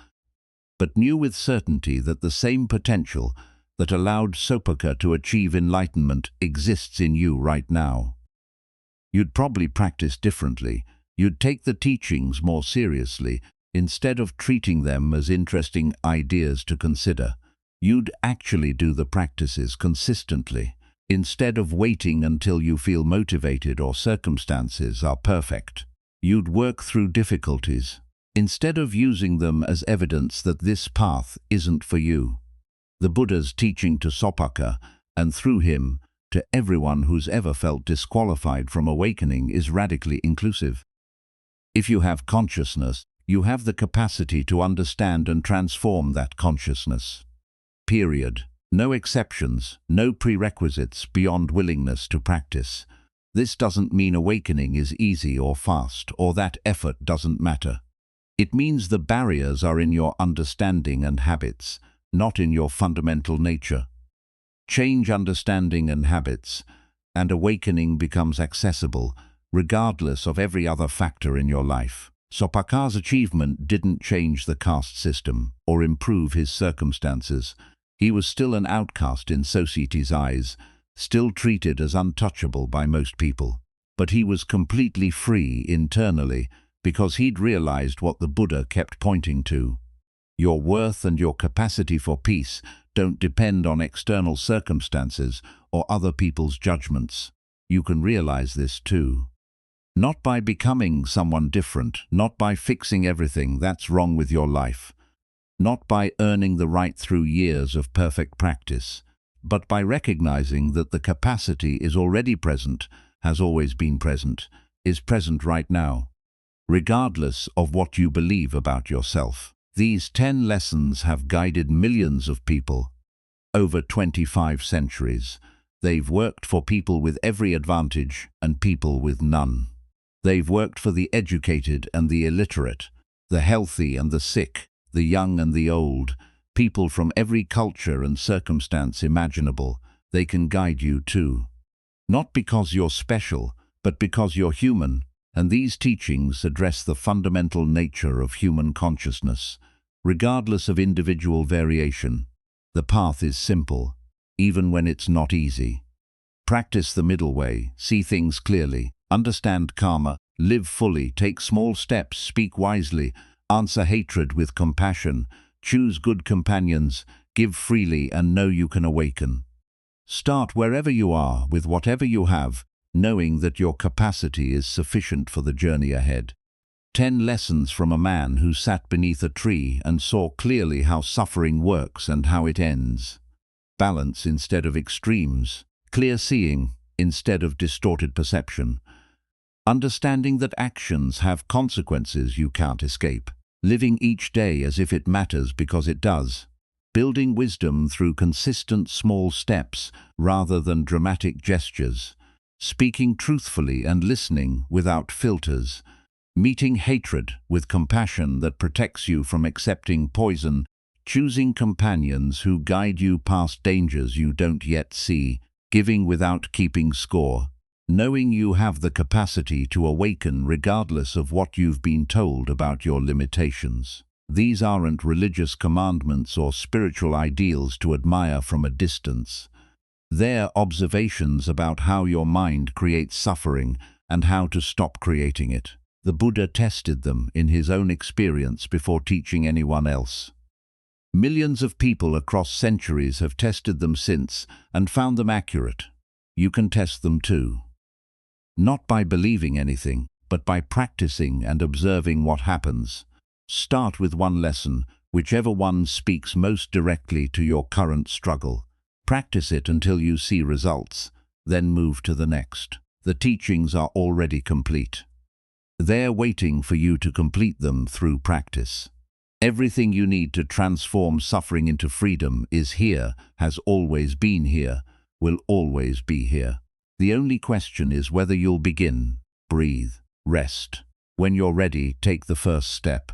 but knew with certainty that the same potential that allowed Sopaka to achieve enlightenment exists in you right now. You'd probably practice differently. You'd take the teachings more seriously. Instead of treating them as interesting ideas to consider, you'd actually do the practices consistently. Instead of waiting until you feel motivated or circumstances are perfect, you'd work through difficulties. Instead of using them as evidence that this path isn't for you. The Buddha's teaching to Sopaka, and through him, to everyone who's ever felt disqualified from awakening, is radically inclusive. If you have consciousness, You have the capacity to understand and transform that consciousness. Period. No exceptions, no prerequisites beyond willingness to practice. This doesn't mean awakening is easy or fast, or that effort doesn't matter. It means the barriers are in your understanding and habits, not in your fundamental nature. Change understanding and habits, and awakening becomes accessible, regardless of every other factor in your life. Sopakar's achievement didn't change the caste system or improve his circumstances. He was still an outcast in society's eyes, still treated as untouchable by most people. But he was completely free internally because he'd realized what the Buddha kept pointing to. Your worth and your capacity for peace don't depend on external circumstances or other people's judgments. You can realize this too. Not by becoming someone different, not by fixing everything that's wrong with your life, not by earning the right through years of perfect practice, but by recognizing that the capacity is already present, has always been present, is present right now, regardless of what you believe about yourself. These 10 lessons have guided millions of people over 25 centuries. They've worked for people with every advantage and people with none. They've worked for the educated and the illiterate, the healthy and the sick, the young and the old, people from every culture and circumstance imaginable. They can guide you too. Not because you're special, but because you're human, and these teachings address the fundamental nature of human consciousness. Regardless of individual variation, the path is simple, even when it's not easy. Practice the middle way, see things clearly, understand karma, live fully, take small steps, speak wisely, answer hatred with compassion, choose good companions, give freely, and know you can awaken. Start wherever you are, with whatever you have, knowing that your capacity is sufficient for the journey ahead. 10 lessons from a man who sat beneath a tree and saw clearly how suffering works and how it ends. Balance instead of extremes, clear seeing instead of distorted perception. Understanding that actions have consequences you can't escape. Living each day as if it matters because it does. Building wisdom through consistent small steps rather than dramatic gestures. Speaking truthfully and listening without filters. Meeting hatred with compassion that protects you from accepting poison. Choosing companions who guide you past dangers you don't yet see. Giving without keeping score. Knowing you have the capacity to awaken regardless of what you've been told about your limitations. These aren't religious commandments or spiritual ideals to admire from a distance. They're observations about how your mind creates suffering and how to stop creating it. The Buddha tested them in his own experience before teaching anyone else. Millions of people across centuries have tested them since and found them accurate. You can test them too. Not by believing anything, but by practicing and observing what happens. Start with one lesson, whichever one speaks most directly to your current struggle. Practice it until you see results, then move to the next. The teachings are already complete. They're waiting for you to complete them through practice. Everything you need to transform suffering into freedom is here, has always been here, will always be here. The only question is whether you'll begin, breathe, rest. When you're ready, take the first step.